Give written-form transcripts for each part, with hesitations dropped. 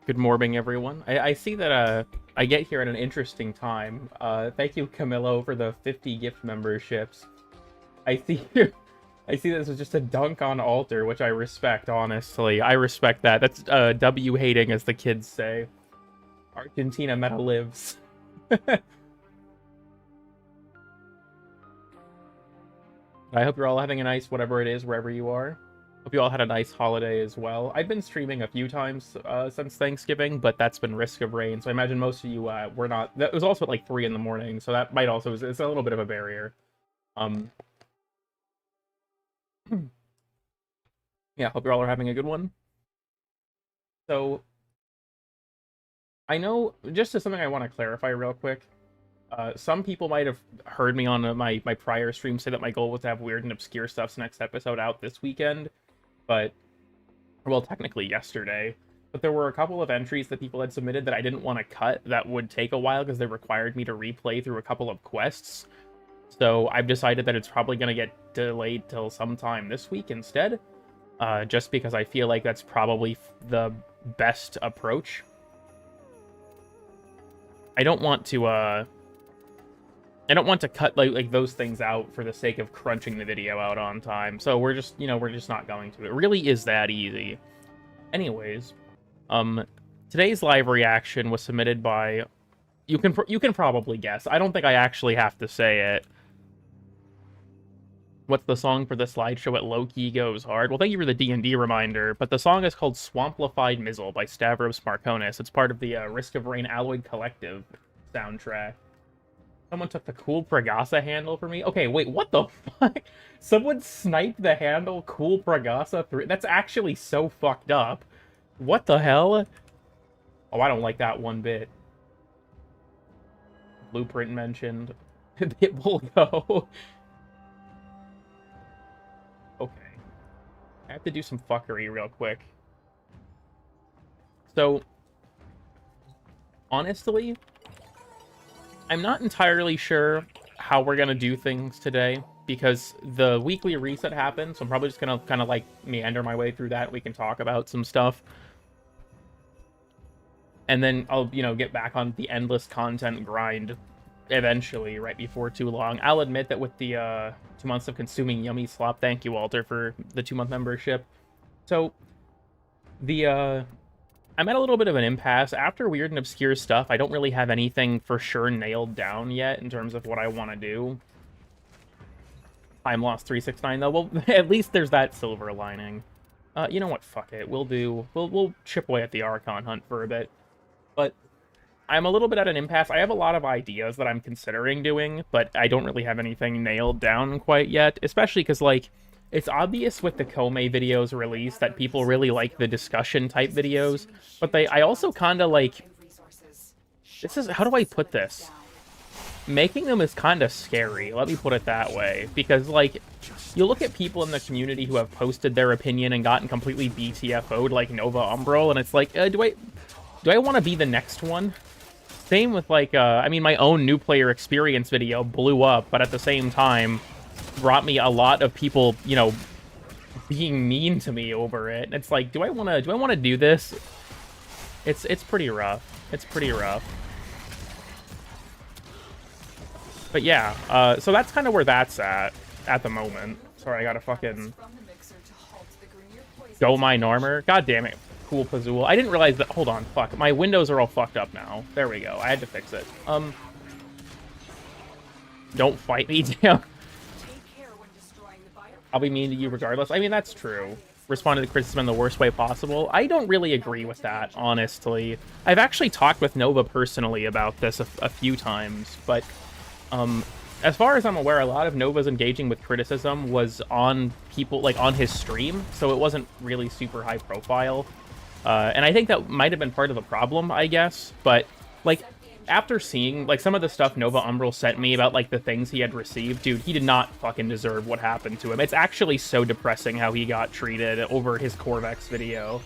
Good morning, everyone. I see that I get here at an interesting time. Thank you, Camillo, for the 50 gift memberships. I see I see this was just a dunk on altar, which I respect, honestly. I respect that. That's W hating, as the kids say. Argentina meta lives. I hope you're all having a nice whatever it is, wherever you are. Hope you all had a nice holiday as well. I've been streaming a few times since Thanksgiving, but that's been Risk of Rain, so I imagine most of you were not. That was also at like 3 in the morning, so that might also... It's a little bit of a barrier. Yeah, hope you all are having a good one. So, I know, just as something I want to clarify real quick, some people might have heard me on my prior stream say that my goal was to have weird and obscure stuff's next episode out this weekend, but, well, technically yesterday. But there were a couple of entries that people had submitted that I didn't want to cut that would take a while because they required me to replay through a couple of quests. So I've decided that it's probably going to get delayed till sometime this week instead, just because I feel like that's probably the best approach. I don't want to cut like those things out for the sake of crunching the video out on time. So we're just not going to. It really is that easy. Anyways, today's live reaction was submitted by, you can probably guess. I don't think I actually have to say it. What's the song for the slideshow at Low Key Goes Hard? Well, thank you for the D&D reminder, but the song is called Swamplified Mizzle by Stavros Marconis. It's part of the Risk of Rain Alloyed Collective soundtrack. Someone took the Cool Pragasa handle for me? Okay, wait, what the fuck? Someone sniped the handle Cool Pragasa through... That's actually so fucked up. What the hell? Oh, I don't like that one bit. Blueprint mentioned. It will go. Okay. I have to do some fuckery real quick. So, honestly, I'm not entirely sure how we're going to do things today, because the weekly reset happened, so I'm probably just going to kind of, like, meander my way through that. We can talk about some stuff. And then I'll, get back on the endless content grind eventually, right before too long. I'll admit that with the 2 months of consuming yummy slop, thank you, Walter, for the 2-month membership. So, I'm at a little bit of an impasse. After weird and obscure stuff, I don't really have anything for sure nailed down yet in terms of what I want to do. Time lost 369 though. Well, at least there's that silver lining. You know what? Fuck it. We'll chip away at the Archon hunt for a bit. But I'm a little bit at an impasse. I have a lot of ideas that I'm considering doing, but I don't really have anything nailed down quite yet, especially because, like, it's obvious with the Kome videos release that people really like the discussion-type videos, but I also kind of, like... How do I put this? Making them is kind of scary, let me put it that way, because, like, you look at people in the community who have posted their opinion and gotten completely BTFO'd, like Nova Umbral, and it's like, do I want to be the next one? Same with, like, I mean, my own new player experience video blew up, but at the same time brought me a lot of people, being mean to me over it. It's like, do I want to do this? It's pretty rough. It's pretty rough. But yeah, so that's kind of where that's at the moment. Sorry, I gotta fucking go my Normer. God damn it. Cool Pazul. I didn't realize that. Hold on, fuck. My windows are all fucked up now. There we go. I had to fix it. Don't fight me, damn. I'll be mean to you regardless. I mean, that's true. Respond to the criticism in the worst way possible. I don't really agree with that, honestly. I've actually talked with Nova personally about this a few times, but as far as I'm aware, a lot of Nova's engaging with criticism was on people, like, on his stream, so it wasn't really super high profile. And I think that might have been part of the problem, I guess. But, like, after seeing, like, some of the stuff Nova Umbral sent me about, like, the things he had received, dude, he did not fucking deserve what happened to him. It's actually so depressing how he got treated over his Corvex video.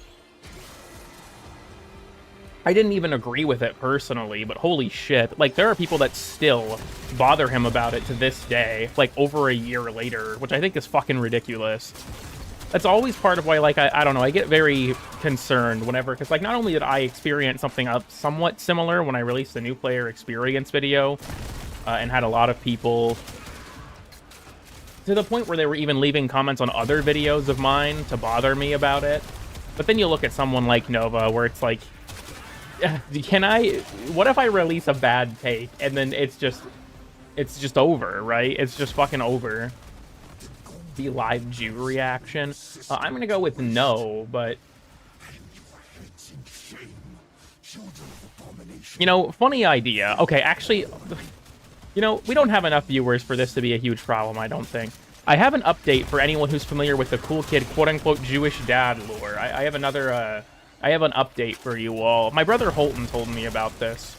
I didn't even agree with it personally, but holy shit. Like, there are people that still bother him about it to this day, like, over a year later, which I think is fucking ridiculous. that's always part of why, like, I don't know, I get very concerned whenever, because, like, not only did I experience something somewhat similar when I released the new player experience video, and had a lot of people, to the point where they were even leaving comments on other videos of mine to bother me about it. But then you look at someone like Nova, where it's like, what if I release a bad take, and then it's just over, right? It's just fucking over. The live Jew reaction. I'm gonna go with no, but... You know, funny idea. Okay, actually, you know, we don't have enough viewers for this to be a huge problem, I don't think. I have an update for anyone who's familiar with the cool kid, quote-unquote, Jewish dad lore. I have another, I have an update for you all. My brother Holton told me about this.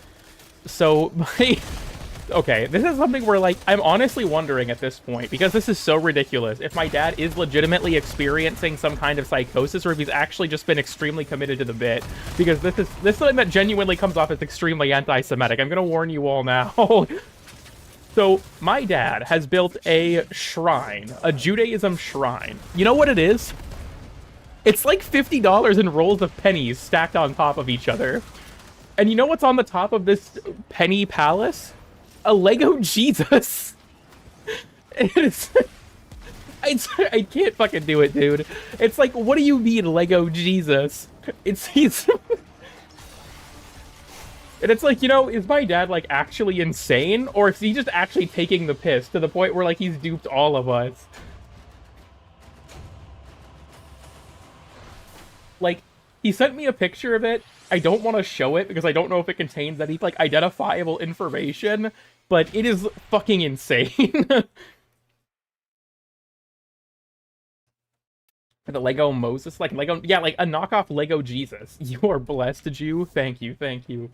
So, okay, this is something where, like, I'm honestly wondering at this point, because this is so ridiculous, if my dad is legitimately experiencing some kind of psychosis, or if he's actually just been extremely committed to the bit, because this is something that genuinely comes off as extremely anti-Semitic. I'm gonna warn you all now. So, my dad has built a shrine, a Judaism shrine. You know what it is? It's like $50 in rolls of pennies stacked on top of each other. And you know what's on the top of this penny palace? A Lego Jesus. I can't fucking do it, dude. It's like, what do you mean, Lego Jesus? He's... And it's like, you know, is my dad, like, actually insane? Or is he just actually taking the piss to the point where, like, he's duped all of us? Like, he sent me a picture of it. I don't want to show it because I don't know if it contains any, like, identifiable information. But it is fucking insane. The Lego Moses, like, Lego... Yeah, like, a knockoff Lego Jesus. You are blessed, Jew. Thank you, thank you.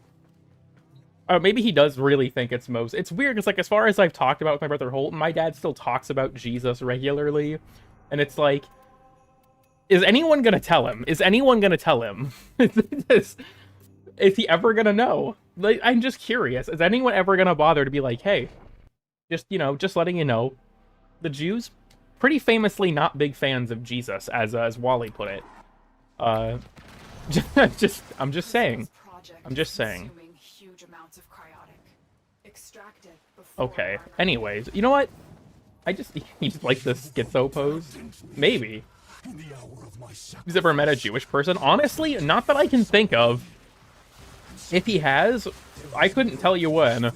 Oh, maybe he does really think it's Moses. It's weird, because, like, as far as I've talked about with my brother Holton, my dad still talks about Jesus regularly. And it's like, is anyone gonna tell him? Is anyone gonna tell him? Is he ever gonna know? Like, I'm just curious. Is anyone ever gonna bother to be like, hey, just, you know, just letting you know, the Jews, pretty famously not big fans of Jesus, as Wally put it. I'm just saying. I'm just saying. Okay. Anyways, you know what? He just likes the schizo pose. Maybe. He's ever met a Jewish person? Honestly, not that I can think of. If he has, I couldn't tell you when.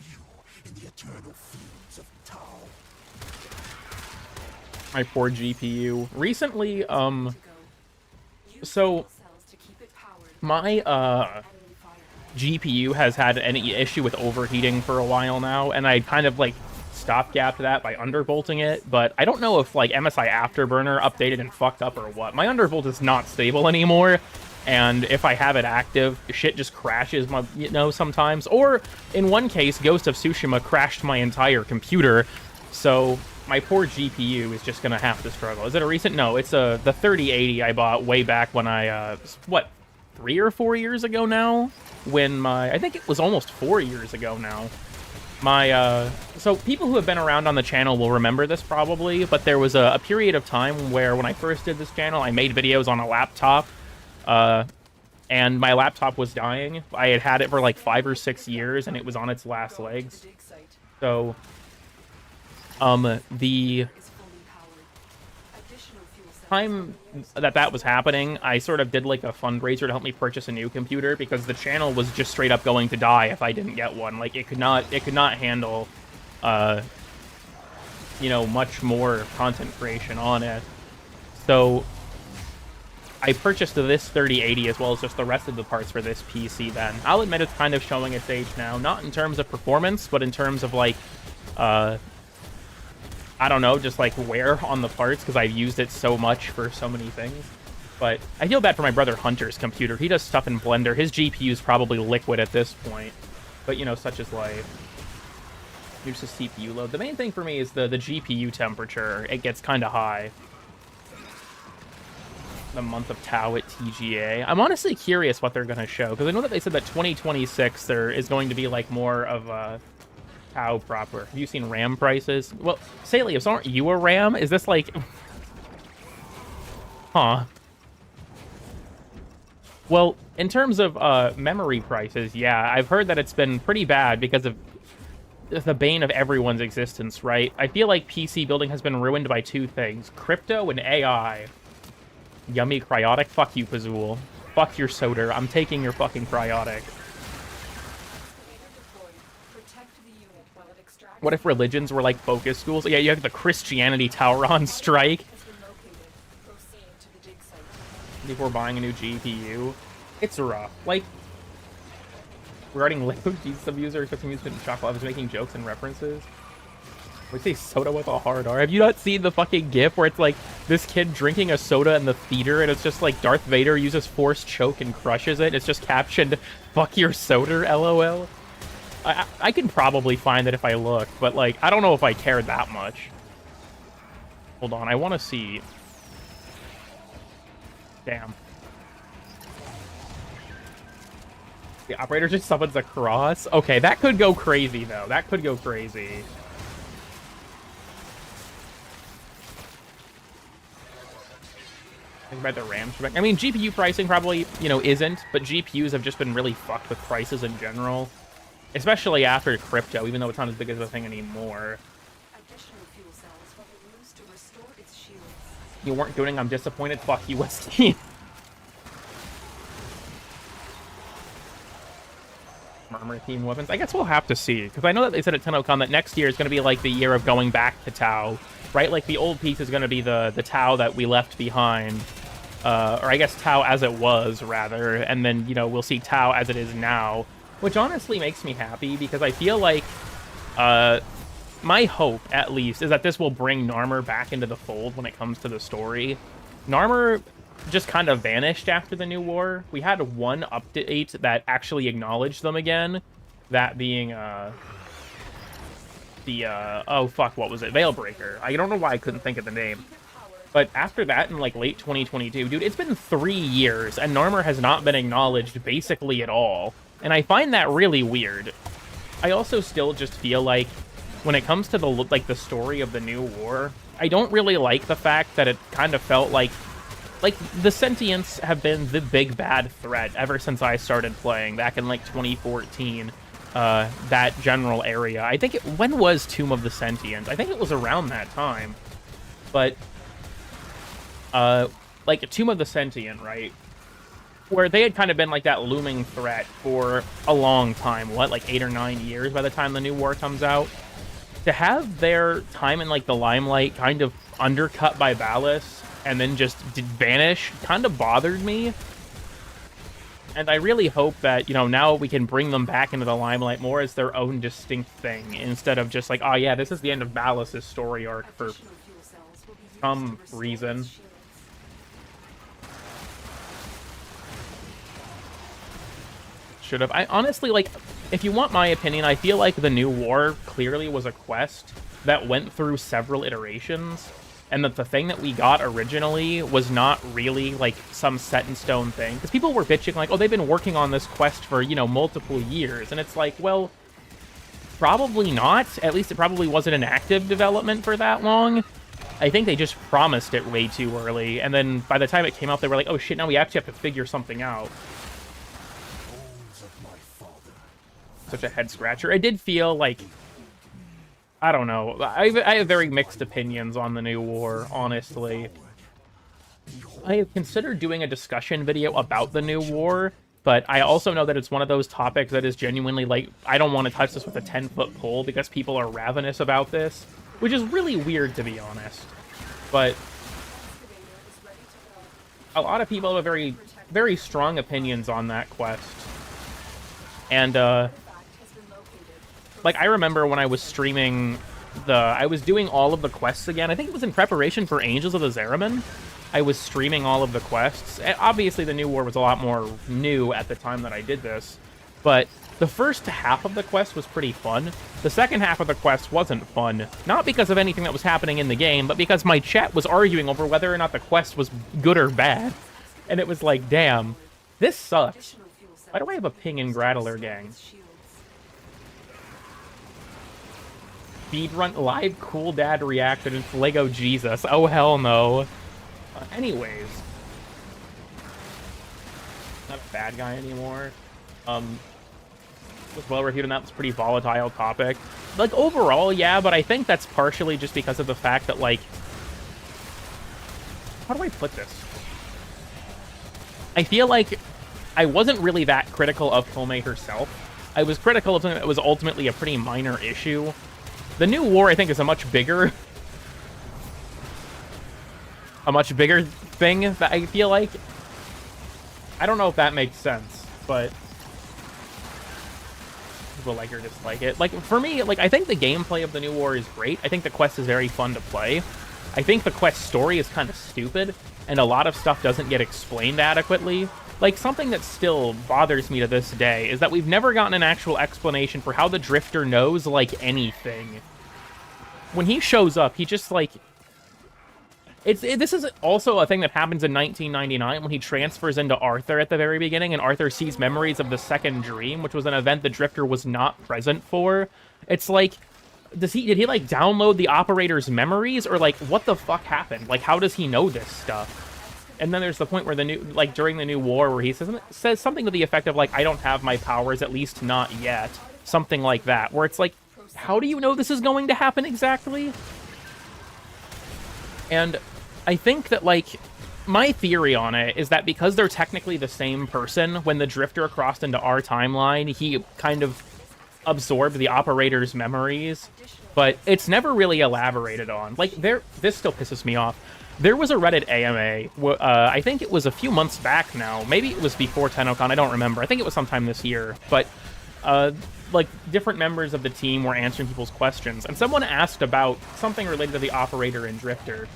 My poor GPU. Recently, so my GPU has had any issue with overheating for a while now, and I kind of, like, stopgapped that by undervolting it, but I don't know if, like, MSI Afterburner updated and fucked up or what. My undervolt is not stable anymore, and if I have it active, shit just crashes, you know, sometimes. Or, in one case, Ghost of Tsushima crashed my entire computer, so my poor GPU is just gonna have to struggle. Is it a recent? No, it's the 3080 I bought way back when I, what, 3 or 4 years ago now? When I think it was almost 4 years ago now. So people who have been around on the channel will remember this probably, but there was a period of time where when I first did this channel, I made videos on a laptop, and my laptop was dying. I had had it for like 5 or 6 years, and it was on its last legs. So, the time that was happening, I sort of did like a fundraiser to help me purchase a new computer, because the channel was just straight up going to die if I didn't get one. Like, it could not handle, you know, much more content creation on it. So I purchased this 3080 as well as just the rest of the parts for this PC then. I'll admit it's kind of showing its age now, not in terms of performance, but in terms of, like, I don't know, just, like, wear on the parts, because I've used it so much for so many things. But I feel bad for my brother Hunter's computer. He does stuff in Blender. His GPU is probably liquid at this point. But, you know, such is life. Here's the CPU load. The main thing for me is the GPU temperature. It gets kind of high. The month of Tau at TGA. I'm honestly curious what they're going to show, because I know that they said that 2026 there is going to be, like, more of a Tau proper. Have you seen RAM prices? Well, Salius, aren't you a RAM? Is this like... Huh. Well, in terms of memory prices, yeah, I've heard that it's been pretty bad because of the bane of everyone's existence, right? I feel like PC building has been ruined by two things: crypto and AI. Yummy cryotic? Fuck you, Pazul. Fuck your soda. I'm taking your fucking cryotic. What if religions were like focus schools? Yeah, you have the Christianity tower on strike. Before buying a new GPU. It's rough. Like, regarding Lavo, Jesus abuser, expecting music and chocolate, I was making jokes and references. We say soda with a hard R. Have you not seen the fucking GIF where it's like this kid drinking a soda in the theater and it's just like Darth Vader uses force choke and crushes it? It's just captioned, "Fuck your soda, LOL." I can probably find it if I look, but like, I don't know if I care that much. Hold on, I want to see. Damn. The operator just summons a cross? Okay, that could go crazy, though. That could go crazy. Think about the RAM. I mean, GPU pricing probably, you know, isn't, but GPUs have just been really fucked with prices in general. Especially after crypto, even though it's not as big as a thing anymore. You weren't doing, I'm disappointed. Fuck you, Westy. Murmur theme weapons. I guess we'll have to see, because I know that they said at TennoCon that next year is going to be like the year of going back to Tau, right? Like the old piece is going to be the Tau that we left behind, or I guess Tau as it was, rather, and then, you know, we'll see Tau as it is now, which honestly makes me happy, because I feel like, my hope, at least, is that this will bring Narmer back into the fold when it comes to the story. Narmer just kind of vanished after the New War. We had one update that actually acknowledged them again, that being, oh fuck, what was it? Veilbreaker. I don't know why I couldn't think of the name. But after that, in like late 2022, dude, it's been 3 years, and Narmer has not been acknowledged basically at all. And I find that really weird. I also still just feel like, when it comes to the story of the New War, I don't really like the fact that it kind of felt like the Sentients have been the big bad threat ever since I started playing back in like 2014, that general area. I think when was Tomb of the Sentient? I think it was around that time. But like Tomb of the Sentient, right? Where they had kind of been like that looming threat for a long time. What, like 8 or 9 years by the time the New War comes out? To have their time in like the limelight kind of undercut by Ballas and then just vanish kind of bothered me. And I really hope that, you know, now we can bring them back into the limelight more as their own distinct thing, instead of just like, oh yeah, this is the end of Ballas' story arc for some reason. Should have. I honestly, like, if you want my opinion, I feel like the New War clearly was a quest that went through several iterations, and that the thing that we got originally was not really, like, some set-in-stone thing. Because people were bitching, like, oh, they've been working on this quest for, you know, multiple years. And it's like, well, probably not. At least it probably wasn't an active development for that long. I think they just promised it way too early. And then by the time it came out, they were like, oh, shit, now we actually have to figure something out. Such a head-scratcher. It did feel like... I don't know. I have very mixed opinions on the New War, honestly. I have considered doing a discussion video about the New War, but I also know that it's one of those topics that is genuinely like, I don't want to touch this with a 10-foot pole because people are ravenous about this, which is really weird, to be honest. But a lot of people have very, very strong opinions on that quest. And, like, I remember when I was streaming I was doing all of the quests again. I think it was in preparation for Angels of the Zeraman. I was streaming all of the quests. And obviously, the New War was a lot more new at the time that I did this. But the first half of the quest was pretty fun. The second half of the quest wasn't fun. Not because of anything that was happening in the game, but because my chat was arguing over whether or not the quest was good or bad. And it was like, damn, this sucks. Why do I have a ping in Grattler, gang? Speedrun live cool dad reacted into Lego Jesus. Oh hell no. Anyways. Not a bad guy anymore. Was well reviewed, and that was a pretty volatile topic. Like, overall, yeah, but I think that's partially just because of the fact that, like... How do I put this? I feel like I wasn't really that critical of Kome herself. I was critical of something that was ultimately a pretty minor issue. The new war, I think, is a much bigger thing that I feel like. I don't know if that makes sense, but people like or dislike it. Like, for me, like, I think the gameplay of the new war is great. I think the quest is very fun to play. I think the quest story is kind of stupid, and a lot of stuff doesn't get explained adequately. Like, something that still bothers me to this day is that we've never gotten an actual explanation for how the Drifter knows, like, anything. When he shows up, he just, like... This is also a thing that happens in 1999 when he transfers into Arthur at the very beginning, and Arthur sees memories of the Second Dream, which was an event the Drifter was not present for. It's like... Did he, like, download the operator's memories? Or, like, what the fuck happened? Like, how does he know this stuff? And then there's the point where during the new war, where he says something to the effect of, like, I don't have my powers, at least not yet. Something like that, where it's like, how do you know this is going to happen exactly? And I think that, like, my theory on it is that because they're technically the same person, when the Drifter crossed into our timeline, he kind of absorbed the operator's memories, but it's never really elaborated on. Like, this still pisses me off. There was a Reddit AMA, I think it was a few months back now, maybe it was before TennoCon, I don't remember, I think it was sometime this year, but, like, different members of the team were answering people's questions, and someone asked about something related to the operator and Drifter,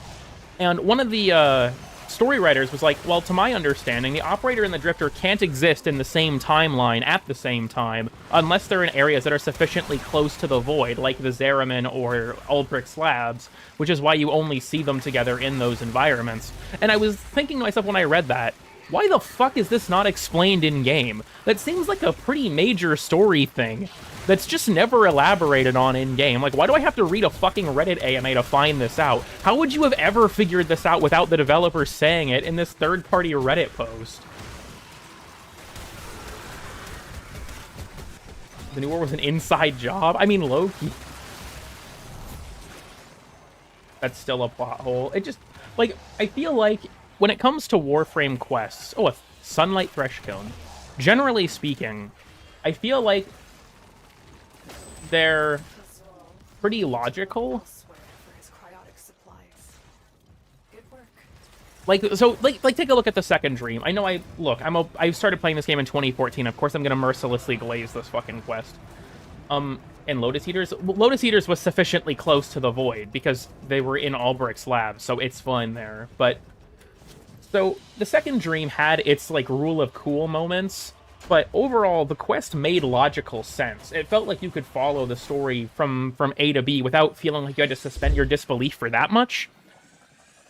and one of the, story writers was like, well, to my understanding, the operator and the Drifter can't exist in the same timeline at the same time, unless they're in areas that are sufficiently close to the Void, like the Zeraman or Ulbricht's labs, which is why you only see them together in those environments. And I was thinking to myself when I read that, why the fuck is this not explained in-game? That seems like a pretty major story thing that's just never elaborated on in-game. Like, why do I have to read a fucking Reddit AMA to find this out? How would you have ever figured this out without the developers saying it in this third-party Reddit post? The new war was an inside job? I mean, low-key. That's still a plot hole. It just, like, I feel like when it comes to Warframe quests... Oh, a Sunlight Thresh Kiln. Generally speaking, I feel like they're pretty logical. Like, so, like, take a look at the Second Dream. I know I started playing this game in 2014. Of course, I'm gonna mercilessly glaze this fucking quest. And Lotus Eaters was sufficiently close to the Void because they were in Ulbricht's lab, so it's fine there. But so the Second Dream had its, like, rule of cool moments. But overall, the quest made logical sense. It felt like you could follow the story from A to B without feeling like you had to suspend your disbelief for that much.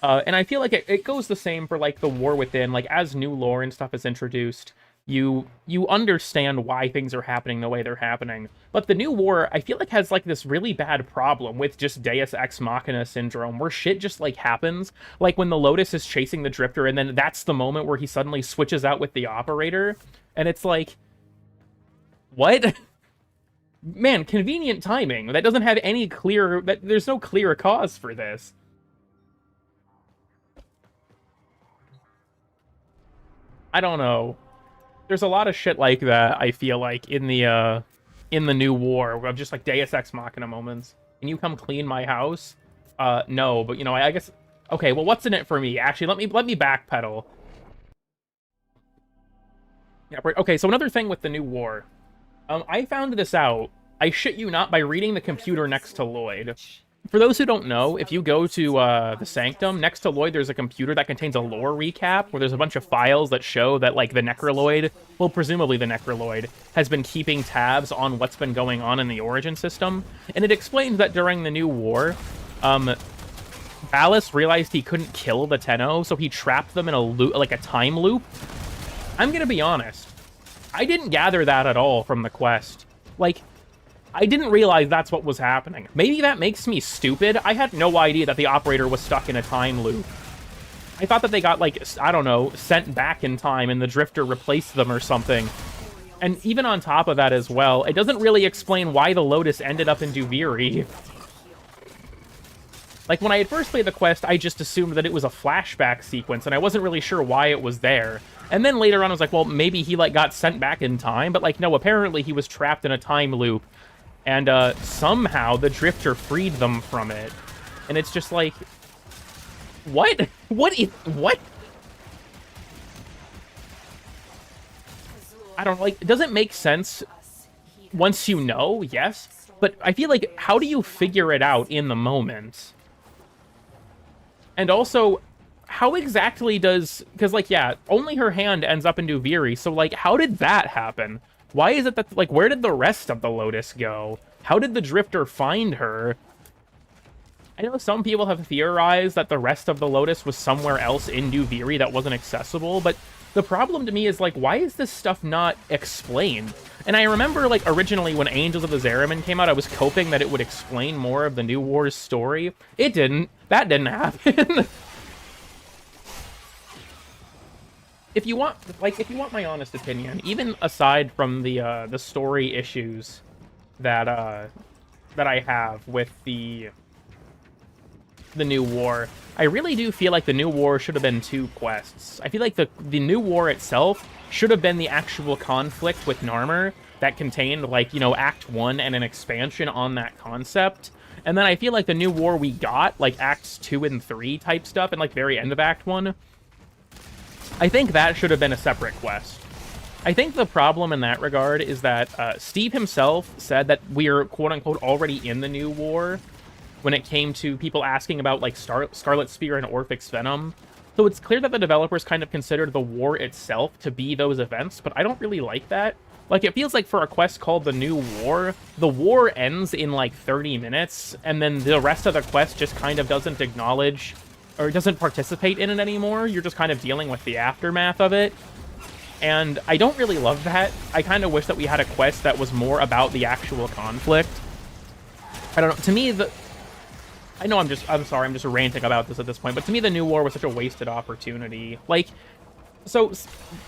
And I feel like it goes the same for, like, the War Within. Like, as new lore and stuff is introduced, you understand why things are happening the way they're happening. But the new war, I feel like, has, like, this really bad problem with just Deus Ex Machina syndrome, where shit just, like, happens. Like, when the Lotus is chasing the Drifter, and then that's the moment where he suddenly switches out with the Operator. And it's like, what? Man, convenient timing. That doesn't have any clear... There's no clear cause for this. I don't know. There's a lot of shit like that, I feel like, in the new war, of just, like, Deus Ex Machina moments. Can you come clean my house? No, but, you know, I guess... Okay, well, what's in it for me? Actually, let me backpedal. Yeah, okay, so another thing with the new war. I found this out, I shit you not, by reading the computer next to Lloyd. For those who don't know, if you go to the Sanctum, next to Lloyd there's a computer that contains a lore recap, where there's a bunch of files that show that, like, the Necroloid, well, presumably the Necroloid, has been keeping tabs on what's been going on in the Origin system. And it explains that during the new war, Ballas realized he couldn't kill the Tenno, so he trapped them in a loop, like a time loop. I'm gonna be honest, I didn't gather that at all from the quest. Like, I didn't realize that's what was happening. Maybe that makes me stupid. I had no idea that the Operator was stuck in a time loop. I thought that they got, like, I don't know, sent back in time and the Drifter replaced them or something. And even on top of that as well, it doesn't really explain why the Lotus ended up in Duviri. Like, when I had first played the quest, I just assumed that it was a flashback sequence, and I wasn't really sure why it was there. And then later on, I was like, well, maybe he, like, got sent back in time, but, like, no, apparently he was trapped in a time loop, and, somehow the Drifter freed them from it. And it's just like, what? What? I don't know, like, it doesn't make sense once you know, yes, but I feel like, how do you figure it out in the moment? And also, how exactly does... Because, like, yeah, only her hand ends up in Duviri, so, like, how did that happen? Why is it that... Like, where did the rest of the Lotus go? How did the Drifter find her? I know some people have theorized that the rest of the Lotus was somewhere else in Duviri that wasn't accessible, but the problem to me is, like, why is this stuff not explained? And I remember, like, originally when Angels of the Zariman came out, I was hoping that it would explain more of the New War's story. It didn't. That didn't happen. If you want my honest opinion, even aside from the story issues that I have with the New War, I really do feel like the New War should have been 2 quests. I feel like the New War itself should have been the actual conflict with Narmer that contained, like, you know, Act 1 and an expansion on that concept. And then I feel like the New War we got, like, Acts 2 and 3 type stuff, and, like, very end of Act 1, I think that should have been a separate quest. I think the problem in that regard is that Steve himself said that we're, quote-unquote, already in the New War when it came to people asking about, like, Scarlet Spear and Orphix Venom. So it's clear that the developers kind of considered the war itself to be those events, but I don't really like that. Like, it feels like for a quest called the New War, the war ends in, like, 30 minutes, and then the rest of the quest just kind of doesn't acknowledge, or doesn't participate in it anymore. You're just kind of dealing with the aftermath of it. And I don't really love that. I kind of wish that we had a quest that was more about the actual conflict. I don't know. To me, I'm sorry, I'm just ranting about this at this point, but to me the New War was such a wasted opportunity. Like, so,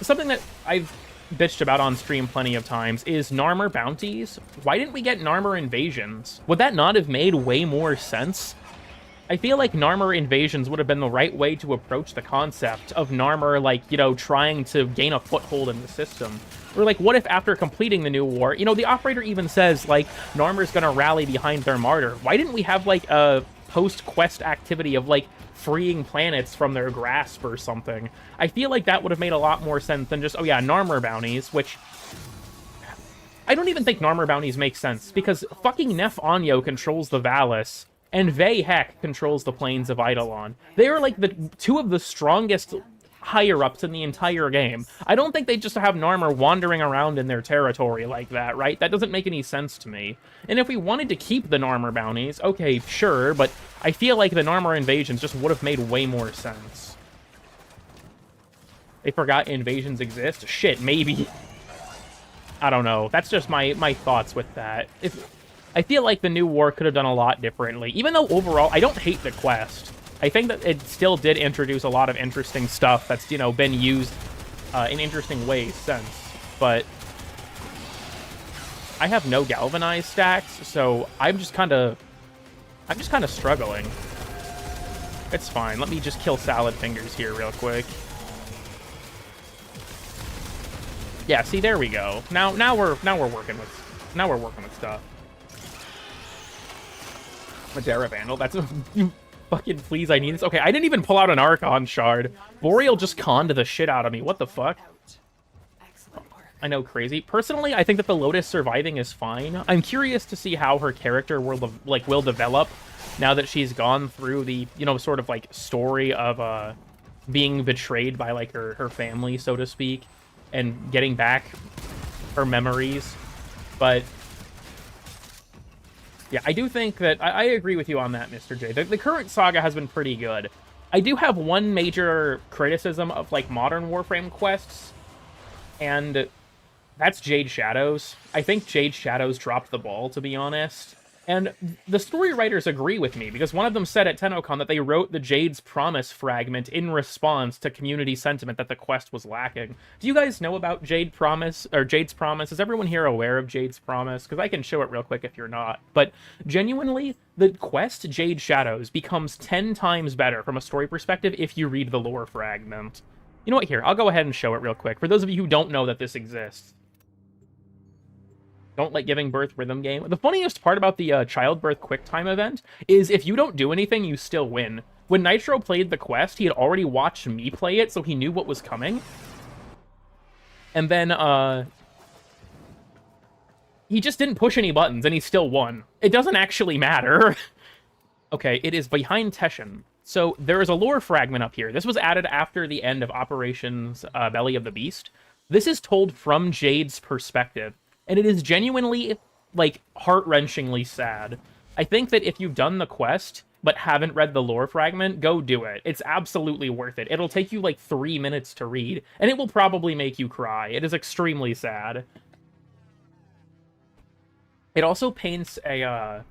something that I've bitched about on stream plenty of times is Narmer bounties. Why didn't we get Narmer invasions? Would that not have made way more sense? I feel like Narmer invasions would have been the right way to approach the concept of Narmer, like, you know, trying to gain a foothold in the system. Or, like, what if after completing the New War, you know, the operator even says, like, Narmer's gonna rally behind their martyr. Why didn't we have, like, a post-quest activity of, like, freeing planets from their grasp or something? I feel like that would have made a lot more sense than just, oh yeah, Narmer bounties, which... I don't even think Narmer bounties make sense, because fucking Nef Anyo controls the Valis, and Vei Hek controls the plains of Eidolon. They are, like, the 2 of the strongest higher-ups in the entire game. I don't think they just have Narmer wandering around in their territory like that, right? That doesn't make any sense to me. And if we wanted to keep the Narmer bounties, okay, sure, but I feel like the Narmer invasions just would have made way more sense. They forgot invasions exist? Shit, maybe. I don't know. That's just my thoughts with that. I feel like the New War could have done a lot differently, even though overall, I don't hate the quest. I think that it still did introduce a lot of interesting stuff that's, you know, been used in interesting ways since. But I have no galvanized stacks, so I'm just kind of struggling. It's fine. Let me just kill Salad Fingers here real quick. Yeah, see, there we go. Now we're working with stuff. Madeira Vandal, that's fucking please, I need this. Okay, I didn't even pull out an Archon shard. Boreal just conned the shit out of me. What the fuck? I know, crazy. Personally, I think that the Lotus surviving is fine. I'm curious to see how her character will develop now that she's gone through the, you know, sort of like story of being betrayed by like her family, so to speak, and getting back her memories. But yeah, I do think that I agree with you on that, Mr. J. The current saga has been pretty good. I do have one major criticism of like modern Warframe quests, and that's Jade Shadows. I think Jade Shadows dropped the ball, to be honest. And the story writers agree with me, because one of them said at TennoCon that they wrote the Jade's Promise fragment in response to community sentiment that the quest was lacking. Do you guys know about Jade's Promise? Is everyone here aware of Jade's Promise? Because I can show it real quick if you're not. But genuinely, the quest Jade Shadows becomes 10 times better from a story perspective if you read the lore fragment. You know what, here, I'll go ahead and show it real quick. For those of you who don't know that this exists. Don't Like Giving Birth rhythm game. The funniest part about the childbirth QuickTime event is if you don't do anything, you still win. When Nitro played the quest, he had already watched me play it, so he knew what was coming. And then, he just didn't push any buttons, and he still won. It doesn't actually matter. Okay, it is behind Teshin. So there is a lore fragment up here. This was added after the end of Operations Belly of the Beast. This is told from Jade's perspective. And it is genuinely, like, heart-wrenchingly sad. I think that if you've done the quest, but haven't read the lore fragment, go do it. It's absolutely worth it. It'll take you, like, 3 minutes to read, and it will probably make you cry. It is extremely sad. It also paints a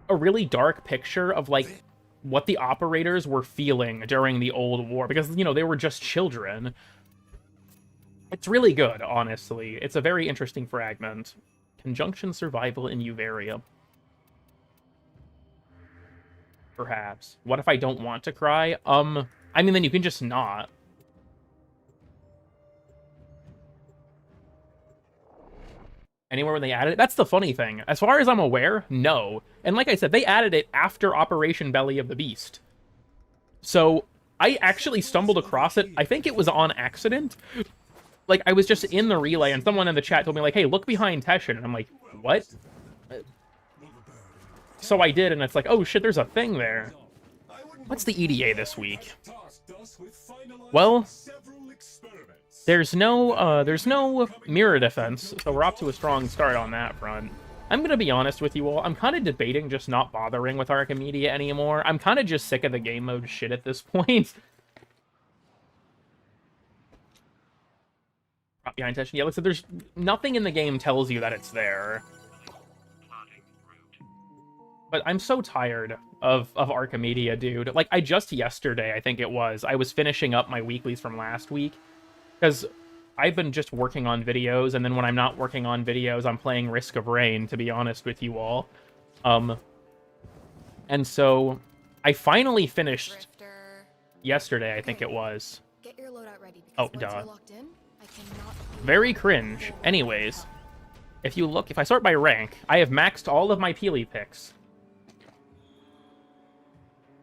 really dark picture of, like, what the operators were feeling during the old war, because, you know, they were just children. It's really good, honestly. It's a very interesting fragment. Conjunction survival in Uvaria. Perhaps. What if I don't want to cry? I mean, then you can just not. Anywhere when they added it? That's the funny thing. As far as I'm aware, no. And like I said, they added it after Operation Belly of the Beast. So, I actually stumbled across it. I think it was on accident. Like, I was just in the relay, and someone in the chat told me, like, hey, look behind Teshin. And I'm like, what? So I did, and it's like, oh shit, there's a thing there. What's the EDA this week? Well, there's no mirror defense, so we're off to a strong start on that front. I'm gonna be honest with you all, I'm kind of debating just not bothering with Archimedia anymore. I'm kind of just sick of the game mode shit at this point. Behind Teshin. Yeah, listen, there's nothing in the game tells you that it's there. But I'm so tired of Archimedia, dude. Like, just yesterday, I think it was, I was finishing up my weeklies from last week. Because I've been just working on videos, and then when I'm not working on videos, I'm playing Risk of Rain, to be honest with you all. And so, I finally finished yesterday, I think it was. Get your loadout ready, Oh, duh. Very cringe. Anyways, if I sort by rank, I have maxed all of my Peely picks.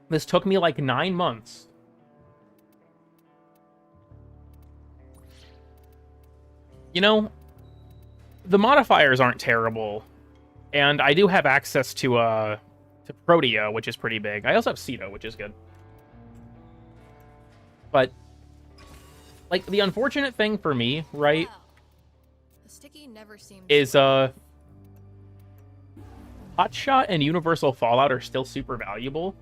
This took me like 9 months. You know, the modifiers aren't terrible, and I do have access to Protea, which is pretty big. I also have Ceto, which is good. But like, the unfortunate thing for me, right, is, Hotshot and Universal Fallout are still super valuable.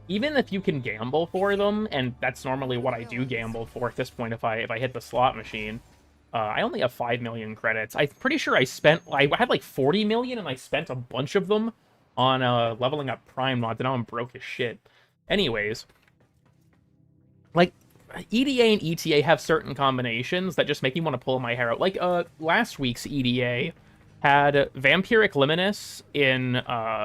Even if you can gamble for them, and that's normally what I do gamble for at this point if I hit the slot machine. I only have 5 million credits. I'm pretty sure I had like 40 million, and I spent a bunch of them on leveling up Prime mods, and now I'm broke as shit. Anyways, like, EDA and ETA have certain combinations that just make me want to pull my hair out. Like, last week's EDA had Vampiric Liminus in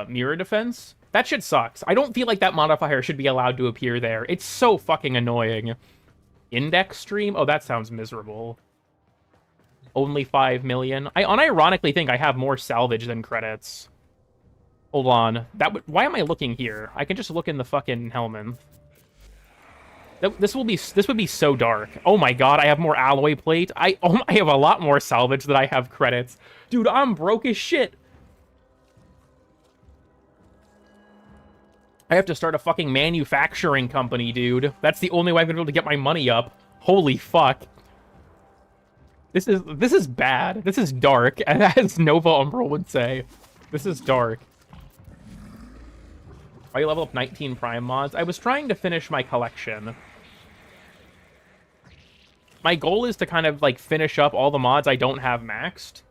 Mirror Defense. That shit sucks. I don't feel like that modifier should be allowed to appear there. It's so fucking annoying. Index Stream? Oh, that sounds miserable. Only 5 million. I unironically think I have more salvage than credits. Hold on. Why am I looking here? I can just look in the fucking Hellman. This would be so dark. Oh my god, I have more alloy plate. I have a lot more salvage than I have credits. Dude, I'm broke as shit. I have to start a fucking manufacturing company, dude. That's the only way I'm gonna be able to get my money up. Holy fuck. This is bad. This is dark, as Nova Umbral would say. This is dark. I level up 19 Prime mods. I was trying to finish my collection. My goal is to kind of, like, finish up all the mods I don't have maxed.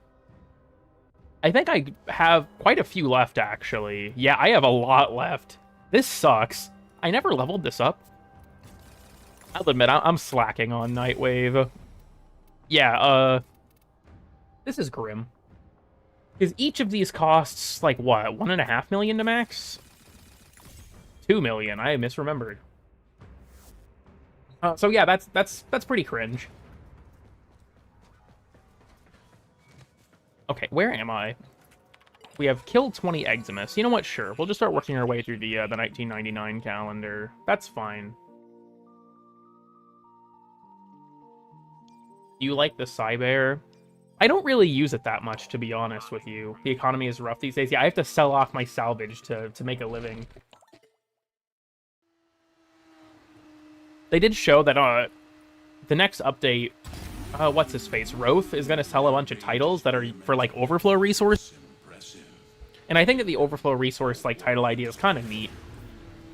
I think I have quite a few left, actually. Yeah, I have a lot left. This sucks. I never leveled this up. I'll admit, I'm slacking on Nightwave. Yeah, this is grim. Because each of these costs, like, what, 1.5 million to max? 2 million, I misremembered. So yeah, that's pretty cringe. Okay, where am I? We have killed 20 Eximus. You know what? Sure, we'll just start working our way through the 1999 calendar. That's fine. You like the Cyber? I don't really use it that much, to be honest with you. The economy is rough these days. Yeah, I have to sell off my salvage to make a living. They did show that the next update, what's his face, Roth, is going to sell a bunch of titles that are for, like, overflow resource. And I think that the overflow resource, like, title idea is kind of neat.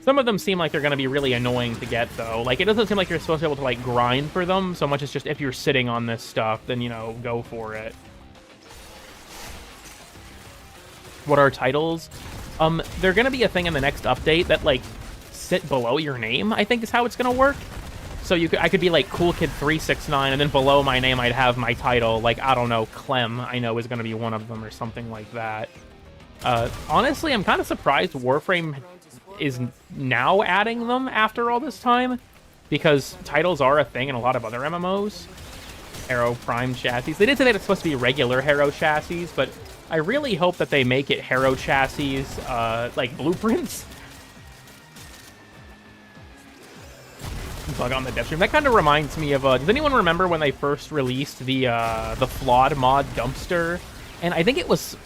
Some of them seem like they're going to be really annoying to get, though. Like, it doesn't seem like you're supposed to be able to, like, grind for them, so much as just if you're sitting on this stuff, then, you know, go for it. What are titles? They're going to be a thing in the next update that, like, sit below your name, I think is how it's going to work. So I could be, like, Cool Kid 369, and then below my name I'd have my title, like, I don't know, Clem, I know is going to be one of them, or something like that. Honestly, I'm kind of surprised Warframe is now adding them after all this time, because titles are a thing in a lot of other MMOs. Harrow Prime chassis. They did say that it's supposed to be regular Harrow chassis, but I really hope that they make it Harrow chassis, like, blueprints. Bug on the dev stream. That kind of reminds me of, does anyone remember when they first released the Flawed mod Dumpster? And I think it was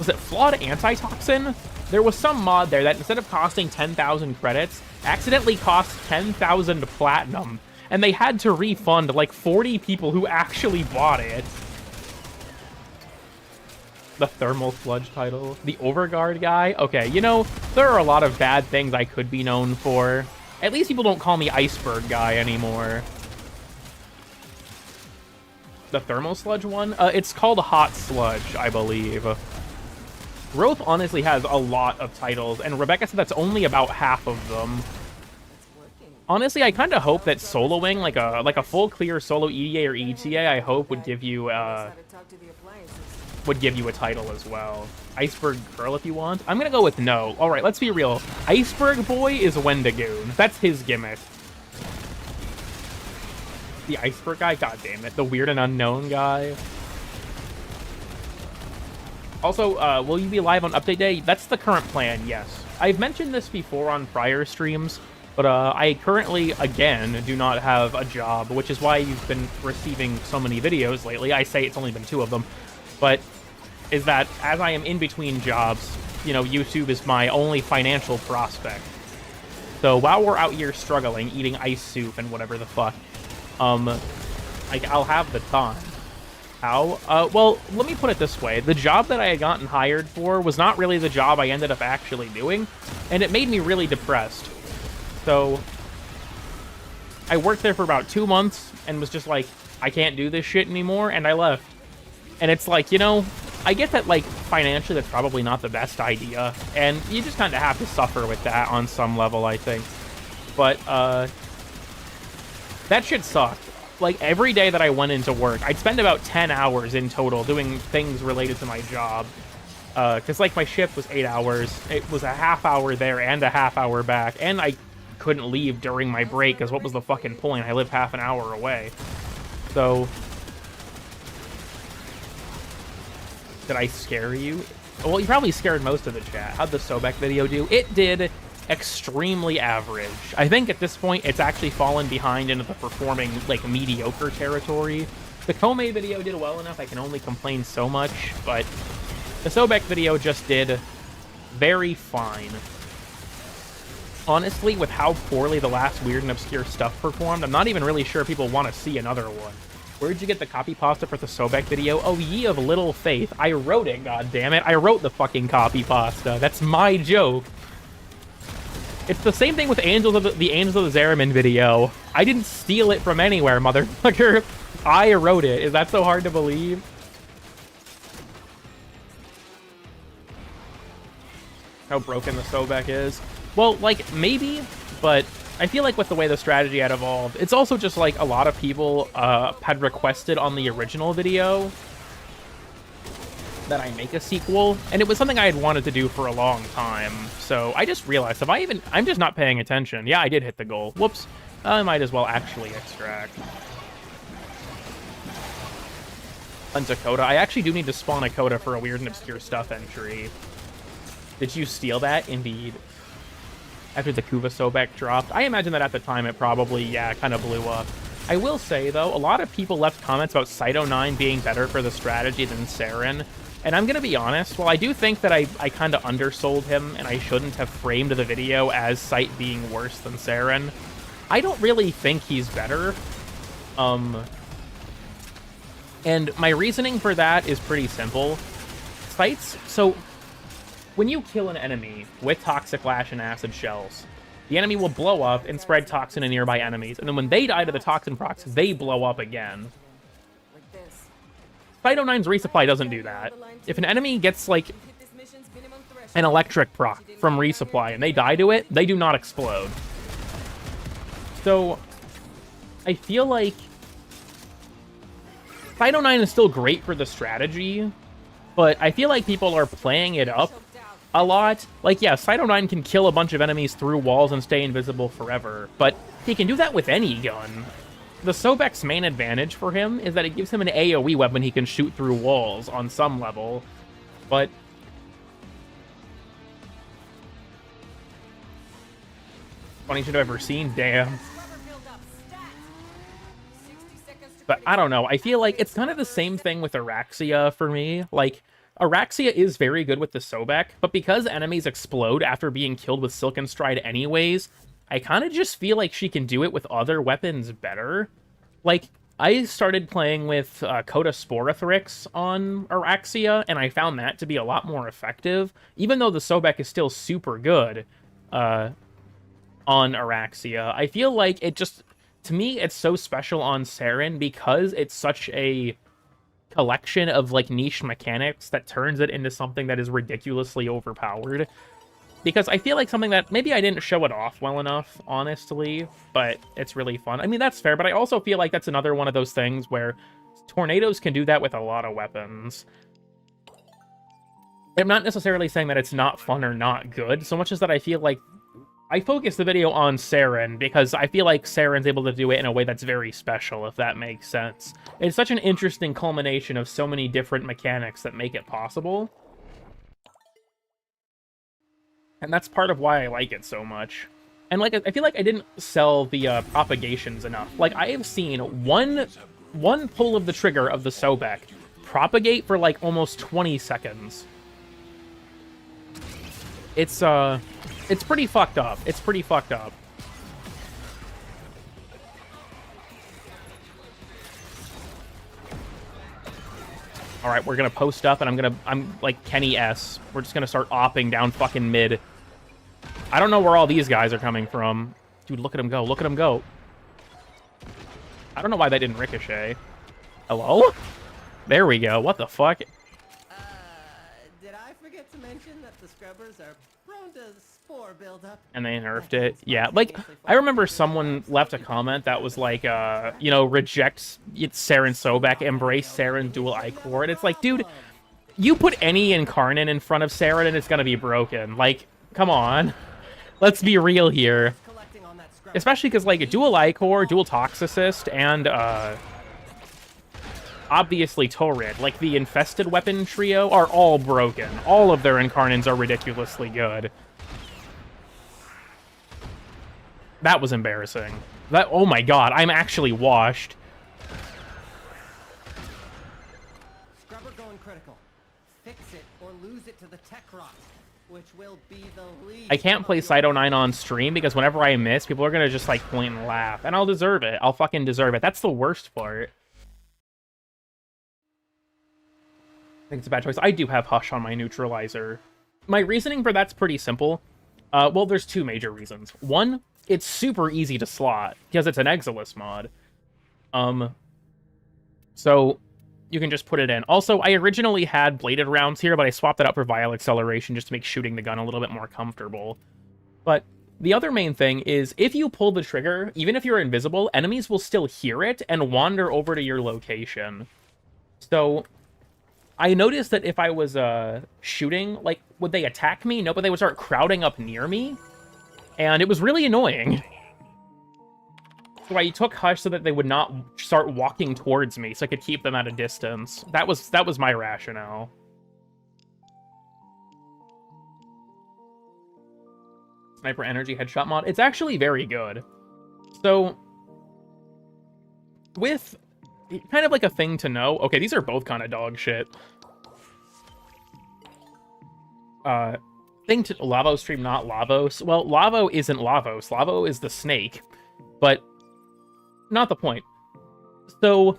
it Flawed Antitoxin? There was some mod there that instead of costing 10,000 credits, accidentally cost 10,000 platinum. And they had to refund, like, 40 people who actually bought it. The Thermal Sludge title. The Overguard guy? Okay, you know, there are a lot of bad things I could be known for. At least people don't call me Iceberg Guy anymore. The Thermal Sludge one? It's called Hot Sludge, I believe. Roth honestly has a lot of titles, and Rebecca said that's only about half of them. Honestly, I kind of hope that soloing, like a full clear solo EDA or ETA, I hope would give you a title as well. Iceberg Girl if you want. I'm gonna go with no. All right, let's be real. Iceberg Boy is Wendigoon. That's his gimmick. The Iceberg guy? God damn it. The weird and unknown guy. Also, will you be live on update day? That's the current plan, yes. I've mentioned this before on prior streams, but I currently, again, do not have a job, which is why you've been receiving so many videos lately. I say it's only been 2 of them, but is that as I am in between jobs, you know, YouTube is my only financial prospect. So while we're out here struggling, eating ice soup and whatever the fuck, like, I'll have the time. How? Well, let me put it this way. The job that I had gotten hired for was not really the job I ended up actually doing, and it made me really depressed. So I worked there for about 2 months and was just like, I can't do this shit anymore, and I left. And it's like, you know, I get that, like, financially that's probably not the best idea, and you just kind of have to suffer with that on some level, I think. But, that shit sucked. Like, every day that I went into work, I'd spend about 10 hours in total doing things related to my job. Because, like, my shift was 8 hours. It was a half hour there and a half hour back, and I couldn't leave during my break, because what was the fucking point? I live half an hour away. So, did I scare you? Well, you probably scared most of the chat. How'd the Sobek video do? It did extremely average. I think at this point it's actually fallen behind into the performing, like, mediocre territory. The Kome video did well enough, I can only complain so much, but the Sobek video just did very fine. Honestly, with how poorly the last Weird and Obscure stuff performed, I'm not even really sure people want to see another one. Where'd you get the copy pasta for the Sobek video? Oh, ye of little faith. I wrote it, goddammit. I wrote the fucking copy pasta. That's my joke. It's the same thing with the Angels of the Zeramin video. I didn't steal it from anywhere, motherfucker. I wrote it. Is that so hard to believe? how broken the Sobek is. Well, like, maybe, but I feel like with the way the strategy had evolved, it's also just like a lot of people had requested on the original video that I make a sequel, and it was something I had wanted to do for a long time. So I just realized, I'm just not paying attention. Yeah, I did hit the goal. Whoops. I might as well actually extract. Tons of Coda. I actually do need to spawn a Coda for a weird and obscure stuff entry. Did you steal that? Indeed. After the Kuva Sobek dropped. I imagine that at the time it probably, yeah, kind of blew up. I will say, though, a lot of people left comments about Cyto9 being better for the strategy than Saren. And I'm going to be honest, while I do think that I kind of undersold him and I shouldn't have framed the video as Sight being worse than Saren, I don't really think he's better. And my reasoning for that is pretty simple. Sight's... So, when you kill an enemy with Toxic Lash and Acid Shells, the enemy will blow up and spread toxin to nearby enemies. And then when they die to the toxin procs, they blow up again. Cyto9's resupply doesn't do that. If an enemy gets, like, an electric proc from resupply and they die to it, they do not explode. So, I feel like Cyto9 is still great for the strategy, but I feel like people are playing it up a lot. Like, yeah, Cyto9 can kill a bunch of enemies through walls and stay invisible forever, but he can do that with any gun. The Sobek's main advantage for him is that it gives him an AoE weapon he can shoot through walls on some level, but... Funniest shit I've ever seen, damn. But I don't know, I feel like it's kind of the same thing with Araxia for me. Like, Araxia is very good with the Sobek, but because enemies explode after being killed with Silken Stride anyways, I kind of just feel like she can do it with other weapons better. Like, I started playing with Coda Sporothrix on Araxia, and I found that to be a lot more effective, even though the Sobek is still super good on Araxia. I feel like it just... To me, it's so special on Saren because it's such a collection of, like, niche mechanics that turns it into something that is ridiculously overpowered. Because I feel like something that... Maybe I didn't show it off well enough, honestly, but it's really fun. I mean, that's fair, but I also feel like that's another one of those things where tornadoes can do that with a lot of weapons. I'm not necessarily saying that it's not fun or not good, so much as that I feel like I focus the video on Saren because I feel like Saren's able to do it in a way that's very special, if that makes sense. It's such an interesting culmination of so many different mechanics that make it possible. And that's part of why I like it so much. And, like, I feel like I didn't sell the propagations enough. Like, I have seen one pull of the trigger of the Sobek propagate for, like, almost 20 seconds. It's pretty fucked up. It's pretty fucked up. All right, we're gonna post up, and I'm like Kenny S. We're just gonna start opping down fucking mid. I don't know where all these guys are coming from. Dude, look at him go. Look at him go. I don't know why that didn't ricochet. Hello? There we go. What the fuck? Did I forget to mention that the scrubbers are prone to spore buildup? And they nerfed it. Yeah, like, I remember someone left a comment that was like, you know, reject Saren Sobek, embrace Saren dual Ichor. And it's like, dude, you put any Incarnate in front of Saren and it's gonna be broken. Like, come on. Let's be real here. Especially because, like, dual Ichor, dual Toxicist, and, obviously Torrid, like the Infested Weapon trio, are all broken. All of their Incarnates are ridiculously good. That was embarrassing. That, oh my god, I'm actually washed. Scrubber going critical. Fix it or lose it to the tech rot, which will be the lead. I can't play Cyto9 on stream because whenever I miss, people are gonna just, like, point and laugh. And I'll deserve it. I'll fucking deserve it. That's the worst part. I think it's a bad choice. I do have Hush on my neutralizer. My reasoning for that's pretty simple. Well, there's two major reasons. One, it's super easy to slot because it's an Exilus mod. So you can just put it in. Also, I originally had bladed rounds here, but I swapped it out for vial acceleration just to make shooting the gun a little bit more comfortable. But the other main thing is, if you pull the trigger, even if you're invisible, enemies will still hear it and wander over to your location. So, I noticed that if I was shooting, like, would they attack me? No, but they would start crowding up near me. And it was really annoying. So I took Hush so that they would not start walking towards me, so I could keep them at a distance. That was my rationale. Sniper Energy Headshot mod. It's actually very good. So, with kind of like a thing to know. Okay, these are both kind of dog shit. Thing to Lavo stream, not Lavos. Well, Lavo isn't Lavos. Lavo is the snake, but not the point. So,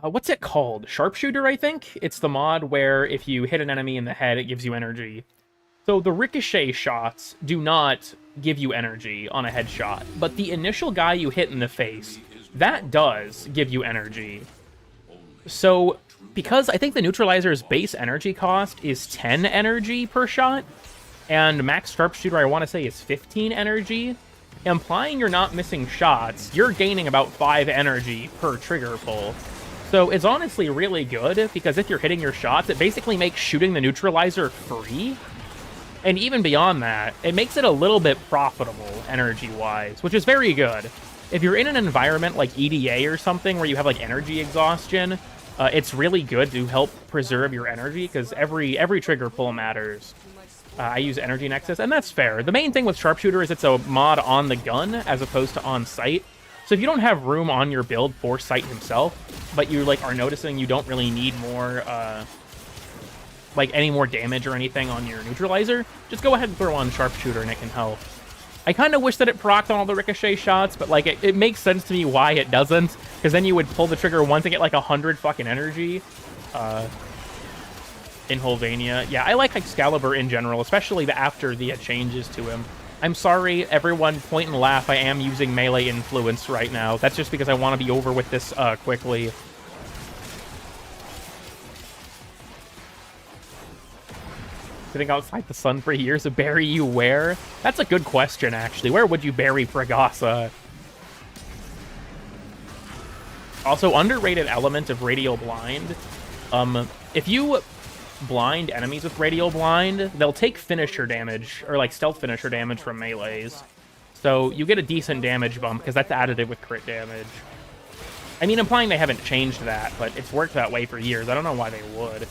what's it called? Sharpshooter, I think? It's the mod where if you hit an enemy in the head, it gives you energy. So the ricochet shots do not give you energy on a headshot, but the initial guy you hit in the face, that does give you energy. So, because I think the neutralizer's base energy cost is 10 energy per shot, and max sharpshooter I want to say is 15 energy, implying you're not missing shots, you're gaining about 5 energy per trigger pull. So it's honestly really good, because if you're hitting your shots, it basically makes shooting the neutralizer free. And even beyond that, it makes it a little bit profitable energy-wise, which is very good. If you're in an environment like EDA or something where you have like energy exhaustion, it's really good to help preserve your energy, because every trigger pull matters. I use Energy Nexus, and that's fair. The main thing with Sharpshooter is it's a mod on the gun as opposed to on sight. So if you don't have room on your build for sight himself, but you like are noticing you don't really need more like any more damage or anything on your neutralizer, just go ahead and throw on Sharpshooter and it can help. I kind of wish that it procced on all the ricochet shots, but like it makes sense to me why it doesn't, because then you would pull the trigger once and get like 100 fucking energy. In Holvania. Yeah, I like Excalibur in general, especially after the changes to him. I'm sorry, everyone, point and laugh, I am using melee influence right now. That's just because I want to be over with this quickly. Sitting outside the sun for years to bury you where? That's a good question, actually. Where would you bury Fragasa? Also, underrated element of Radial Blind. If you blind enemies with Radial Blind, they'll take finisher damage, or like stealth finisher damage from melees. So you get a decent damage bump, because that's additive with crit damage. I mean, implying they haven't changed that, but it's worked that way for years. I don't know why they would.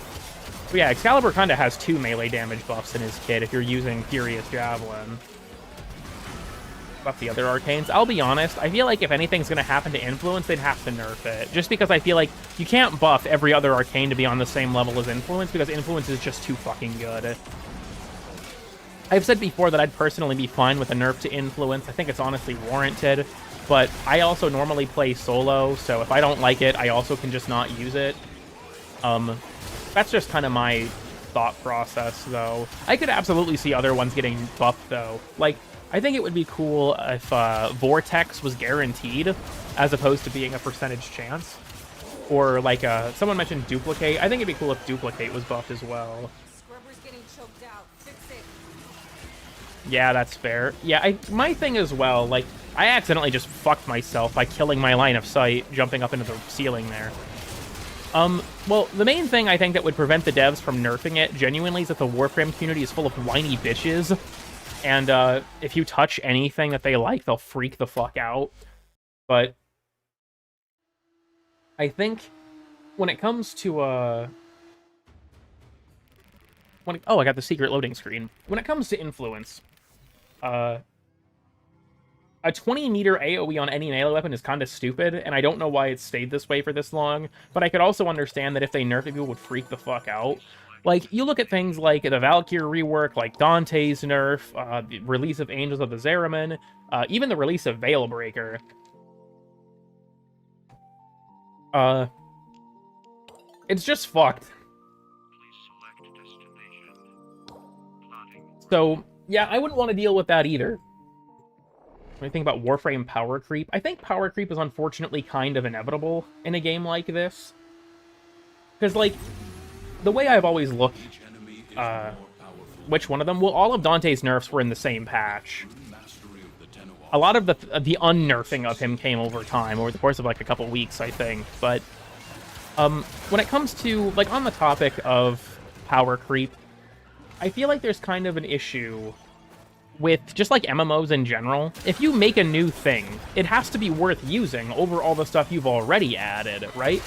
But yeah, Excalibur kind of has 2 melee damage buffs in his kit if you're using Furious Javelin. Buff the other arcanes. I'll be honest, I feel like if anything's going to happen to Influence, they'd have to nerf it. Just because I feel like you can't buff every other arcane to be on the same level as Influence, because Influence is just too fucking good. I've said before that I'd personally be fine with a nerf to Influence. I think it's honestly warranted, but I also normally play solo, so if I don't like it, I also can just not use it. That's just kind of my thought process, though. I could absolutely see other ones getting buffed, though. Like, I think it would be cool if Vortex was guaranteed, as opposed to being a percentage chance. Or, like, someone mentioned Duplicate. I think it'd be cool if Duplicate was buffed as well. Scrubber's getting choked out. Fix it. Yeah, that's fair. Yeah, my thing as well, like, I accidentally just fucked myself by killing my line of sight, jumping up into the ceiling there. Well, the main thing I think that would prevent the devs from nerfing it genuinely is that the Warframe community is full of whiny bitches. And, if you touch anything that they like, they'll freak the fuck out. But I think when it comes to, oh, I got the secret loading screen. When it comes to Influence, a 20-meter AoE on any melee weapon is kind of stupid, and I don't know why it's stayed this way for this long, but I could also understand that if they nerfed it, people would freak the fuck out. Like, you look at things like the Valkyr rework, like Dante's nerf, the release of Angels of the Zeraman, even the release of Veilbreaker. It's just fucked. So, yeah, I wouldn't want to deal with that either. When you think about Warframe power creep, I think power creep is unfortunately kind of inevitable in a game like this. Because, like, the way I've always looked, which one of them? Well, all of Dante's nerfs were in the same patch. A lot of the unnerfing of him came over time, over the course of, like, a couple weeks, I think. But, when it comes to, like, on the topic of power creep, I feel like there's kind of an issue with just like MMOs in general. If you make a new thing, it has to be worth using over all the stuff you've already added, right?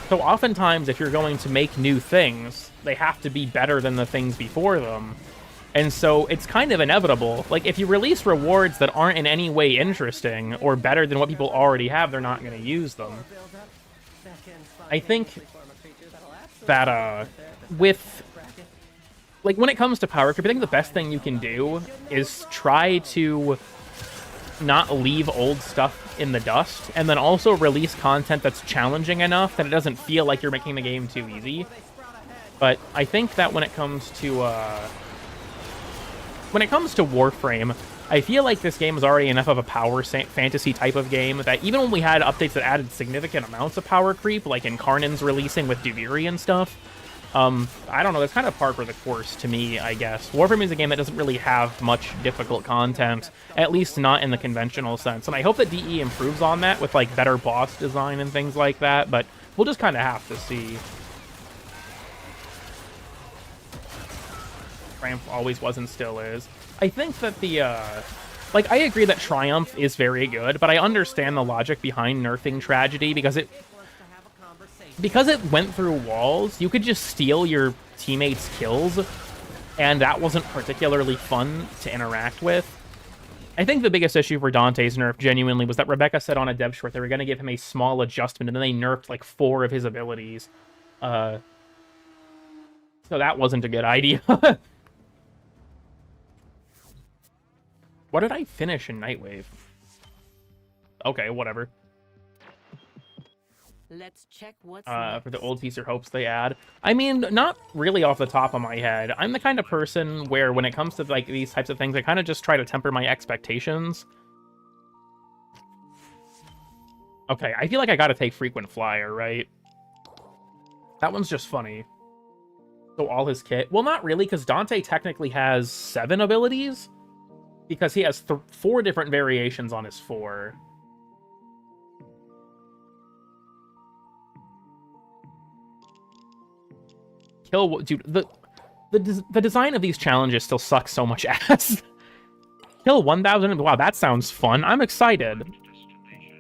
So oftentimes, if you're going to make new things, they have to be better than the things before them. And so it's kind of inevitable. Like, if you release rewards that aren't in any way interesting or better than what people already have, they're not going to use them. I think that, with... like, when it comes to power creep, I think the best thing you can do is try to not leave old stuff in the dust, and then also release content that's challenging enough that it doesn't feel like you're making the game too easy. But I think that when it comes to Warframe, I feel like this game is already enough of a power fantasy type of game that even when we had updates that added significant amounts of power creep, like Incarnan's releasing with Duviri and stuff, I don't know, that's kind of par for the course to me, I guess. Warframe is a game that doesn't really have much difficult content, at least not in the conventional sense, and I hope that DE improves on that with, like, better boss design and things like that, but we'll just kind of have to see. Triumph always was and still is. I think that the, like, I agree that Triumph is very good, but I understand the logic behind nerfing Tragedy, because it went through walls. You could just steal your teammates' kills, and that wasn't particularly fun to interact with. I think the biggest issue for Dante's nerf, genuinely, was that Rebecca said on a dev short they were going to give him a small adjustment, and then they nerfed, like, 4 of his abilities. So that wasn't a good idea. What did I finish in Nightwave? Okay, whatever. Let's check what's for the old piece of hopes they add. I mean, not really off the top of my head. I'm the kind of person where when it comes to, like, these types of things, I kind of just try to temper my expectations. Okay, I feel like I gotta take Frequent Flyer, right? That one's just funny. So all his kit... well, not really, because Dante technically has 7 abilities. Because he has 4 different variations on his 4. Dude, the design of these challenges still sucks so much ass. Kill 1,000. Wow, that sounds fun. I'm excited.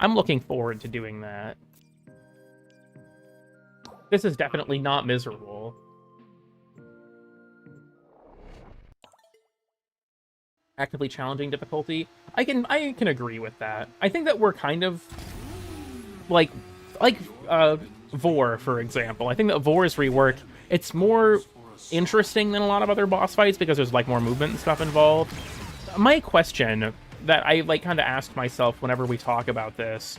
I'm looking forward to doing that. This is definitely not miserable. Actively challenging difficulty. I can agree with that. I think that we're kind of like Vor, for example. I think that Vor's rework, it's more interesting than a lot of other boss fights because there's, like, more movement and stuff involved. My question that I, like, kind of asked myself whenever we talk about this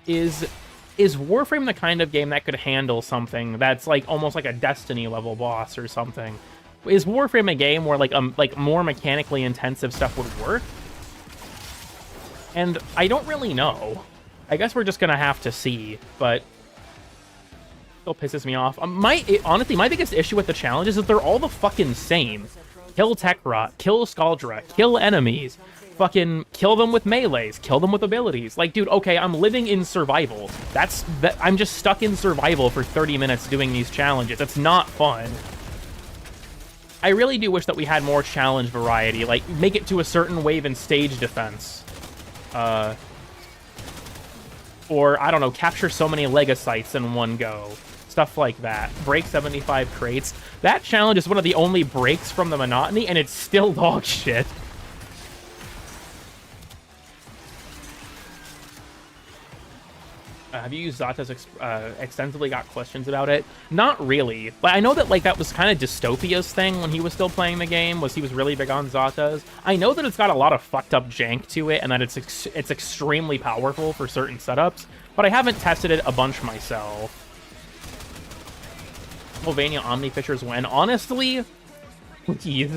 is Warframe the kind of game that could handle something that's, like, almost like a Destiny level boss or something? Is Warframe a game where, like more mechanically intensive stuff would work? And I don't really know. I guess we're just gonna have to see, but still pisses me off. Honestly, my biggest issue with the challenge is that they're all the fucking same. Kill Tekrot, kill Skaldra, kill enemies, fucking kill them with melees, kill them with abilities. Like, dude, okay, I'm living in survival. I'm just stuck in survival for 30 minutes doing these challenges. That's not fun. I really do wish that we had more challenge variety, like, make it to a certain wave in stage defense. Or, I don't know, capture so many Legocytes in one go. Stuff like that. Break 75 crates. That challenge is one of the only breaks from the monotony, and it's still dog shit. Have you used Zata's extensively? Got questions about it? Not really. But I know that, like, that was kind of Dystopia's thing when he was still playing the game, was he was really big on Zata's. I know that it's got a lot of fucked up jank to it, and that it's extremely powerful for certain setups, but I haven't tested it a bunch myself. Sylvania Omnifishers win. Honestly, geez.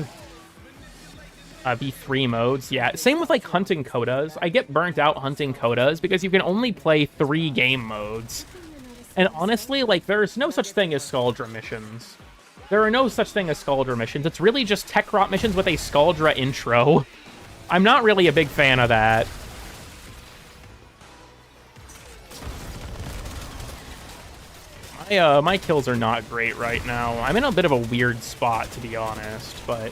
be 3 modes. Yeah, same with like hunting codas. I get burnt out hunting codas because you can only play 3 game modes. And honestly, like, there's no such thing as Scaldra missions. There are no such thing as Scaldra missions. It's really just tech rot missions with a Scaldra intro. I'm not really a big fan of that. My kills are not great right now. I'm in a bit of a weird spot, to be honest, but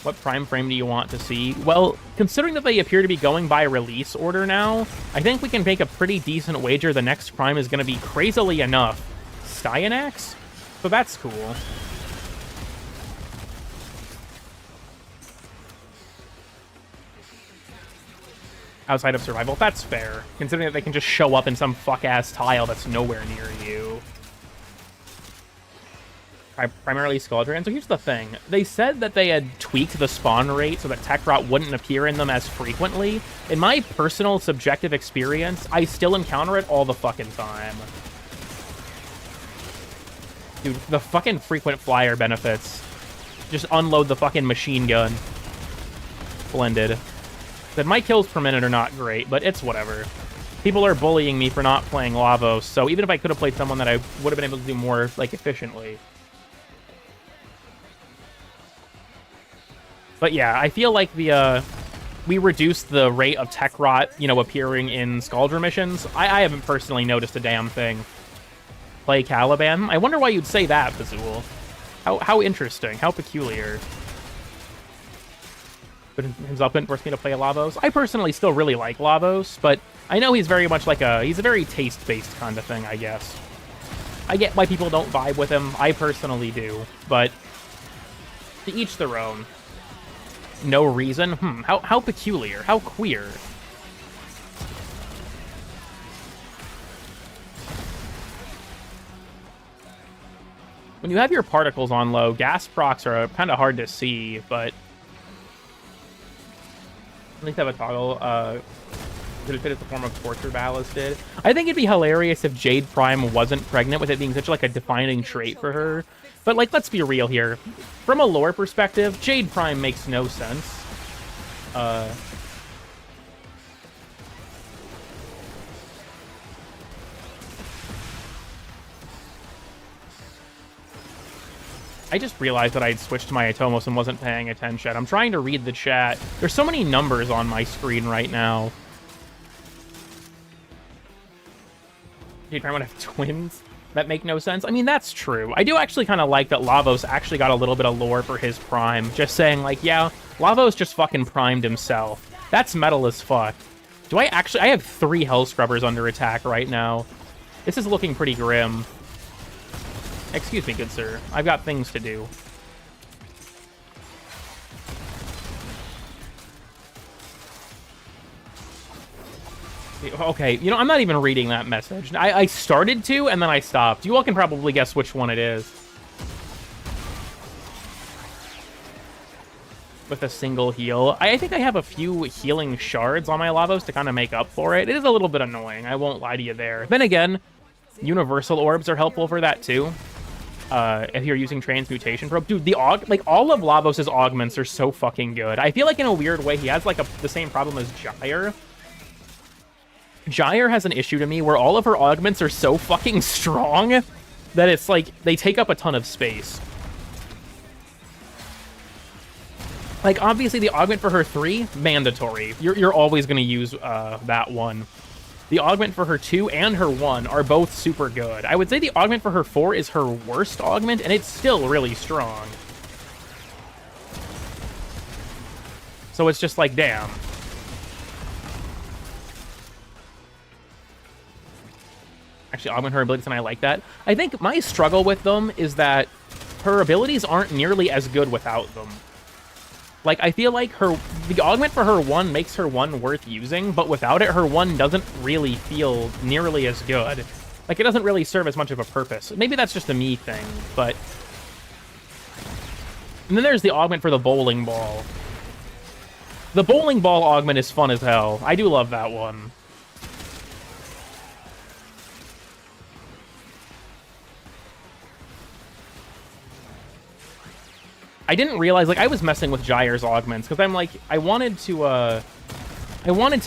what prime frame do you want to see? Well, considering that they appear to be going by release order now, I think we can make a pretty decent wager the next prime is going to be, crazily enough, Styanax? So that's cool. Outside of survival, that's fair, considering that they can just show up in some fuck-ass tile that's nowhere near you. Primarily Scaldra, and so here's the thing. They said that they had tweaked the spawn rate so that tech rot wouldn't appear in them as frequently. In my personal subjective experience, I still encounter it all the fucking time. Dude, the fucking frequent flyer benefits. Just unload the fucking machine gun. Splendid. That my kills per minute are not great, but it's whatever. People are bullying me for not playing Lavo, so even if I could have played someone that I would have been able to do more, like, efficiently. But yeah, I feel like we reduced the rate of tech rot, you know, appearing in Scaldra missions. I haven't personally noticed a damn thing. Play Caliban? I wonder why you'd say that, Bazul. How interesting. How peculiar. But himself couldn't force me to play Lavos. I personally still really like Lavos, but I know he's very much like he's a very taste-based kind of thing, I guess. I get why people don't vibe with him. I personally do, but to each their own. No reason? How peculiar. How queer. When you have your particles on low, gas procs are kind of hard to see, but at least have a toggle. Did it fit as the form of torture ballast did? I think it'd be hilarious if Jade Prime wasn't pregnant, with it being such like a defining trait for her. But like, let's be real here. From a lore perspective, Jade Prime makes no sense. I just realized that I'd switched to my Atomos and wasn't paying attention. I'm trying to read the chat. There's so many numbers on my screen right now. Jade Prime would have twins? That make no sense. I mean, that's true. I do actually kind of like that Lavos actually got a little bit of lore for his prime. Just saying, like, yeah, Lavos just fucking primed himself. That's metal as fuck. Do I actually... I have 3 Hell Scrubbers under attack right now. This is looking pretty grim. Excuse me, good sir. I've got things to do. Okay, you know, I'm not even reading that message. I started to, and then I stopped. You all can probably guess which one it is. With a single heal. I think I have a few healing shards on my Lavos to kind of make up for it. It is a little bit annoying, I won't lie to you there. Then again, universal orbs are helpful for that too. If you're using Transmutation Probe. Dude, like, all of Lavos' augments are so fucking good. I feel like in a weird way, he has, like, the same problem as Gyre. Gyre has an issue to me where all of her augments are so fucking strong that it's, like, they take up a ton of space. Like, obviously, the augment for her 3, mandatory. You're always going to use that one. The augment for her 2 and her 1 are both super good. I would say the augment for her 4 is her worst augment, and it's still really strong. So it's just like, damn. Actually, augment her abilities, and I like that. I think my struggle with them is that her abilities aren't nearly as good without them. Like, I feel like the augment for her 1 makes her 1 worth using, but without it, her 1 doesn't really feel nearly as good. Like, it doesn't really serve as much of a purpose. Maybe that's just a me thing, but... And then there's the augment for the bowling ball. The bowling ball augment is fun as hell. I do love that one. I didn't realize, like, I was messing with Gyre's augments, because I'm like, I wanted to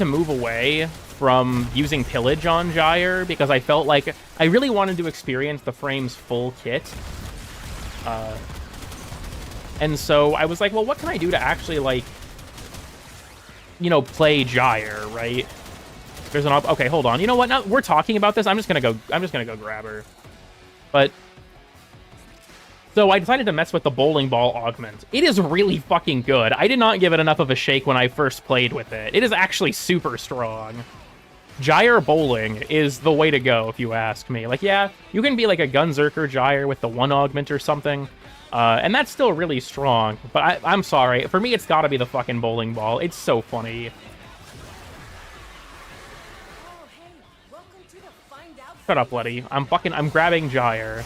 move away from using pillage on Gyre, because I felt like I really wanted to experience the Frame's full kit. And so I was like, well, what can I do to actually, like, you know, play Gyre, right? There's an okay, hold on. You know what? Now we're talking about this. I'm just gonna go grab her. But so I decided to mess with the bowling ball augment. It is really fucking good. I did not give it enough of a shake when I first played with it. It is actually super strong. Gyre bowling is the way to go, if you ask me. Like, yeah, you can be like a Gunzerker Gyre with the 1 augment or something. And that's still really strong. But I'm sorry. For me, it's gotta be the fucking bowling ball. It's so funny. Oh, hey, welcome to the Find Out. Shut up, Letty. I'm grabbing Gyre.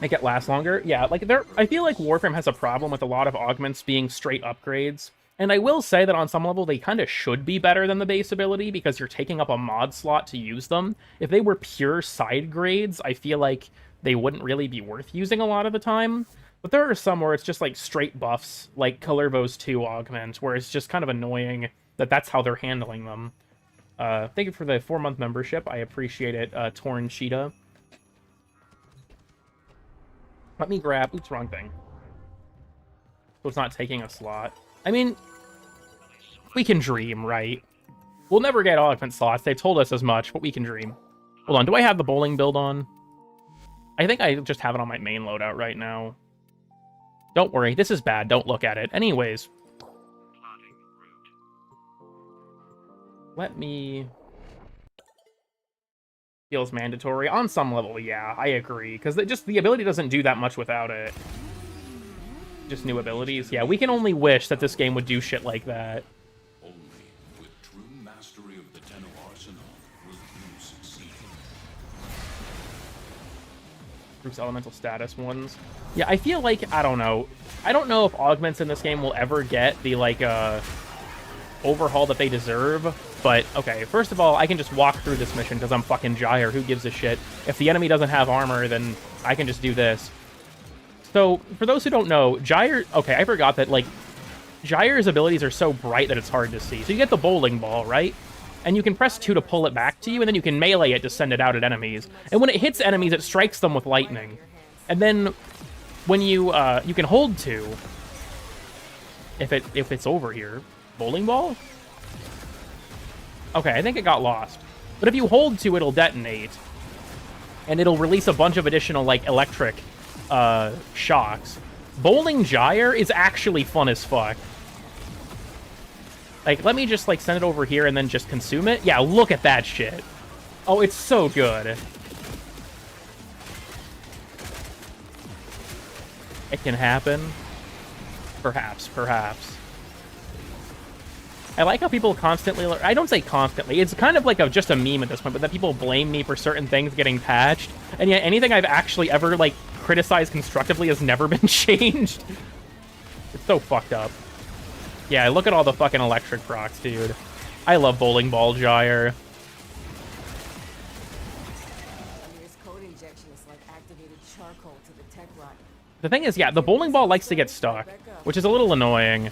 Make it last longer. Yeah, like I feel like Warframe has a problem with a lot of augments being straight upgrades. And I will say that on some level, they kind of should be better than the base ability because you're taking up a mod slot to use them. If they were pure side grades, I feel like they wouldn't really be worth using a lot of the time. But there are some where it's just like straight buffs, like Kalervo's 2 augment, where it's just kind of annoying that that's how they're handling them. Thank you for the 4-month membership. I appreciate it, Torn Cheetah. Let me grab... Oops, wrong thing. So it's not taking a slot. I mean, we can dream, right? We'll never get augment slots. They told us as much, but we can dream. Hold on, do I have the bowling build on? I think I just have it on my main loadout right now. Don't worry, this is bad. Don't look at it. Anyways. Let me... Feels mandatory. On some level, yeah, I agree. Because the ability doesn't do that much without it. Just new abilities. Yeah, we can only wish that this game would do shit like that. Only with true mastery of the Tenno arsenal will you succeed. Bruce elemental status ones. Yeah, I feel like, I don't know. I don't know if augments in this game will ever get the, like, overhaul that they deserve. But, okay, first of all, I can just walk through this mission because I'm fucking Gyre. Who gives a shit? If the enemy doesn't have armor, then I can just do this. So, for those who don't know, Gyre... Okay, I forgot that, like, Gyre's abilities are so bright that it's hard to see. So you get the bowling ball, right? And you can press 2 to pull it back to you, and then you can melee it to send it out at enemies. And when it hits enemies, it strikes them with lightning. And then when you can hold 2, if it's over here. Bowling ball? Okay, I think it got lost. But if you hold 2, it'll detonate. And it'll release a bunch of additional, like, electric shocks. Bowling Gyre is actually fun as fuck. Like, let me just, like, send it over here and then just consume it. Yeah, look at that shit. Oh, it's so good. It can happen. Perhaps, perhaps. I like how people constantly... I don't say constantly. It's kind of like just a meme at this point, but that people blame me for certain things getting patched. And yet anything I've actually ever, like, criticized constructively has never been changed. It's so fucked up. Yeah, look at all the fucking electric procs, dude. I love bowling ball Gyre. Code injection is like activated charcoal to the tech rod. The thing is, yeah, the bowling ball likes to get stuck, which is a little annoying.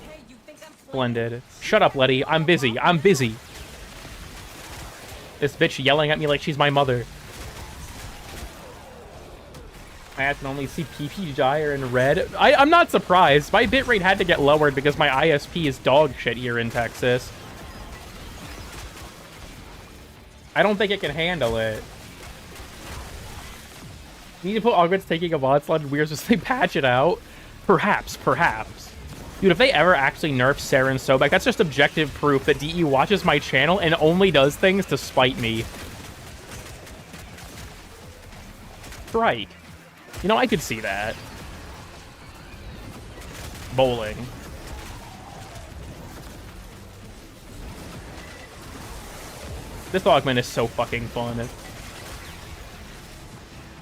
Hey, you think I'm Splendid. Shut up, Letty. I'm busy. I'm busy. This bitch yelling at me like she's my mother. I can only see PP Gyre in red. I'm not surprised. My bitrate had to get lowered because my ISP is dog shit here in Texas. I don't think it can handle it. You need to put augments taking a mod slot in Weirds just they patch it out. Perhaps, perhaps. Dude, if they ever actually nerf Saren Sobek, that's just objective proof that DE watches my channel and only does things to spite me. Strike. You know, I could see that. Bowling. This augment is so fucking fun.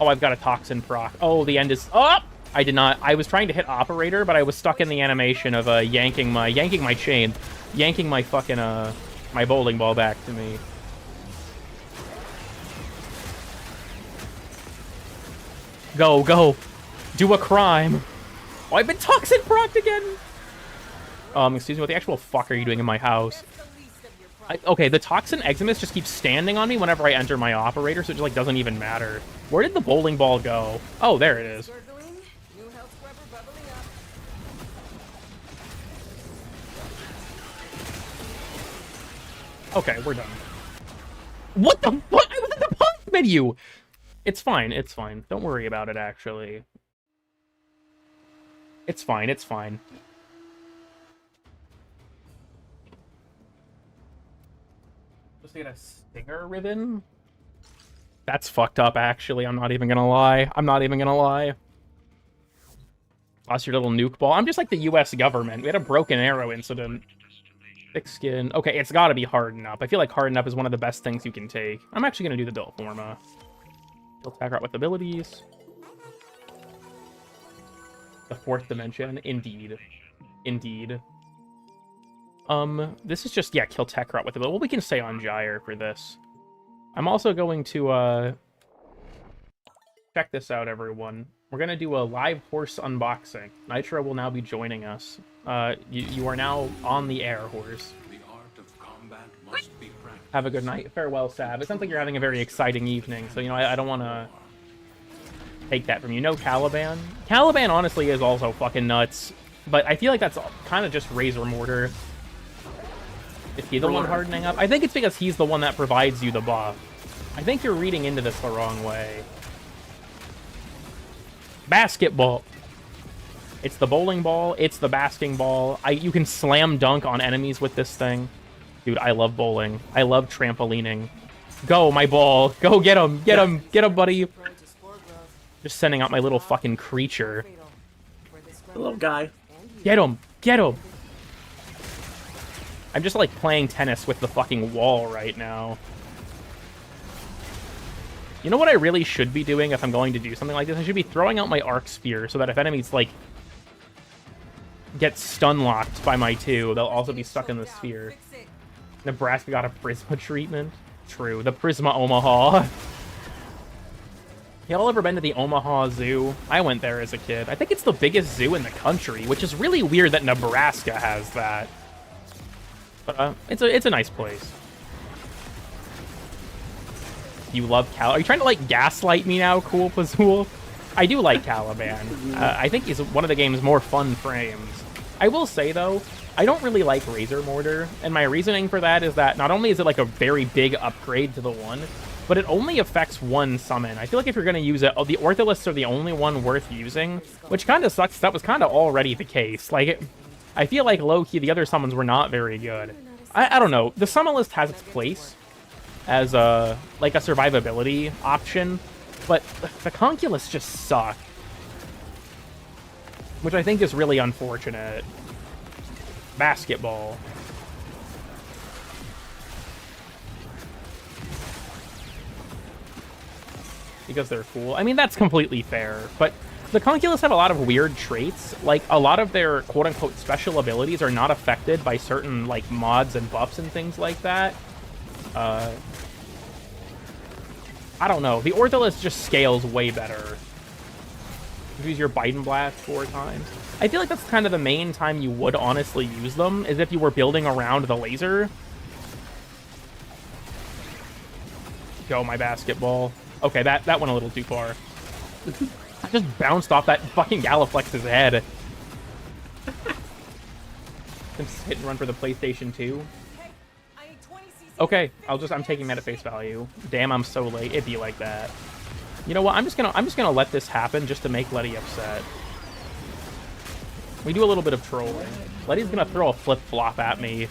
Oh, I've got a toxin proc. Oh, the end is... Oh! I did not... I was trying to hit operator, but I was stuck in the animation of yanking my chain. Yanking my fucking, my bowling ball back to me. Go, go. Do a crime. Oh, I've been toxin procced again. Excuse me, what the actual fuck are you doing in my house? Okay, the Toxin Eximus just keeps standing on me whenever I enter my operator, so it just, like, doesn't even matter. Where did the bowling ball go? Oh, there it is. Okay, we're done. What the fuck? I was in the pump menu! It's fine, it's fine. Don't worry about it, actually. It's fine, it's fine. Just get a stinger ribbon? That's fucked up, actually. I'm not even gonna lie. I'm not even gonna lie. Lost your little nuke ball. I'm just like the US government. We had a broken arrow incident. Thick skin. Okay, it's gotta be harden up. I feel like harden up is one of the best things you can take. I'm actually gonna do the Dull Forma. He'll attack right with abilities. The fourth dimension. Indeed. Indeed. This is just, yeah, kill Tekrot with it. Well, we can stay on Gyre for this. I'm also going to, check this out, everyone. We're going to do a live horse unboxing. Nitro will now be joining us. You are now on the air, horse. The art of combat must be practiced. Have a good night. Farewell, Sav. It sounds like you're having a very exciting evening, so, you know, I don't want to take that from you. No Caliban. Caliban, honestly, is also fucking nuts, but I feel like that's kind of just Razor Mortar. Is he the one hardening up? I think it's because he's the one that provides you the buff. I think you're reading into this the wrong way. Basketball. It's the bowling ball. It's the basking ball. You can slam dunk on enemies with this thing. Dude, I love bowling. I love trampolining. Go, my ball. Go get him. Get him. Get him, buddy. Just sending out my little fucking creature. The little guy. Get him. Get him. I'm just, like, playing tennis with the fucking wall right now. You know what I really should be doing if I'm going to do something like this? I should be throwing out my Arc Spear so that if enemies, like, get stun-locked by my 2, they'll also be stuck in the sphere. Nebraska got a Prisma treatment. True. The Prisma Omaha. Y'all ever been to the Omaha Zoo? I went there as a kid. I think it's the biggest zoo in the country, which is really weird that Nebraska has that. But it's a nice place. You love Cal? Are you trying to, like, gaslight me now, Cool Pazool? I do like Caliban. I think he's one of the game's more fun frames. I will say, though, I don't really like Razor Mortar, and my reasoning for that is that not only is it, like, a very big upgrade to the one, but it only affects one summon. I feel like if you're going to use it, the Ortholists are the only one worth using, which kind of sucks. That was kind of already the case. Like, I feel like, low-key, the other summons were not very good. I don't know. The summon list has its place as, like, a survivability option, but the Conculists just suck. Which I think is really unfortunate. Basketball. Because they're cool. I mean, that's completely fair, but the Conculists have a lot of weird traits. Like, a lot of their quote-unquote special abilities are not affected by certain, like, mods and buffs and things like that. I don't know. The Ortholist just scales way better. Use your Biden Blast 4 times. I feel like that's kind of the main time you would honestly use them, is if you were building around the laser. Go, my basketball. Okay, that went a little too far. I just bounced off that fucking Galliflex's head. Just hit and run for the PlayStation 2. Okay, I'm taking that at face value. Damn, I'm so late. It'd be like that. You know what? I'm just gonna let this happen just to make Letty upset. We do a little bit of trolling. Letty's gonna throw a flip-flop at me.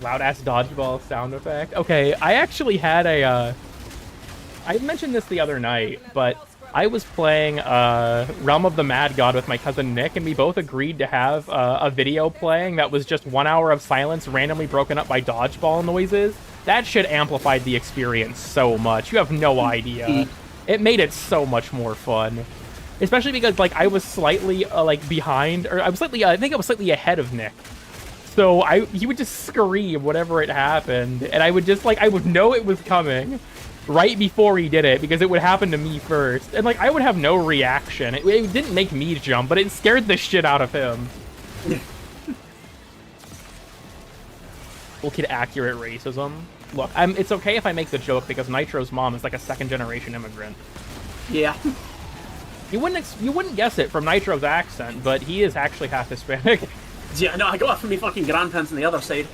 Loud-ass dodgeball sound effect. Okay, I actually had a, I mentioned this the other night, but I was playing Realm of the Mad God with my cousin Nick, and we both agreed to have a video playing that was just 1 hour of silence randomly broken up by dodgeball noises. That shit amplified the experience so much. You have no idea. It made it so much more fun. Especially because, like, I was slightly, like, behind, or I was slightly, I think I was slightly ahead of Nick. So he would just scream whenever it happened, and I would just, like, I would know it was coming right before he did it, because it would happen to me first. And, like, I would have no reaction. It didn't make me jump, but it scared the shit out of him. Cool kid accurate racism. Look, it's okay if I make the joke, because Nitro's mom is, like, a second-generation immigrant. Yeah. You wouldn't guess it from Nitro's accent, but he is actually half Hispanic. Yeah, no, I got it from me fucking grandparents on the other side.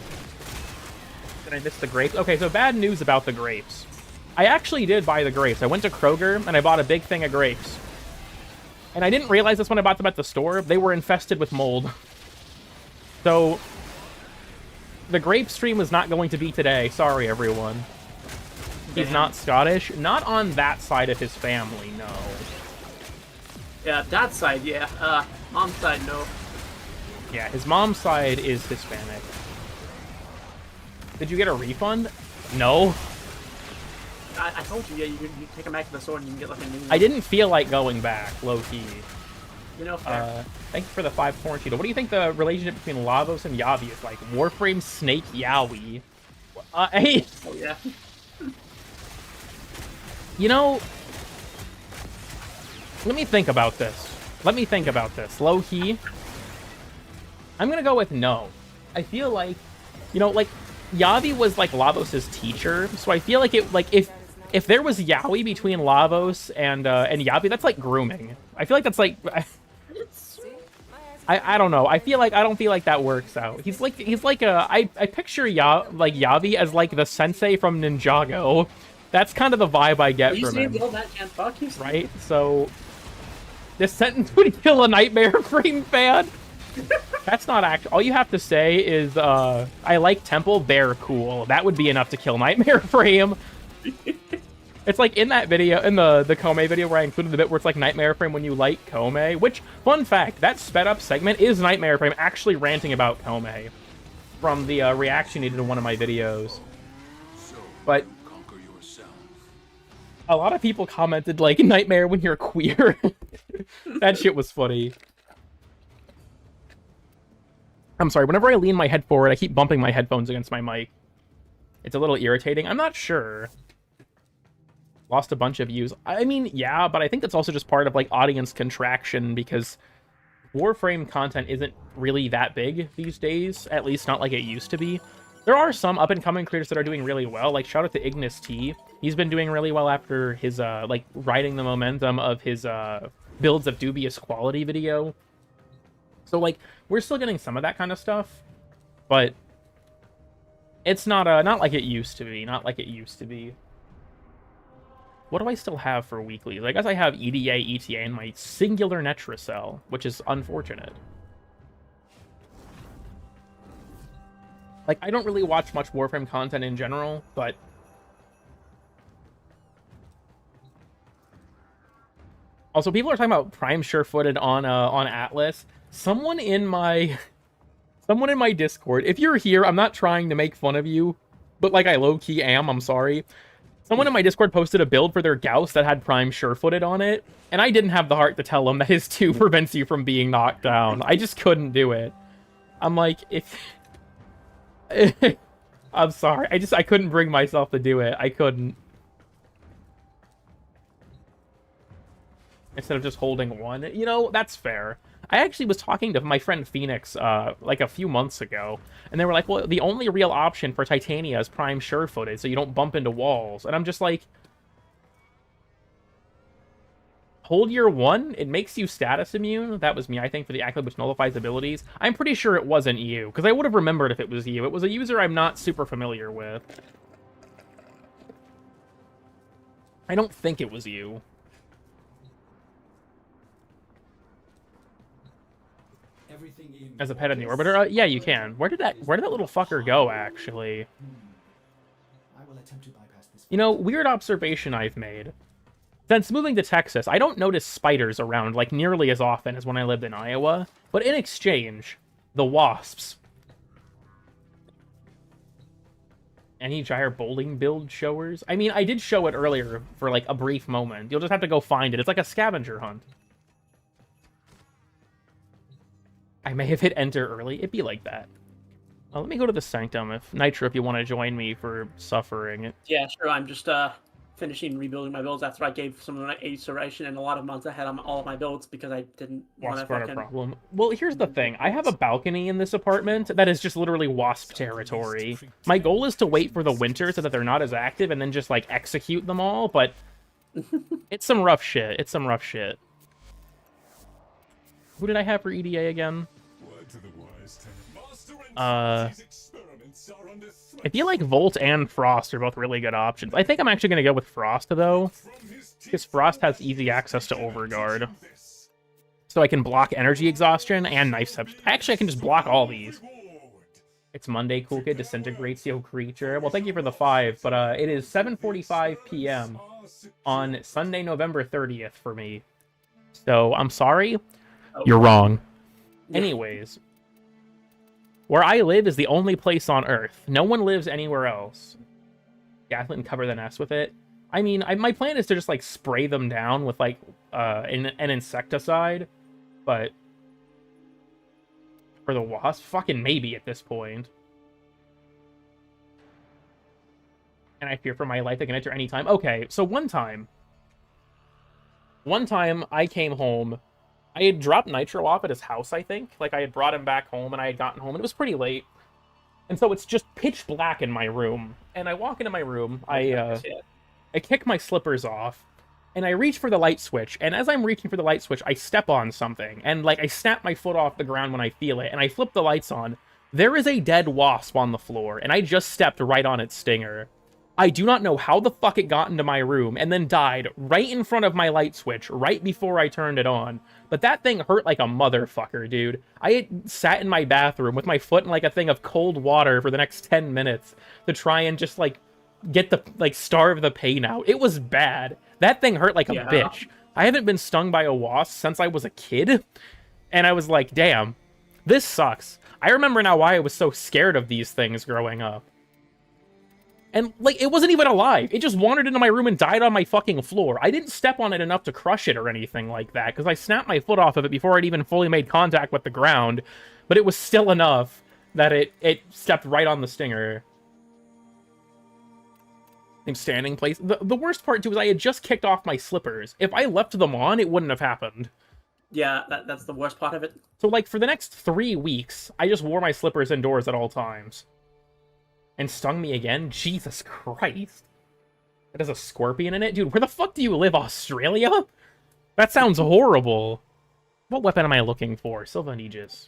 Did I miss the grapes? Okay, so bad news about the grapes. I actually did buy the grapes. I went to Kroger, and I bought a big thing of grapes. And I didn't realize this when I bought them at the store. They were infested with mold. So, the grape stream was not going to be today. Sorry, everyone. He's not Scottish. Not on that side of his family, no. Yeah, dad's side, yeah. Mom's side, no. Yeah, his mom's side is Hispanic. Did you get a refund? No. I told you, yeah, you take them back to the store and you can get like a new one. I didn't feel like going back, low-key. You know, fair. Thank you for the 5 quarantine. What do you think the relationship between Lavos and Yavi is like? Warframe, Snake, Yowie. Hey! Oh, yeah. You know... Let me think about this. Low-key. I'm gonna go with no. I feel like, you know, like, Yavi was, like, Lavos' teacher, so I feel like it, like, if there was Yaoi between Lavos and Yavi, that's, like, grooming. I feel like that's, like... I don't know. I don't feel like that works out. He's like I picture Yavi as, like, the sensei from Ninjago. That's kind of the vibe I get from him. Right? So... This sentence would kill a Nightmare Frame fan. That's not actually... All you have to say is, I like Temple, they're cool. That would be enough to kill Nightmare Frame. It's like in that video, in the Kome video where I included the bit where it's like Nightmare Frame when you like Kome, which, fun fact, that sped up segment is Nightmare Frame actually ranting about Kome from the reaction he did in one of my videos. But a lot of people commented, like, Nightmare when you're queer. That shit was funny. I'm sorry, whenever I lean my head forward, I keep bumping my headphones against my mic. It's a little irritating. I'm not sure. Lost a bunch of views. I mean, yeah, but I think that's also just part of, like, audience contraction, because Warframe content isn't really that big these days, at least not like it used to be. There are some up-and-coming creators that are doing really well, like, shout out to Ignis T. He's been doing really well after his, like, riding the momentum of his, builds of dubious quality video. So, like, we're still getting some of that kind of stuff, but it's not like it used to be. What do I still have for weeklies? I guess I have EDA, ETA, and my singular Netracell, which is unfortunate. Like, I don't really watch much Warframe content in general, but... Also, people are talking about Prime sure-footed on Atlas. Someone in my Discord, if you're here, I'm not trying to make fun of you, but, like, I low-key am, I'm sorry. Someone in my Discord posted a build for their Gauss that had Prime sure-footed on it, and I didn't have the heart to tell them that his 2 prevents you from being knocked down. I just couldn't do it. I'm like, if... I'm sorry. I couldn't bring myself to do it. I couldn't. Instead of just holding 1. You know, that's fair. I actually was talking to my friend Phoenix, like a few months ago, and they were like, well, the only real option for Titania is Prime sure-footed, so you don't bump into walls. And I'm just like... Hold your 1? It makes you status immune? That was me, I think, for the accolade which nullifies abilities. I'm pretty sure it wasn't you, because I would have remembered if it was you. It was a user I'm not super familiar with. I don't think it was you. As a pet in the orbiter? Yeah, you can. Where did that little fucker go, actually? You know, weird observation I've made. Since moving to Texas, I don't notice spiders around, like, nearly as often as when I lived in Iowa. But in exchange, the wasps. Any Gyre bowling build showers? I mean, I did show it earlier for, like, a brief moment. You'll just have to go find it. It's like a scavenger hunt. I may have hit enter early. It'd be like that. Well, let me go to the Sanctum. If Nitro, if you want to join me for suffering. Yeah, sure. I'm just finishing rebuilding my builds after I gave some of my acceleration and a lot of months ahead on all of my builds because I didn't want to Wasp are a fucking... problem. Well, here's the thing. I have a balcony in this apartment that is just literally Wasp territory. My goal is to wait for the winter so that they're not as active and then just, like, execute them all, but it's some rough shit. It's some rough shit. Who did I have for EDA again? I feel like Volt and Frost are both really good options. I think I'm actually going to go with Frost, though, because Frost has easy access to Overguard. So I can block Energy Exhaustion and Knife Step. Actually, I can just block all these. It's Monday, Cool Kid disintegrates your creature. Well, thank you for the 5, but it is 7:45 p.m. on Sunday, November 30th for me. So, I'm sorry. You're wrong. Anyways. Where I live is the only place on Earth. No one lives anywhere else. Gaslit and cover the nest with it. I mean, my plan is to just, like, spray them down with, like, an insecticide. But for the wasp, fucking maybe at this point. And I fear for my life. They can enter anytime. Okay, so one time I came home. I had dropped Nitro off at his house, I think. Like, I had brought him back home, and I had gotten home, and it was pretty late. And so it's just pitch black in my room. And I walk into my room, I kick my slippers off, and I reach for the light switch. And as I'm reaching for the light switch, I step on something. And, like, I snap my foot off the ground when I feel it, and I flip the lights on. There is a dead wasp on the floor, and I just stepped right on its stinger. I do not know how the fuck it got into my room and then died right in front of my light switch right before I turned it on. But that thing hurt like a motherfucker, dude. I had sat in my bathroom with my foot in like a thing of cold water for the next 10 minutes to try and just like get the, like, starve the pain out. It was bad. That thing hurt like a bitch. I haven't been stung by a wasp since I was a kid. And I was like, damn, this sucks. I remember now why I was so scared of these things growing up. And, like, it wasn't even alive. It just wandered into my room and died on my fucking floor. I didn't step on it enough to crush it or anything like that, because I snapped my foot off of it before it even fully made contact with the ground. But it was still enough that it stepped right on the stinger. In standing place. The worst part, too, is I had just kicked off my slippers. If I left them on, it wouldn't have happened. Yeah, that's the worst part of it. So, like, for the next 3 weeks, I just wore my slippers indoors at all times. And stung me again? Jesus Christ. That has a scorpion in it? Dude, where the fuck do you live? Australia? That sounds horrible. What weapon am I looking for? Sylvan Aegis.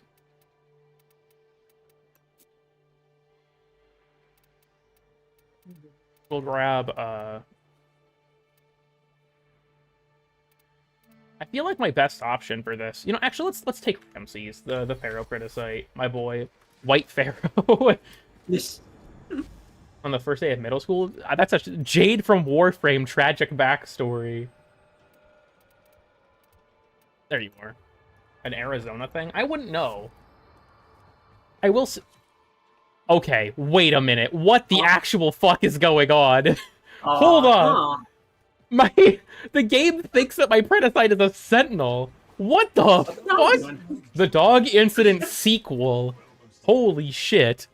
We'll grab, I feel like my best option for this... You know, actually, let's take Ramses, the Pharaoh Criticite, my boy. White Pharaoh. Yes. On the first day of middle school? That's a Jade from Warframe tragic backstory. There you are. An Arizona thing? I wouldn't know. I will Okay, wait a minute. What the actual fuck is going on? Hold on. The game thinks that my Predacite is a Sentinel. What the fuck? The Dog Incident sequel. Holy shit.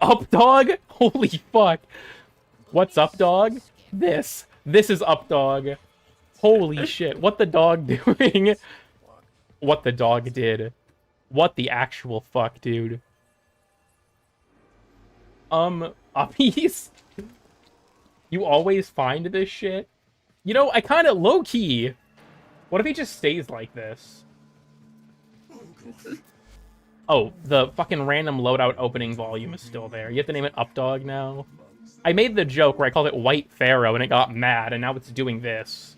Up, dog? Holy fuck. What's up, dog? This is up, dog. Holy shit. What the dog doing? What the dog did. What the actual fuck, dude. Uppies? You always find this shit? You know, I kind of low-key. What if he just stays like this? Oh, the fucking random loadout opening volume is still there. You have to name it Updog now. I made the joke where I called it White Pharaoh and it got mad, and now it's doing this.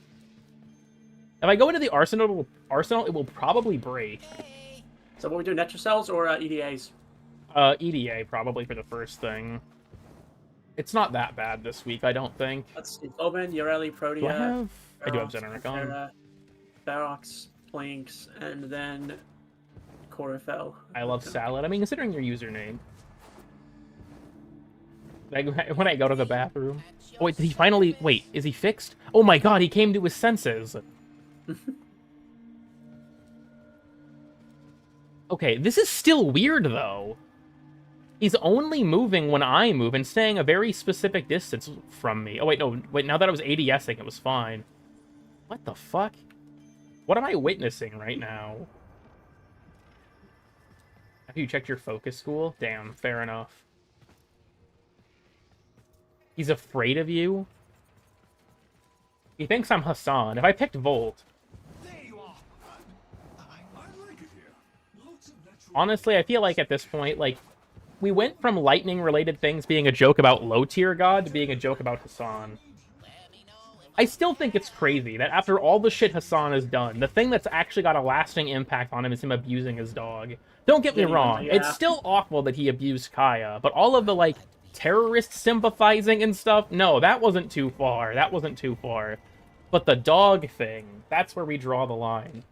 If I go into the arsenal, it will probably break. So what we do, Netro Cells or EDAs? EDA probably for the first thing. It's not that bad this week, I don't think. Let's see. Omen, Yoreli, Protea. Do I have? I do have Xeneric on. Barox, Plinks, and then Corifel. I love salad. I mean, considering your username. Like, when I go to the bathroom. Oh, wait, did he finally... Wait, is he fixed? Oh my god, he came to his senses. Okay, this is still weird, though. He's only moving when I move and staying a very specific distance from me. Oh, wait, no. Wait, now that I was ADSing, it was fine. What the fuck? What am I witnessing right now? Have you checked your focus school? Damn, fair enough. He's afraid of you? He thinks I'm Hassan. If I picked Volt... Honestly, I feel like at this point, like, we went from lightning-related things being a joke about low-tier God to being a joke about Hassan. I still think it's crazy that after all the shit Hassan has done, the thing that's actually got a lasting impact on him is him abusing his dog. Don't get me wrong, yeah. it's still awful that he abused Kaya, but all of the, like, terrorist sympathizing and stuff, no, that wasn't too far. That wasn't too far. But the dog thing, that's where we draw the line.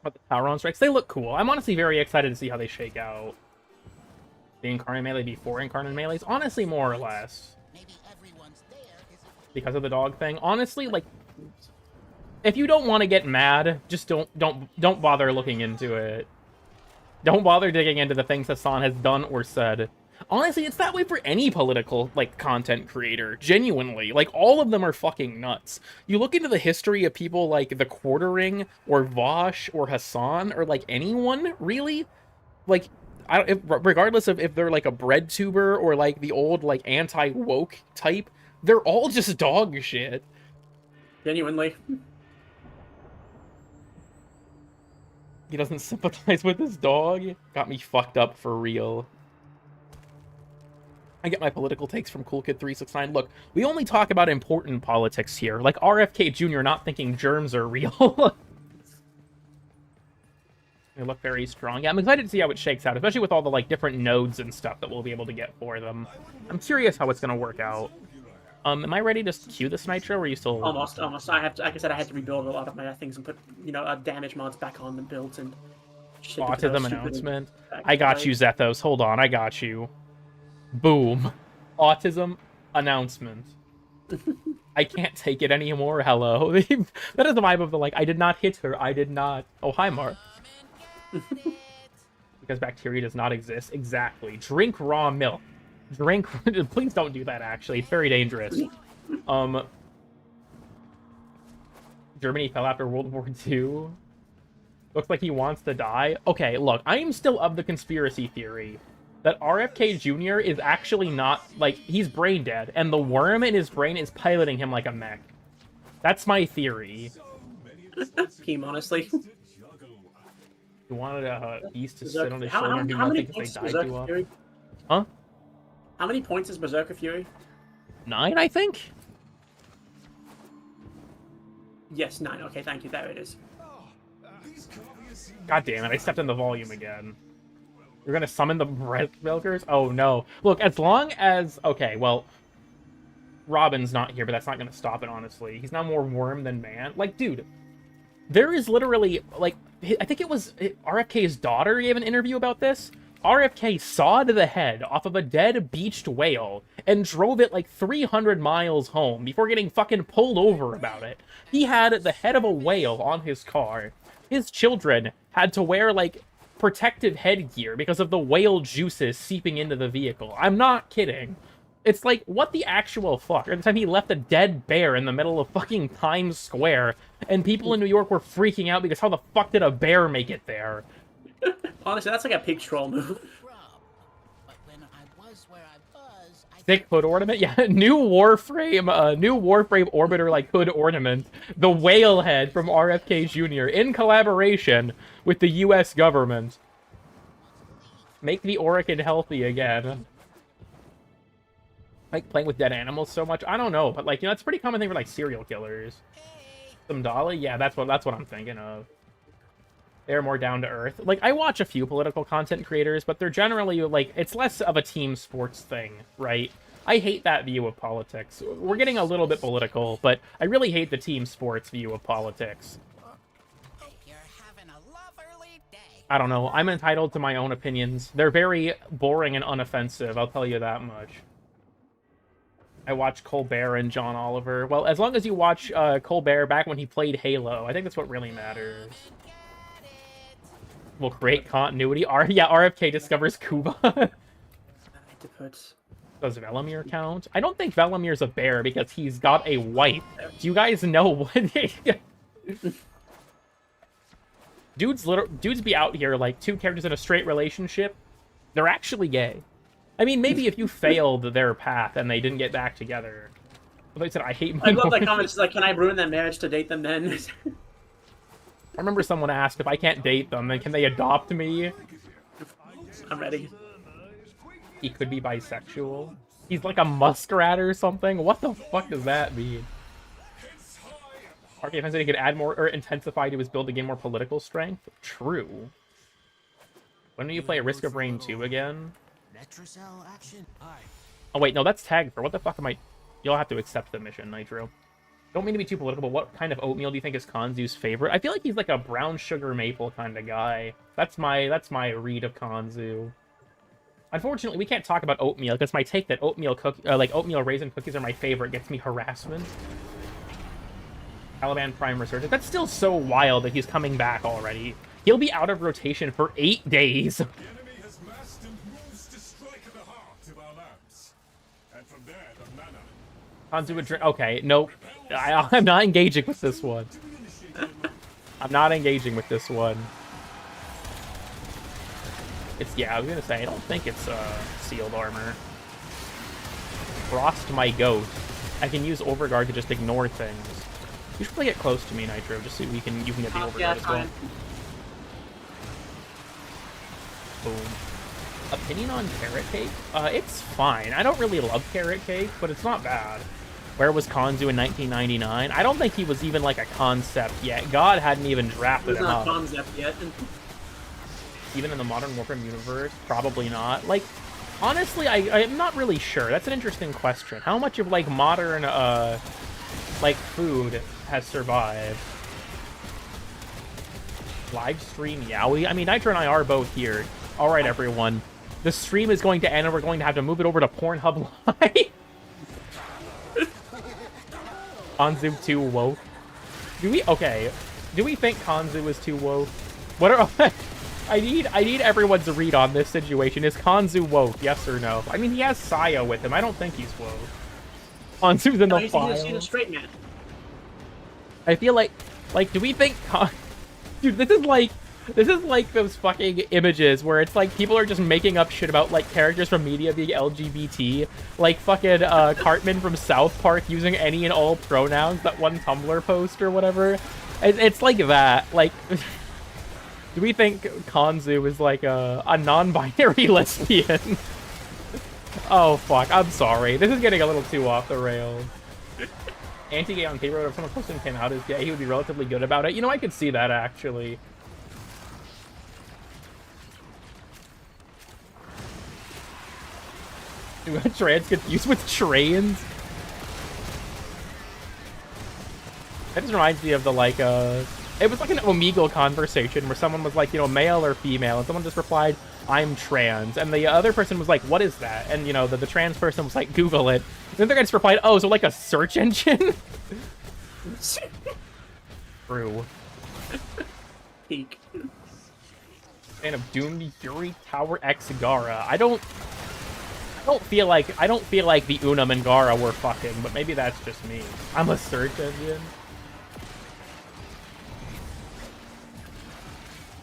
But the Power-On strikes, they look cool. I'm honestly very excited to see how they shake out. The Incarnate Melee before Incarnate Melees? Honestly, more or less. Because of the dog thing. Honestly, like, if you don't want to get mad, just don't bother looking into it. Don't bother digging into the things Hassan has done or said. Honestly, it's that way for any political, like, content creator. Genuinely. Like, all of them are fucking nuts. You look into the history of people like The Quartering, or Vosh, or Hassan, or, like, anyone, really? Like, regardless of if they're, like, a bread tuber, or, like, the old, like, anti-woke type, they're all just dog shit. Genuinely. He doesn't sympathize with his dog. Got me fucked up for real. I get my political takes from CoolKid369. Look, we only talk about important politics here, like RFK Jr. not thinking germs are real. They look very strong. Yeah, I'm excited to see how it shakes out, especially with all the, like, different nodes and stuff that we'll be able to get for them. I'm curious how it's going to work out. Am I ready to cue this Nitro, or are you still... Almost. I have to, like I said, I had to rebuild a lot of my things and put, you know, damage mods back on the builds and shit. Autism announcement. I got you, Zethos. Hold on, I got you. Boom. Autism announcement. I can't take it anymore. Hello. That is the vibe of the, like, I did not hit her. I did not. Oh, hi, Mark. Because bacteria does not exist. Exactly. Drink raw milk. Drink. Please don't do that, actually. It's very dangerous. Germany fell after World War II. Looks like he wants to die. Okay, look. I am still of the conspiracy theory that RFK Jr. is actually not, like, he's brain dead, and the worm in his brain is piloting him like a mech. That's my theory. Team, honestly. He wanted a beast to sit on his shoulder and do nothing because they died too often. Huh? How many points is Berserker Fury? 9, I think? Yes, 9. Okay, thank you. There it is. God damn it, I stepped in the volume again. You're gonna summon the breath milkers? Oh no. Look, as long as... Okay, well... Robin's not here, but that's not gonna stop it, honestly. He's now more worm than man. Like, dude... There is literally, like... I think it was RFK's daughter gave an interview about this. RFK sawed the head off of a dead beached whale and drove it like 300 miles home before getting fucking pulled over about it. He had the head of a whale on his car. His children had to wear, like, protective headgear because of the whale juices seeping into the vehicle. I'm not kidding. It's like, what the actual fuck? Every time he left a dead bear in the middle of fucking Times Square, and people in New York were freaking out because how the fuck did a bear make it there? Honestly, that's like a pig troll move. Thick hood ornament? Yeah, new Warframe orbiter, like, hood ornament. The whale head from RFK Jr. in collaboration with the US government. Make the Orokin healthy again. Like, playing with dead animals so much? I don't know, but, like, you know, it's a pretty common thing for, like, serial killers. Some Dolly? Yeah, that's what I'm thinking of. They're more down to earth. Like, I watch a few political content creators, but they're generally, like, it's less of a team sports thing, right? I hate that view of politics. We're getting a little bit political, but I really hate the team sports view of politics. I don't know. I'm entitled to my own opinions. They're very boring and unoffensive, I'll tell you that much. I watch Colbert and John Oliver. Well, as long as you watch Colbert back when he played Halo, I think that's what really matters. will create continuity. Yeah, RFK discovers Kuba. I need to put. Does Velamir count? I don't think Velamir's a bear because he's got a wife. Do you guys know what? Dudes be out here like two characters in a straight relationship. They're actually gay. I mean, maybe if you failed their path and they didn't get back together. Like I said, I hate. I love that comment. It's like, can I ruin that marriage to date them then? I remember someone asked if I can't date them, then can they adopt me? I'm ready. He could be bisexual. He's like a muskrat or something. What the fuck does that mean? Arcade said he could add more or intensify to his build to gain more political strength. True. When do you play Risk of Rain 2 again? Oh wait, no, that's tagged for. What the fuck am I? You'll have to accept the mission, Nitro. Don't mean to be too political, but what kind of oatmeal do you think is Kanzu's favorite? I feel like he's like a brown sugar maple kind of guy. That's my read of Kanzu. Unfortunately, we can't talk about oatmeal because my take that oatmeal raisin cookies are my favorite gets me harassment. Taliban Prime Resurgence. That's still so wild that he's coming back already. He'll be out of rotation for 8 days. The enemy has massed and moves to strike at the heart of our lands. And from there, the manor. Kanzu would drink. Okay, nope. I'm not engaging with this one. I'm not engaging with this one. Yeah, I was gonna say, I don't think it's sealed armor. Frost my ghost. I can use Overguard to just ignore things. You should probably get close to me, Nitro, just so you can get the Overguard Yeah, as well. Boom. Opinion on carrot cake? It's fine. I don't really love carrot cake, but it's not bad. Where was Kanzu in 1999? I don't think he was even like a concept yet. God hadn't even drafted He's him not up. a concept yet. Even in the modern Warframe universe, probably not. Like, honestly, I'm not really sure. That's an interesting question. How much of like modern like food has survived? Live stream Yowie? I mean, Nitro and I are both here. All right, everyone. The stream is going to end, and we're going to have to move it over to Pornhub Live. Kanzu too woke. Do we think Kanzu is too woke? What are I need everyone's read on this situation. Is Kanzu woke? Yes or no? I mean, he has Saya with him. I don't think he's woke. Kanzu's in the file. He's a straight man. I feel like do we think dude, this is like those fucking images where it's like people are just making up shit about like characters from media being LGBT, like fucking Cartman from South Park using any and all pronouns, that one Tumblr post or whatever. It's like that. Like, do we think Kanzu is like a non-binary lesbian? Oh fuck, I'm sorry. This is getting a little too off the rails. Anti-gay on paper, if someone posting him out as gay, he would be relatively good about it. You know, I could see that actually. Trans confused with trains? That just reminds me of the, like, it was like an Omegle conversation where someone was like, you know, male or female, and someone just replied, I'm trans. And the other person was like, what is that? And, you know, the trans person was like, Google it. And then the guy just replied, oh, so like a search engine? True. Peak. Fan of Doom Fury Tower X Gara. I don't feel like the Unum and Gara were fucking, but maybe that's just me. I'm a search engine.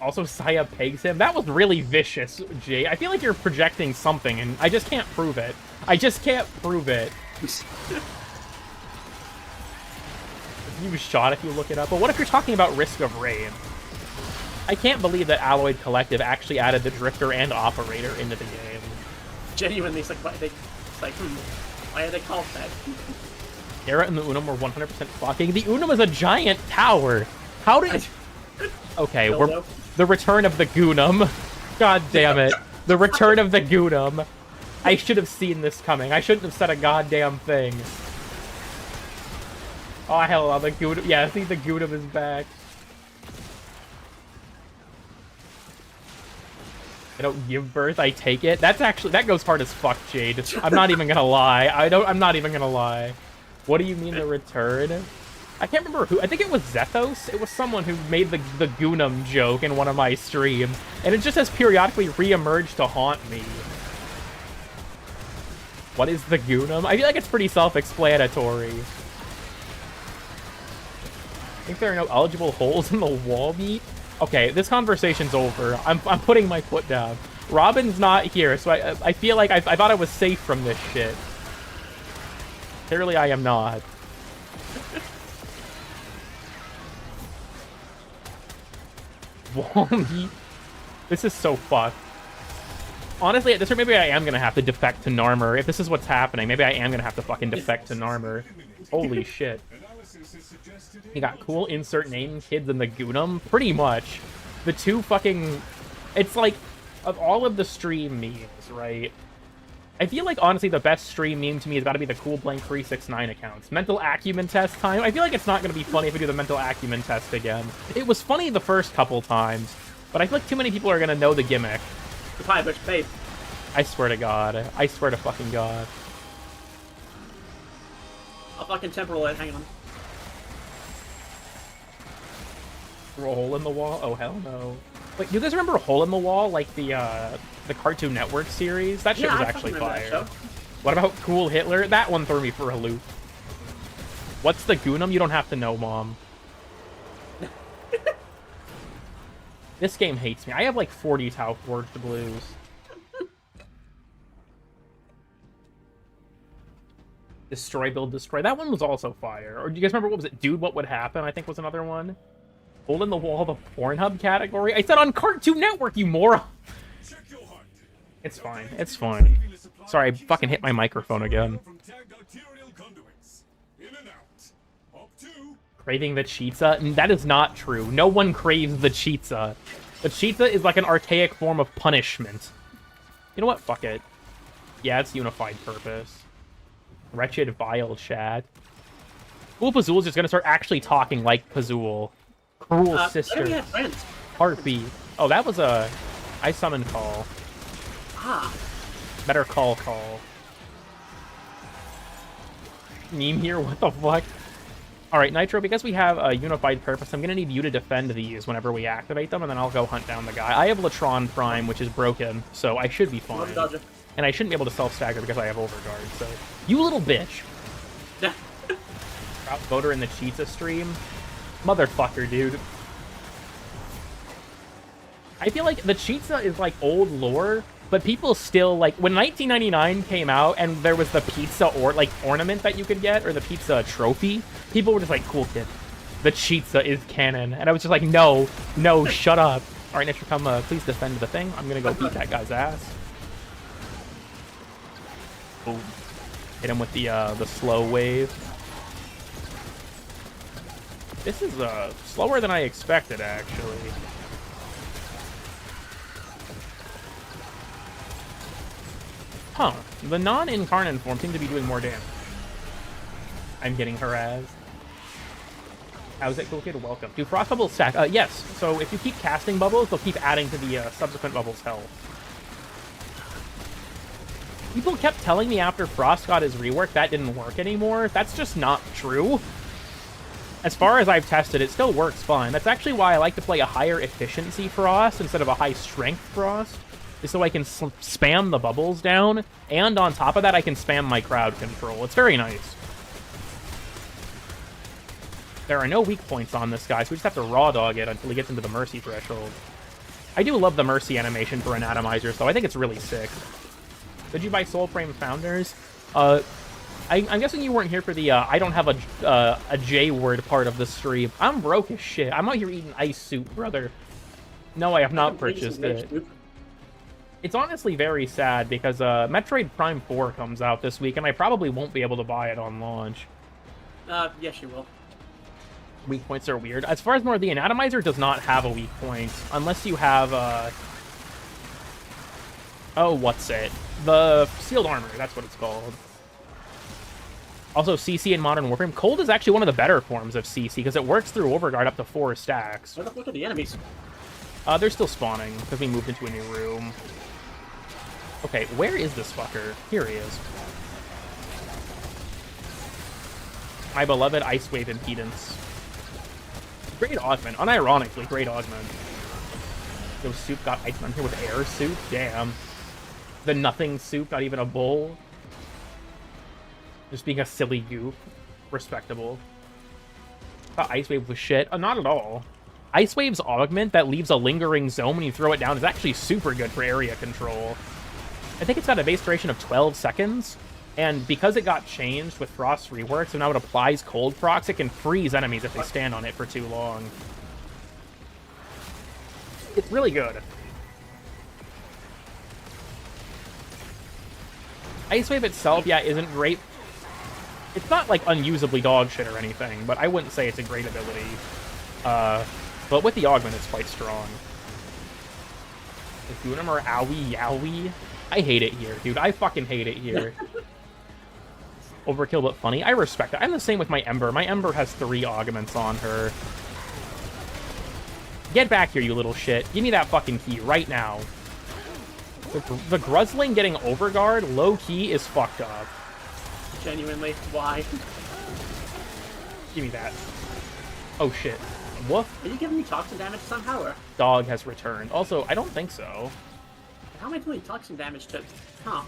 Also, Saya pegs him. That was really vicious, Jay. I feel like you're projecting something, and I just can't prove it. I just can't prove it. You was shot if you look it up. But what if you're talking about Risk of Rain? I can't believe that Alloyed Collective actually added the Drifter and Operator into the game. Genuinely, it's like, why are they called that? Garrett and the Unum were 100% fucking. The Unum is a giant tower. How did... Okay, we're... The return of the Goonum. God damn it. The return of the Goonum. I should have seen this coming. I shouldn't have said a goddamn thing. Oh, hell, the Goonum... Yeah, I think the Goonum is back. I don't give birth, I take it. That's actually... That goes hard as fuck, Jade. I'm not even gonna lie. I'm not even gonna lie. What do you mean the return? I can't remember who. I think it was Zethos. It was someone who made the Goonum joke in one of my streams. And it just has periodically re-emerged to haunt me. What is the Goonum? I feel like it's pretty self-explanatory. I think there are no eligible holes in the wall meat. Okay, this conversation's over. I'm putting my foot down. Robin's not here, so I feel like I thought I was safe from this shit. Clearly I am not. Wall meat. This is so fucked. Honestly, at this point, maybe I am gonna have to defect to Narmer. If this is what's happening, maybe I am gonna have to fucking defect to Narmer. Holy shit. You got cool insert name kids in the Goonum? Pretty much. The two fucking... It's like, of all of the stream memes, right? I feel like, honestly, the best stream meme to me has got to be the Cool Blank 369 accounts. Mental acumen test time. I feel like it's not going to be funny if we do the mental acumen test again. It was funny the first couple times, but I feel like too many people are going to know the gimmick. The pie bush face. I swear to God. I swear to fucking God. I'll fucking temporal it. Hang on. Hole in the Wall? Oh, hell no. Wait, you guys remember Hole in the Wall? Like the Cartoon Network series? That shit was actually fire. What about Cool Hitler? That one threw me for a loop. What's the Goonum? You don't have to know, Mom. This game hates me. I have like 40 Tau Forged Blues. Destroy, Build, Destroy. That one was also fire. Or do you guys remember, what was it? Dude, What Would Happen? I think was another one. Hole in the Wall, the Pornhub category? I said on Cartoon Network, you moron! It's fine. It's fine. Sorry, I fucking hit my microphone again. Craving the Cheetah? That is not true. No one craves the Cheetah. The Cheetah is like an archaic form of punishment. You know what? Fuck it. Yeah, it's unified purpose. Wretched, vile chat. Cool Pazool's just gonna start actually talking like Pazool. Cruel sister. Heartbeat. Oh, that was a... I summon call. Ah. Better call. Meme here? What the fuck? Alright, Nitro, because we have a unified purpose, I'm gonna need you to defend these whenever we activate them, and then I'll go hunt down the guy. I have Latron Prime, which is broken, so I should be fine. And I shouldn't be able to self-stagger because I have Overguard, so... You little bitch! Route voter in the Cheetah stream? Motherfucker, dude. I feel like the Cheetah is like old lore, but people still like when 1999 came out and there was the pizza or like ornament that you could get or the pizza trophy, people were just like, cool kid, the Cheetah is canon, and I was just like, no, shut up. All right, Nitro, come please defend the thing. I'm gonna go beat that guy's ass. Boom. Hit him with the slow wave. This is slower than I expected, actually. Huh. The non-incarnate form seems to be doing more damage. I'm getting harassed. How's it, cool kid? Welcome. Do frost bubbles stack? Yes. So if you keep casting bubbles, they'll keep adding to the subsequent bubbles' health. People kept telling me after Frost got his rework that didn't work anymore. That's just not true. As far as I've tested, it still works fine. That's actually why I like to play a higher efficiency Frost instead of a high strength Frost, is so I can spam the bubbles down, and on top of that, I can spam my crowd control. It's very nice. There are no weak points on this guy, so we just have to raw dog it until he gets into the Mercy threshold. I do love the Mercy animation for Anatomizer, so I think it's really sick. Did you buy Soulframe Founders? I'm guessing you weren't here for the I don't have a J word part of the stream. I'm broke as shit. I'm out here eating ice soup, brother. No, I have not purchased it. It's honestly very sad because Metroid Prime 4 comes out this week, and I probably won't be able to buy it on launch. Yes, you will. Weak points are weird. As far as more, the Anatomizer does not have a weak point unless you have oh, what's it? The Sealed Armor, that's what it's called. Also, CC in Modern Warframe. Cold is actually one of the better forms of CC, because it works through Overguard up to 4 stacks. Where the fuck are the enemies? They're still spawning, because we moved into a new room. Okay, where is this fucker? Here he is. My beloved Ice Wave impedance. Great augment. Unironically, great augment. Yo, Soup got Ice on here with Air Soup? Damn. The nothing Soup, not even a bowl. Just being a silly goof. Respectable. Thought Ice Wave was shit. Not at all. Ice Wave's augment that leaves a lingering zone when you throw it down is actually super good for area control. I think it's got a base duration of 12 seconds. And because it got changed with Frost rework, so now it applies cold procs, it can freeze enemies if they stand on it for too long. It's really good. Ice Wave itself, yeah, isn't great. It's not, like, unusably dog shit or anything, but I wouldn't say it's a great ability. But with the augment, it's quite strong. The Gunam or Owie Yowie? I hate it here, dude. I fucking hate it here. Overkill but funny. I respect it. I'm the same with my Ember. My Ember has 3 augments on her. Get back here, you little shit. Give me that fucking key right now. The Gruzzling getting Overguard, low-key, is fucked up. Genuinely, why? Give me that. Oh, shit. Woof. Are you giving me toxin damage somehow, or? Dog has returned. Also, I don't think so. How am I doing toxin damage to... Huh.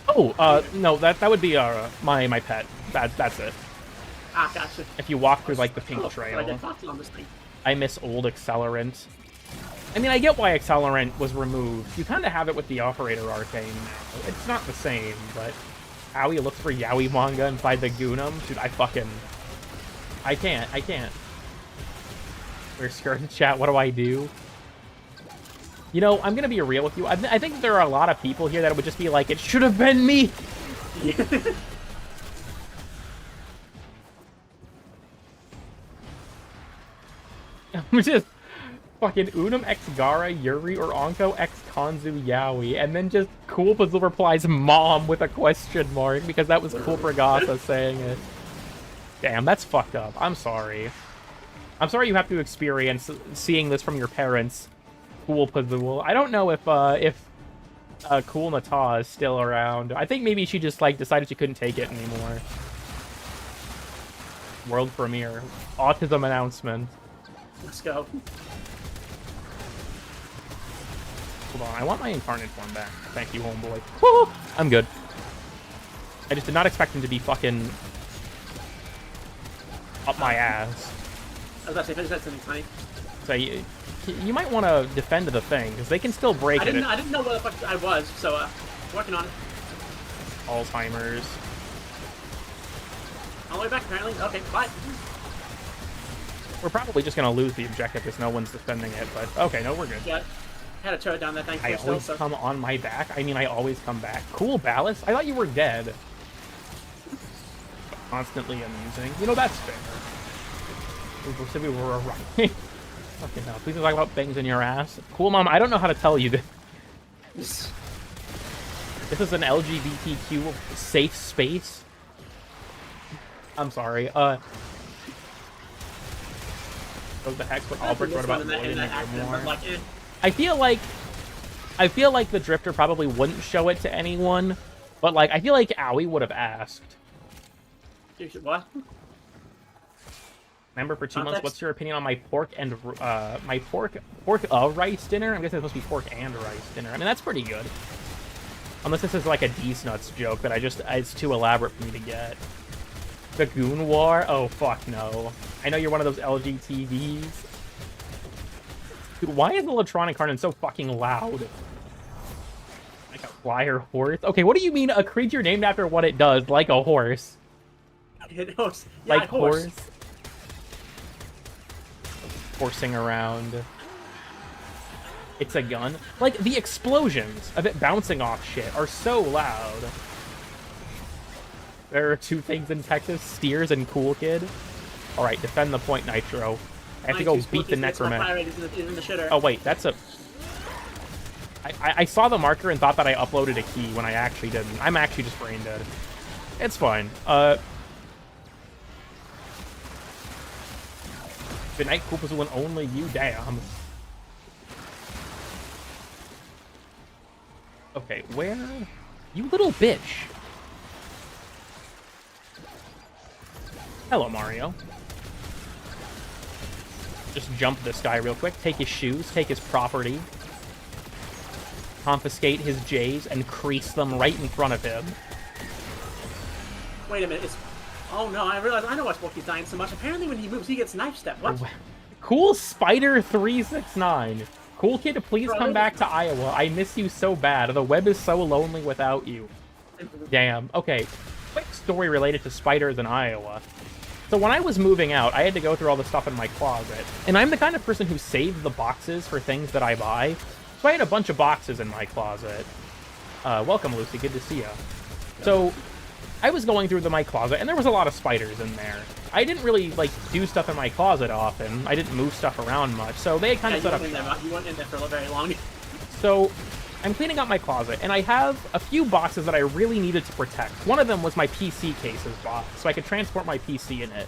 Oh, no, that would be my pet. That's it. Ah, gotcha. If you walk through, like, the pink I trail. get toxin on this thing. I miss old Accelerant. I mean, I get why Accelerant was removed. You kind of have it with the Operator Arcane now. It's not the same, but... Owie looks for Yowie manga inside the Gunam. Dude, I can't. We're scared in chat, what do I do? You know, I'm gonna be real with you. I think there are a lot of people here that would just be like, it should have been me! I'm just fucking Unum x Gara, Yuri, or Onko x Kanzu Yowie, and then just Cool Puzzle replies mom with a question mark, because that was Cool Pragasa saying it. Damn, that's fucked up. I'm sorry. I'm sorry you have to experience seeing this from your parents. Cool Puzzle. I don't know if Cool Nata is still around. I think maybe she just, like, decided she couldn't take it anymore. World premiere. Autism announcement. Let's go. Hold on, I want my incarnate form back. Thank you, homeboy. Woo! I'm good. I just did not expect him to be fucking up my ass. I was about to say, finish that something funny. So you might want to defend the thing, because they can still break I it. didn't know where the fuck I was, so working on it. Alzheimer's. All the way back, apparently. Okay, bye. We're probably just going to lose the objective because no one's defending it, but okay, no, we're good. Yeah, had a turret down there, thankfully. I always come on my back. I mean, I always come back. Cool, Ballast. I thought you were dead. Constantly amusing. You know, that's fair. We said we were right. Fucking hell. Please don't talk about things in your ass. Cool, Mom. I don't know how to tell you this. This is an LGBTQ safe space. I'm sorry. What the heck? What Albert wrote about more. I feel like the Drifter probably wouldn't show it to anyone, but like I feel like Owie would have asked. What? Remember for 2 months, what's your opinion on my pork and my pork rice dinner? I'm guessing it's supposed to be pork and rice dinner. I mean, that's pretty good. Unless this is like a D's Nuts joke that it's too elaborate for me to get. The Goon War? Oh, fuck no. I know you're one of those LGTVs. Dude, why is the Latron Incarnate so fucking loud? Like a flyer horse? Okay, what do you mean a creature named after what it does, like a horse? Yeah, like horse? Horsing around. It's a gun. Like, the explosions of it bouncing off shit are so loud. There are 2 things in Texas, Steers and Cool Kid. Alright, defend the point, Nitro. I have to go beat the Necromancer. Oh, wait, that's a... I saw the marker and thought that I uploaded a key when I actually didn't. I'm actually just brain dead. It's fine. Good night, Koopas, and only you, damn. Okay, where? You little bitch. Hello, Mario. Just jump this guy real quick. Take his shoes. Take his property. Confiscate his J's and crease them right in front of him. Wait a minute. Oh no! I realize I know why Smokey's dying so much. Apparently, when he moves, he gets knife step. What? Cool Spider 369. Cool kid, please come back to Iowa. I miss you so bad. The web is so lonely without you. Damn. Okay. Quick story related to spiders in Iowa. So when I was moving out, I had to go through all the stuff in my closet. And I'm the kind of person who saves the boxes for things that I buy. So I had a bunch of boxes in my closet. Welcome, Lucy. Good to see you. So I was going through my closet, and there was a lot of spiders in there. I didn't really, like, do stuff in my closet often. I didn't move stuff around much, so they kind of set up shop. You weren't in there for very long. So I'm cleaning out my closet, and I have a few boxes that I really needed to protect. One of them was my PC cases box, so I could transport my PC in it.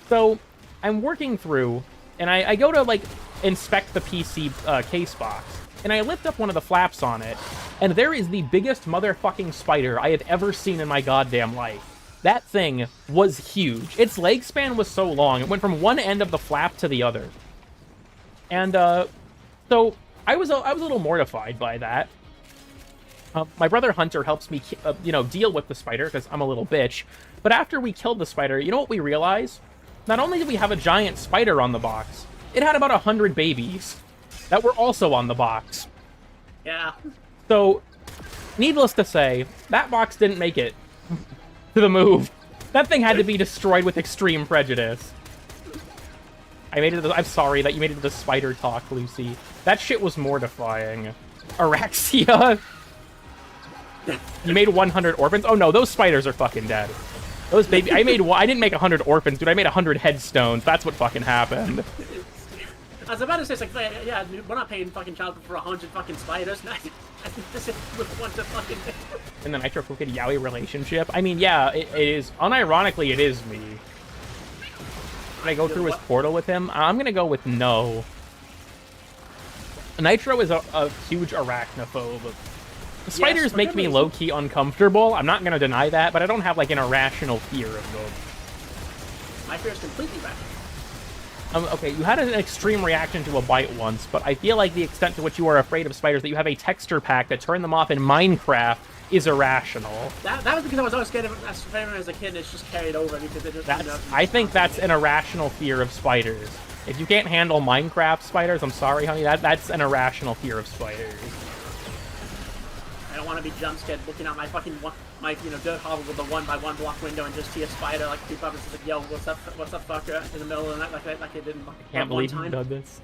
So I'm working through, and I go to, like, inspect the PC case box, and I lift up one of the flaps on it, and there is the biggest motherfucking spider I have ever seen in my goddamn life. That thing was huge. Its leg span was so long, it went from one end of the flap to the other. And, so I was a little mortified by that. My brother Hunter helps me, deal with the spider, because I'm a little bitch. But after we killed the spider, you know what we realized? Not only did we have a giant spider on the box, it had about 100 babies that were also on the box. Yeah. So, needless to say, that box didn't make it to the move. That thing had to be destroyed with extreme prejudice. I'm sorry that you made it to the spider talk, Lucy. That shit was mortifying. Araxia. You made 100 orphans? Oh no, those spiders are fucking dead. Those baby. I didn't make 100 orphans, dude. I made 100 headstones. That's what fucking happened. I was about to say, it's like, yeah, we're not paying fucking child for 100 fucking spiders. This is with one to fucking. In the Nitro Cool Kid Yaoi relationship, I mean, yeah, it is. Unironically, it is me. Can I go through his portal with him? I'm gonna go with no. Nitro is a huge arachnophobe. The spiders make me low-key uncomfortable. I'm not gonna deny that, but I don't have like an irrational fear of them. My fear is completely rational. Okay, you had an extreme reaction to a bite once, but I feel like the extent to which you are afraid of spiders, that you have a texture pack that turned them off in Minecraft, is irrational. That was because I was always scared of them as a kid, and it's just carried over because it just. I think that's an irrational fear of spiders. If you can't handle Minecraft spiders, I'm sorry, honey, that's an irrational fear of spiders. I don't want to be jump scared looking out my fucking dirt hovel with the 1x1 block window and just see a spider like creep up and just like, yo, what's up, fucker, in the middle of the night like it didn't. I can't believe you've done this.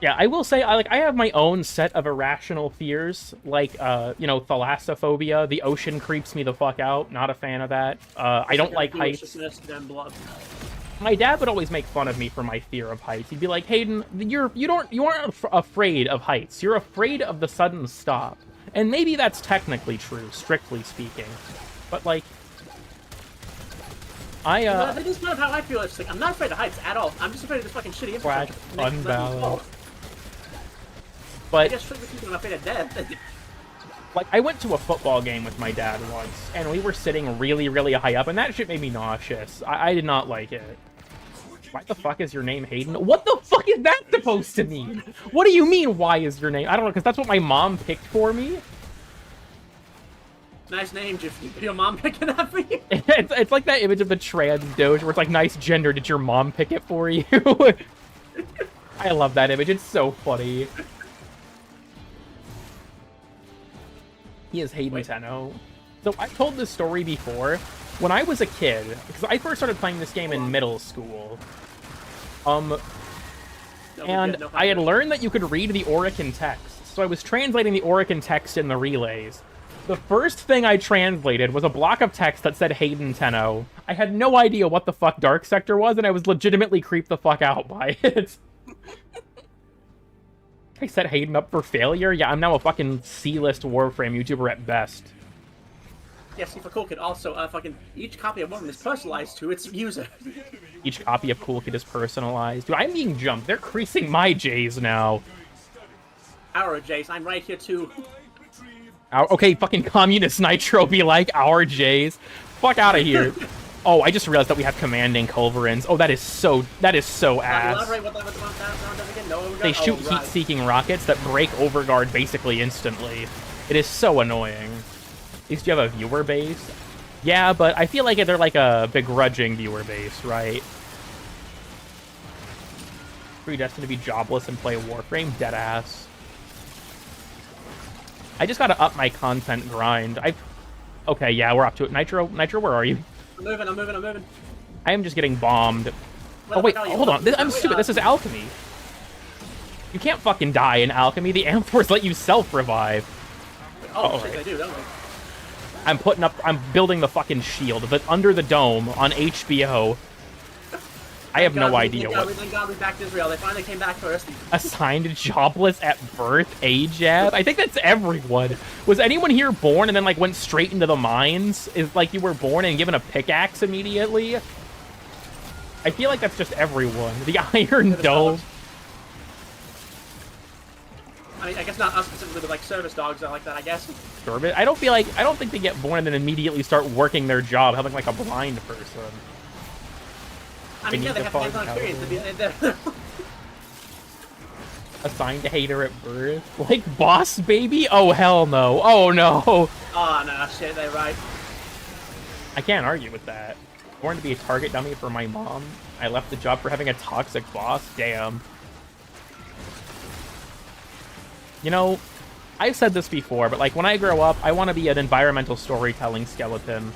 Yeah, I will say, I have my own set of irrational fears, like, thalassophobia. The ocean creeps me the fuck out. Not a fan of that. I don't like heights. My dad would always make fun of me for my fear of heights. He'd be like, Hayden, you aren't afraid of heights. You're afraid of the sudden stop. And maybe that's technically true, strictly speaking. But, like, That is kind of how I feel. It's like, I'm not afraid of heights at all. I'm just afraid of this fucking shitty infrastructure. Unbalanced. But I guess strictly speaking, I'm afraid of death. Like, I went to a football game with my dad once, and we were sitting really, really high up, and that shit made me nauseous. I did not like it. Why the fuck is your name Hayden? What the fuck is that supposed to mean? What do you mean, why is your name? I don't know, because that's what my mom picked for me. Nice name, Did your mom pick it up for you? It's like that image of the trans doge where it's like, nice gender, did your mom pick it for you? I love that image, it's so funny. He is Hayden Tenno. So I've told this story before. When I was a kid, because I first started playing this game in middle school, and I had learned that you could read the Orican text. So I was translating the Orican text in the relays. The first thing I translated was a block of text that said Hayden Tenno. I had no idea what the fuck Dark Sector was, and I was legitimately creeped the fuck out by it. I set Hayden up for failure? Yeah, I'm now a fucking C-list Warframe YouTuber at best. Yeah, see, for Cool Kid, also, fucking each copy of one is personalized to its user. Each copy of Cool Kid is personalized. Dude, I'm being jumped. They're creasing my J's now. Our J's. I'm right here, too. Okay, fucking communist Nitro be like, our J's. Fuck out of here. Oh, I just realized that we have commanding culverins. Oh, that is so ass. Elaborate what that does again? No overguard? They shoot right. heat-seeking rockets that break overguard basically instantly. It is so annoying. At least you have a viewer base. Yeah, but I feel like they're like a begrudging viewer base, right? Predestined to be jobless and play Warframe? Deadass. I just gotta up my content grind. Okay, yeah, we're up to it. Nitro, where are you? I'm moving. I am just getting bombed. Oh, wait, hold on. I'm stupid. This is alchemy. You can't fucking die in alchemy. The amphors let you self-revive. Oh, shit, they do, don't they? I'm building the fucking shield, but under the dome on HBO. I have no idea what. Thank God we backed Israel. They finally came back first. Assigned jobless at birth, AJAB? I think that's everyone. Was anyone here born and then like went straight into the mines? Is like you were born and given a pickaxe immediately? I feel like that's just everyone. The Iron Dome. I mean, I guess not us specifically, but like service dogs are like that, I guess. Service? I don't think they get born and then immediately start working their job, helping like a blind person. I mean, yeah, they have hands-on experience to be there. Assigned hater at birth? Like Boss Baby? Oh, hell no. Oh, no. Oh, no, shit, they're right. I can't argue with that. Born to be a target dummy for my mom. I left the job for having a toxic boss. Damn. You know, I've said this before, but like when I grow up, I want to be an environmental storytelling skeleton.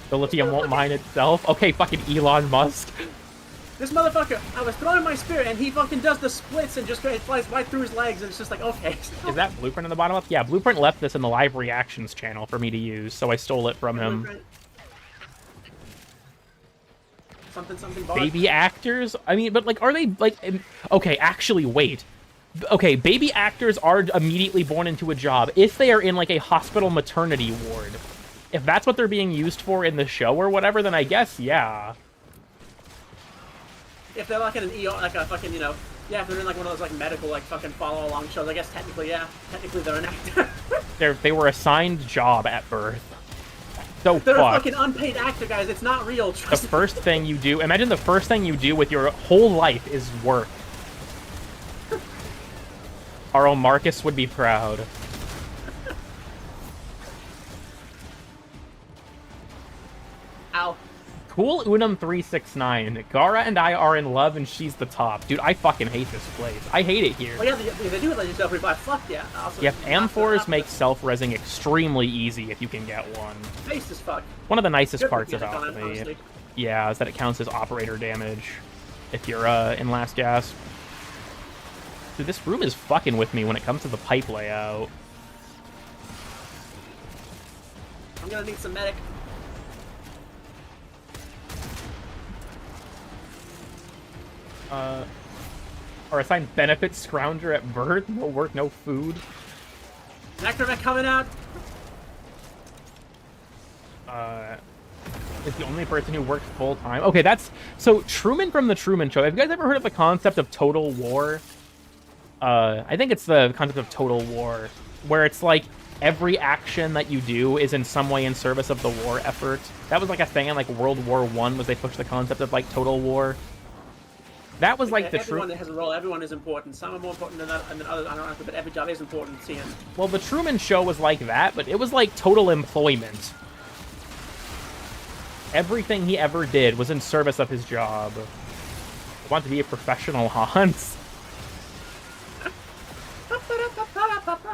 The lithium won't mine itself. Okay, fucking Elon Musk. This motherfucker, I was throwing my spirit and he fucking does the splits and just flies right through his legs and it's just like, okay. Is that Blueprint in the bottom left? Yeah, Blueprint left this in the live reactions channel for me to use, so I stole it from him. Something bought. Baby actors? I mean, but like, are they like... Okay, actually, wait. Okay, baby actors are immediately born into a job if they are in like a hospital maternity ward. If that's what they're being used for in the show or whatever, then I guess, yeah. If they're like in an ER, like a fucking, you know, yeah, if they're in like one of those like medical, like fucking follow-along shows, I guess technically, yeah. Technically they're an actor. They were assigned job at birth. So they're fucked. a fucking unpaid actor, guys. It's not real. The first thing you do, imagine the first thing you do with your whole life is work. Our own Marcus would be proud. Ow. Cool Unum369. Gara and I are in love and she's the top. Dude, I fucking hate this place. I hate it here. Oh yeah, they do let you self-revive. Fuck yeah. Also, yep, amphors make self-resing extremely easy if you can get one. Based as fuck. One of the nicest Good parts to get of it done, alchemy. honestly. Yeah, is that it counts as operator damage if you're in last gasp. Dude, this room is fucking with me when it comes to the pipe layout. I'm gonna need some medic. Or assigned benefit scrounger at birth. No work, no food. Necromet coming out. Is the only person who works full-time. Okay, that's... So, Truman from The Truman Show. Have you guys ever heard of the concept of total war? I think it's the concept of total war, where it's like every action that you do is in some way in service of the war effort. That was like a thing in like World War I, was they pushed the concept of like total war. That was like the everyone that has a role. Everyone is important. Some are more important than others. I don't know, but every job is important to him. Well, the Truman Show was like that, but it was like total employment. Everything he ever did was in service of his job. I want to be a professional, Hans.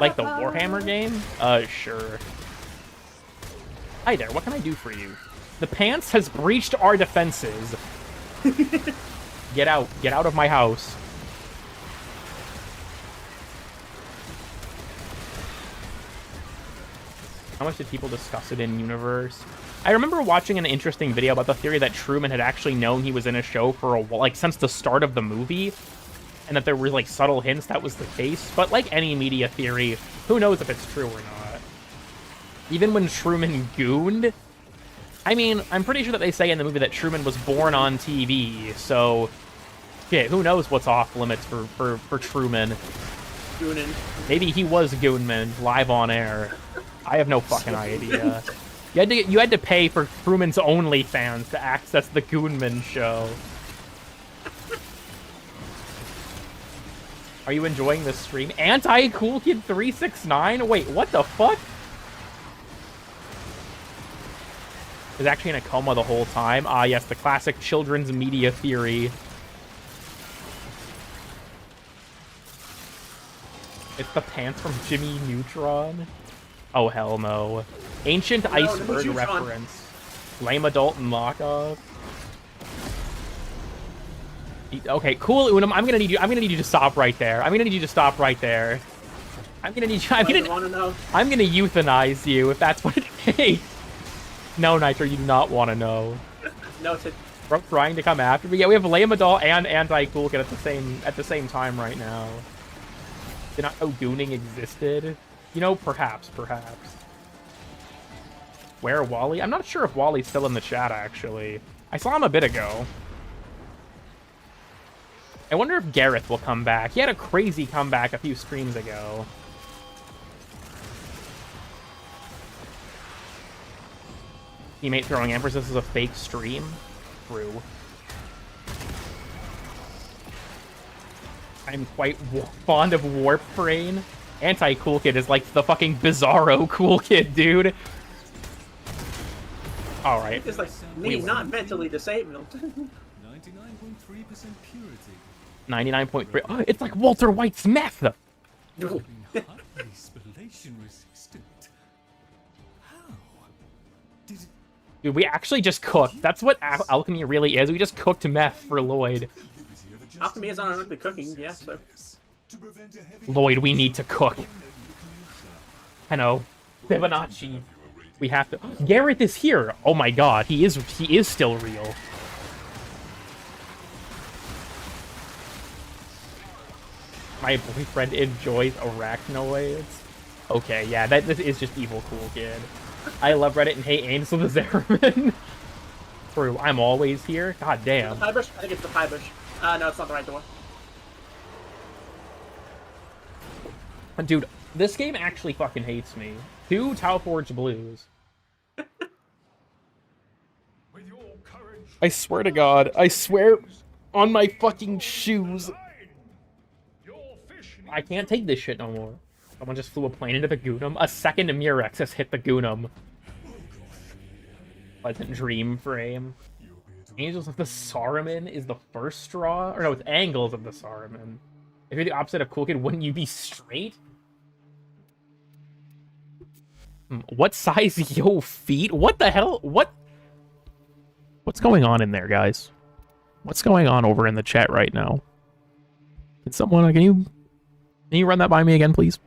Like the Warhammer game? Sure. Hi there, what can I do for you? The pants has breached our defenses. Get out of my house. How much did people discuss it in universe? I remember watching an interesting video about the theory that Truman had actually known he was in a show for a while, like since the start of the movie, and that there were like subtle hints that was the case. But like any media theory, who knows if it's true or not? Even when Truman gooned, I mean, I'm pretty sure that they say in the movie that Truman was born on TV, so shit, who knows what's off limits for Truman? Goonin. Maybe he was Goonman live on air. I have no fucking idea. You had to pay for Crewman's OnlyFans to access the Goonman show. Are you enjoying this stream? Anti-Cool Kid 369? Wait, what the fuck? Is actually in a coma the whole time. Ah, yes, the classic children's media theory. It's the pants from Jimmy Neutron. Oh, hell no. Ancient Iceberg reference. Lame adult and lockoff. Okay, cool, Unum. I'm gonna need you to stop right there. I'm gonna need you to stop right there. I'm gonna euthanize you if that's what it takes. No, Nitro, you do not want to know. Noted. We're trying to come after me. Yeah, we have Lame Adult and Anti-Cool Kid at the same time right now. Did not know gooning existed. You know, perhaps. Where Wally? I'm not sure if Wally's still in the chat, actually. I saw him a bit ago. I wonder if Gareth will come back. He had a crazy comeback a few streams ago. Teammate throwing Empress, this is a fake stream? True. I'm quite fond of Warframe. Anti-Cool Kid is like the fucking bizarro cool kid, dude. Alright. It's like me, not mentally disabled. 99.3% purity. 99.3. Oh, it's like Walter White's meth! Highly spallation resistant. How? Did it... Dude, we actually just cooked. That's what alchemy really is. We just cooked meth for Lloyd. Alchemy is on the cooking, yeah, so. Lloyd, we need to cook. I know. Fibonacci. We have to. Gareth is here. Oh my god, he is still real. My boyfriend enjoys arachnoids. Okay, yeah, this is just evil cool kid. I love Reddit and hate Ansel the Zerman. True, I'm always here. God damn. The pie bush? I think it's the pie bush. No, it's not the right door. Dude, this game actually fucking hates me. 2 Tau Forge Blues. I swear to God. I swear on my fucking shoes. I can't take this shit no more. Someone just flew a plane into the Goonum. A second Murex has hit the Goonum. Pleasant dream frame. Angels of the Saruman is the first straw? Or no, it's Angles of the Saruman. If you're the opposite of Cool Kid, wouldn't you be straight? What size yo feet? What the hell? What's going on in there, guys? What's going on over in the chat right now? Can someone, can you run that by me again, please?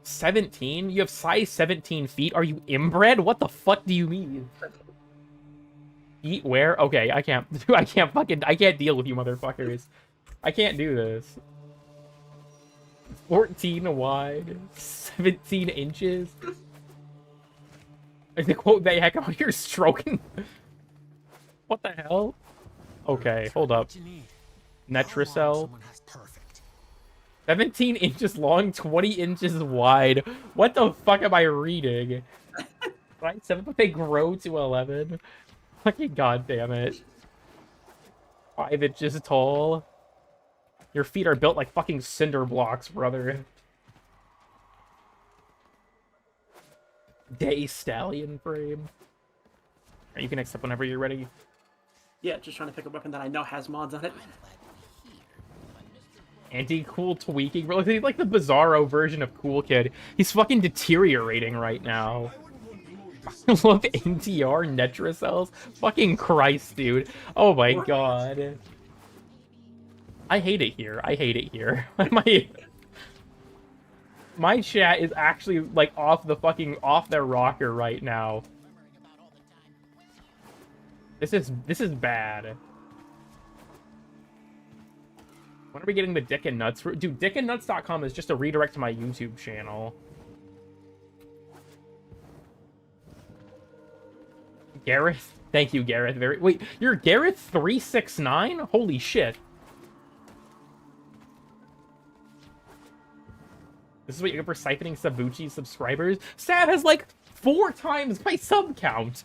17? You have size 17 feet? Are you inbred? What the fuck do you mean? Feet where? Okay, I can't deal with you motherfuckers. I can't do this. 14 wide, 17 inches. I think, quote, the heck out, you're stroking. What the hell? Okay, hold up. Netricel. 17 inches long, 20 inches wide. What the fuck am I reading? Right, 7, but they grow to 11. Fucking goddamn it. 5 inches tall. Your feet are built like fucking cinder blocks, brother. Day Stallion frame. Right, you can accept whenever you're ready. Yeah, just trying to pick a weapon that I know has mods on it. Anti-cool tweaking, bro. He's like the bizarro version of Cool Kid. He's fucking deteriorating right now. I love NTR Netricels. Fucking Christ, dude. Oh my god. I hate it here. I hate it here. My chat is actually like off their rocker right now. This is bad. When are we getting the Dick and Nuts? Dude, dickandnuts.com is just a redirect to my YouTube channel. Gareth? Thank you, Gareth. Wait, you're Gareth 369? Holy shit. This is what you get for siphoning Sabuchi subscribers? Sab has like 4 times my sub count.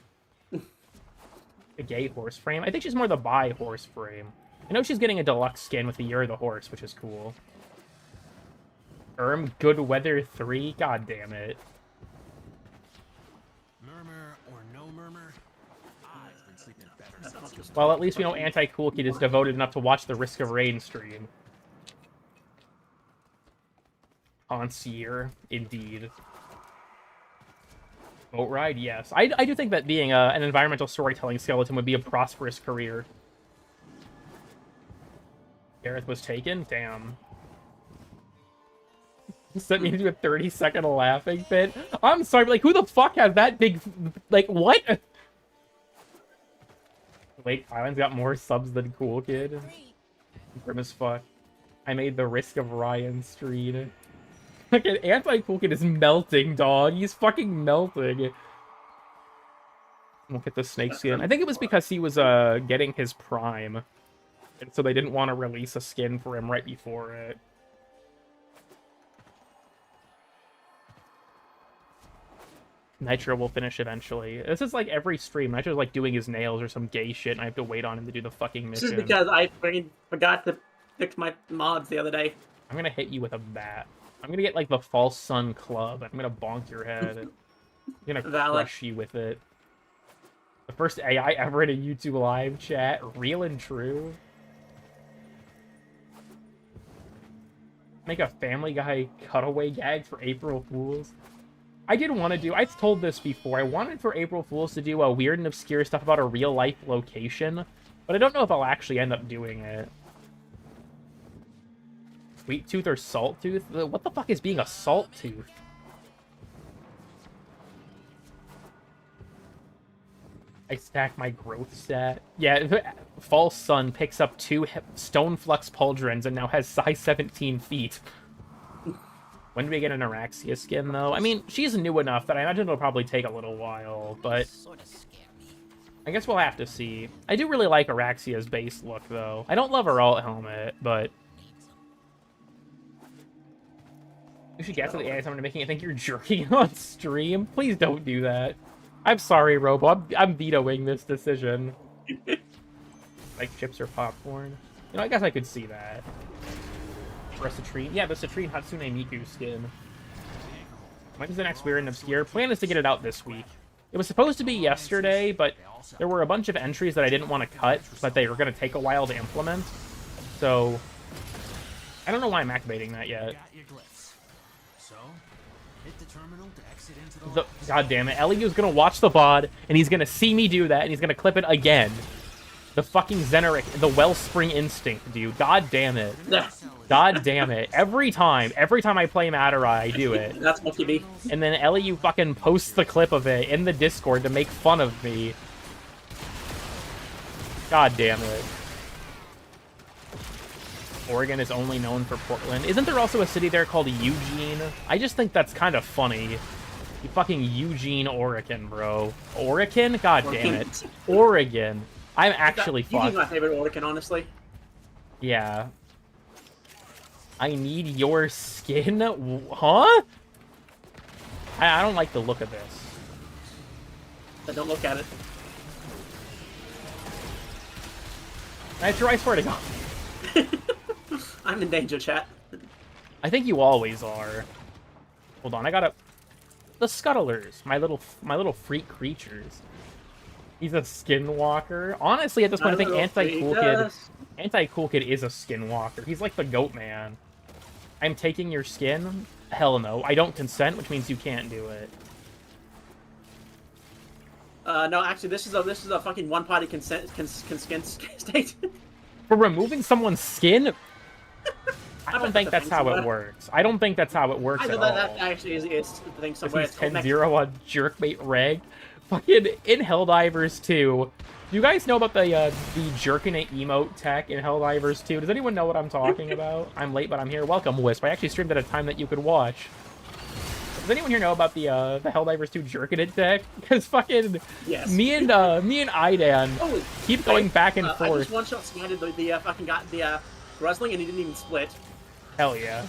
A gay horse frame? I think she's more the bi horse frame. I know she's getting a deluxe skin with the Year of the Horse, which is cool. Good Weather 3? God damn it. Murmur or no murmur, I've been sleeping better. Well, at least we know Anti-Cool Kid is devoted enough to watch the Risk of Rain stream. Concierge, indeed. Boat ride, yes. I do think that being an environmental storytelling skeleton would be a prosperous career. Gareth was taken? Damn. Sent me to do a 30-second laughing fit. I'm sorry, but like, who the fuck has that big... Like, what? Wait, Island's got more subs than Cool Kid. Grim as fuck. I made the Risk of Ryan stream. Look at Anti-Cool Kid is melting, dog. He's fucking melting. We'll get the snake skin. I think it was because he was getting his prime. And so they didn't want to release a skin for him right before it. Nitro will finish eventually. This is like every stream. Nitro's like doing his nails or some gay shit, and I have to wait on him to do the fucking mission. This is because I freaking forgot to fix my mods the other day. I'm gonna hit you with a bat. I'm gonna get like the False Sun Club. I'm gonna bonk your head. I'm gonna crush you with it. The first AI ever in a YouTube live chat. Real and true. Make a Family Guy cutaway gag for April Fools. I did want to do, I've told this before, I wanted for April Fools to do a weird and obscure stuff about a real-life location, but I don't know if I'll actually end up doing it. Sweet Tooth or Salt Tooth? What the fuck is being a Salt Tooth? I stack my growth stat. Yeah, False Sun picks up 2 Stone Flux Pauldrons and now has size 17 feet. When do we get an Araxia skin, though? I mean, she's new enough that I imagine it'll probably take a little while, but... I guess we'll have to see. I do really like Araxia's base look, though. I don't love her alt helmet, but... You should guess at the AI someone making it think you're jerking on stream. Please don't do that. I'm sorry, Robo. I'm vetoing this decision. Like chips or popcorn. You know, I guess I could see that. For a Citrine. Yeah, the Citrine Hatsune Miku skin. When is the next Weird and Obscure? Plan is to get it out this week. It was supposed to be yesterday, but there were a bunch of entries that I didn't want to cut, but they were going to take a while to implement. So, I don't know why I'm activating that yet. God damn it. Eliu's going to watch the VOD, and he's going to see me do that, and he's going to clip it again. The fucking Zeneric, the Wellspring Instinct, dude. God damn it. God damn it. Every time I play Madurai, I do it. That's Monkey B. And then Eliu fucking posts the clip of it in the Discord to make fun of me. God damn it. Oregon is only known for Portland. Isn't there also a city there called Eugene? I just think that's kind of funny. You fucking Eugene, Oregon, bro. Oregon? God damn it. Oregon. I'm actually fucked. Eugene's my favorite Oregon, honestly. Yeah. I need your skin? Huh? I don't like the look of this. But don't look at it. I swear to God. I'm in danger, chat. I think you always are. Hold on, I gotta... The Scuttlers, my little freak creatures. He's a skinwalker. Honestly, at this point, I think Anti-Cool Kid is a skinwalker. He's like the goat man. I'm taking your skin? Hell no. I don't consent, which means you can't do it. No, actually, this is a fucking one-party consent skin state. For removing someone's skin? I don't think that's how it works. I don't think that's how it works at all. That actually is the thing somewhere. This is 10-0 on Jerkmate Reg. Fucking in Helldivers 2. Do you guys know about the jerking it emote tech in Helldivers 2? Does anyone know what I'm talking about? I'm late, but I'm here. Welcome, Wisp. I actually streamed at a time that you could watch. Does anyone here know about the Helldivers 2 jerking it tech? Because fucking me and Idan keep going back and forth. I just one-shot smited the fucking got the Rustling and he didn't even split. Hell yeah.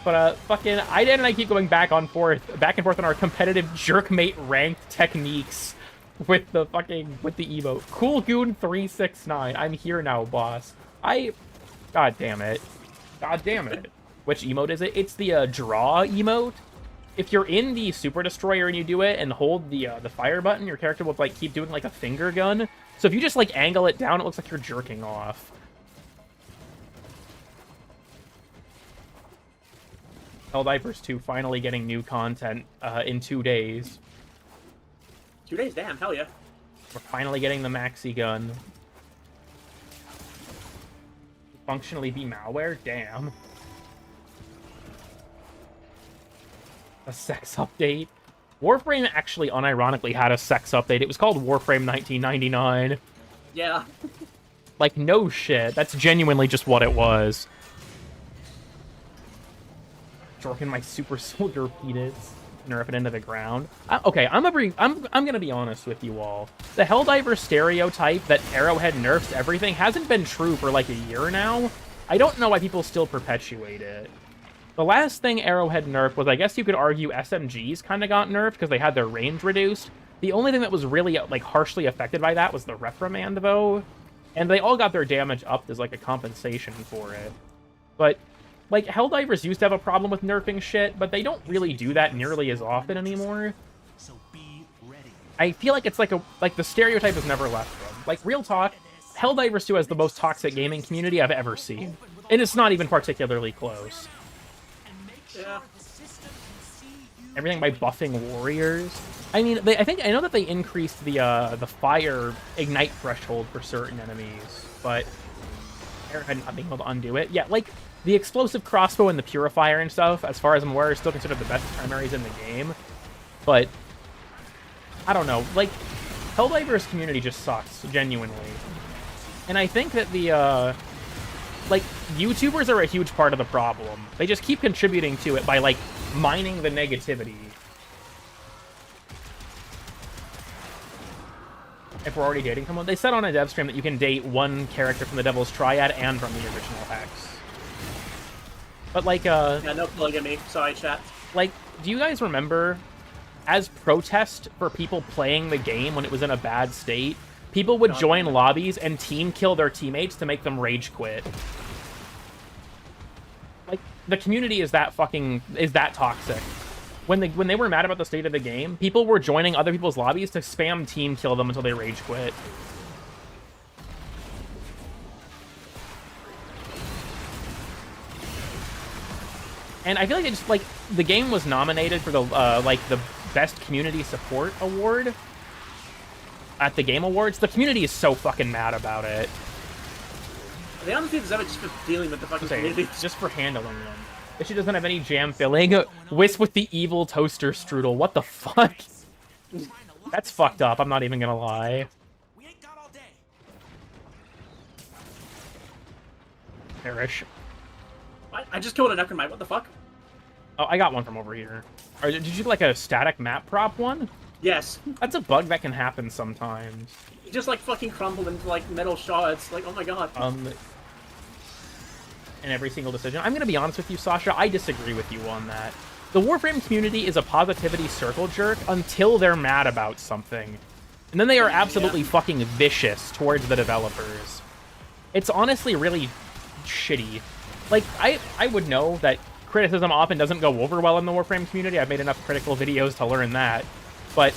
But fucking Iden and I keep going back and forth on our competitive jerkmate ranked techniques with the emote. Cool Goon 369. I'm here now, boss. God damn it. God damn it. Which emote is it? It's the draw emote. If you're in the Super Destroyer and you do it and hold the fire button, your character will like keep doing like a finger gun. So if you just like angle it down, it looks like you're jerking off. Helldivers 2 finally getting new content in 2 days. 2 days, damn, hell yeah. We're finally getting the maxi gun. Functionally be malware? Damn. A sex update? Warframe actually unironically had a sex update. It was called Warframe 1999. Yeah. Like, no shit. That's genuinely just what it was. Jorking my super soldier penis. Nerf it into the ground. Okay, I'm gonna be honest with you all. The Helldiver stereotype that Arrowhead nerfs everything hasn't been true for like a year now. I don't know why people still perpetuate it. The last thing Arrowhead nerfed was, I guess you could argue, SMGs kind of got nerfed because they had their range reduced. The only thing that was really like harshly affected by that was the reprimand, though. And they all got their damage upped as like a compensation for it. But like, Helldivers used to have a problem with nerfing shit, but they don't really do that nearly as often anymore. So be ready. I feel like it's like the stereotype has never left them. Like, real talk, Helldivers 2 has the most toxic gaming community I've ever seen. And it's not even particularly close. Yeah. Everything by buffing warriors. I mean, I know that they increased the fire ignite threshold for certain enemies, but Arrowhead not being able to undo it. Yeah, like, the explosive crossbow and the purifier and stuff, as far as I'm aware, are still considered the best primaries in the game. But I don't know. Like, Helldivers community just sucks, genuinely. And I think that the like, YouTubers are a huge part of the problem. They just keep contributing to it by like mining the negativity. If we're already dating someone, they said on a dev stream that you can date one character from the Devil's Triad and from the original Hex. But like, yeah, no polygamy. Sorry, chat. Like, do you guys remember, as protest for people playing the game when it was in a bad state, people would join lobbies and team kill their teammates to make them rage quit? Like, the community is that toxic. When they were mad about the state of the game, people were joining other people's lobbies to spam team kill them until they rage quit. And I feel like it's like the game was nominated for the like the best community support award at the Game Awards. The community is so fucking mad about it. They honestly deserve it just for dealing with the fucking community. Just for handling them. If she doesn't have any jam filling, Wisp with the evil toaster strudel. What the fuck? That's fucked up. I'm not even gonna lie. We ain't got all day. Perish. I just killed a Necromite. What the fuck? Oh, I got one from over here. Or did you get like a static map prop one? Yes. That's a bug that can happen sometimes. He just like fucking crumbled into like metal shards. Like, oh my god. In every single decision. I'm gonna be honest with you, Sasha. I disagree with you on that. The Warframe community is a positivity circle jerk until they're mad about something. And then they are absolutely fucking vicious towards the developers. It's honestly really shitty. Like, I would know that criticism often doesn't go over well in the Warframe community. I've made enough critical videos to learn that. But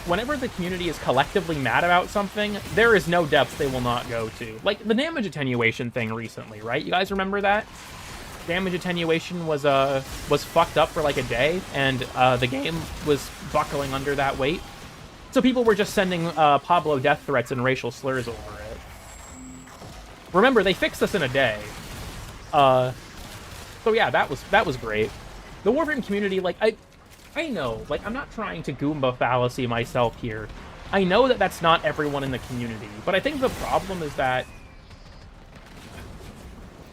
whenever the community is collectively mad about something, there is no depth they will not go to. Like, the damage attenuation thing recently, right? You guys remember that? Damage attenuation was fucked up for like a day, and the game was buckling under that weight. So people were just sending Pablo death threats and racial slurs over it. Remember, they fixed this in a day. So yeah, that was great. The Warframe community, like, I know, like, I'm not trying to Goomba fallacy myself here. I know that that's not everyone in the community, but I think the problem is that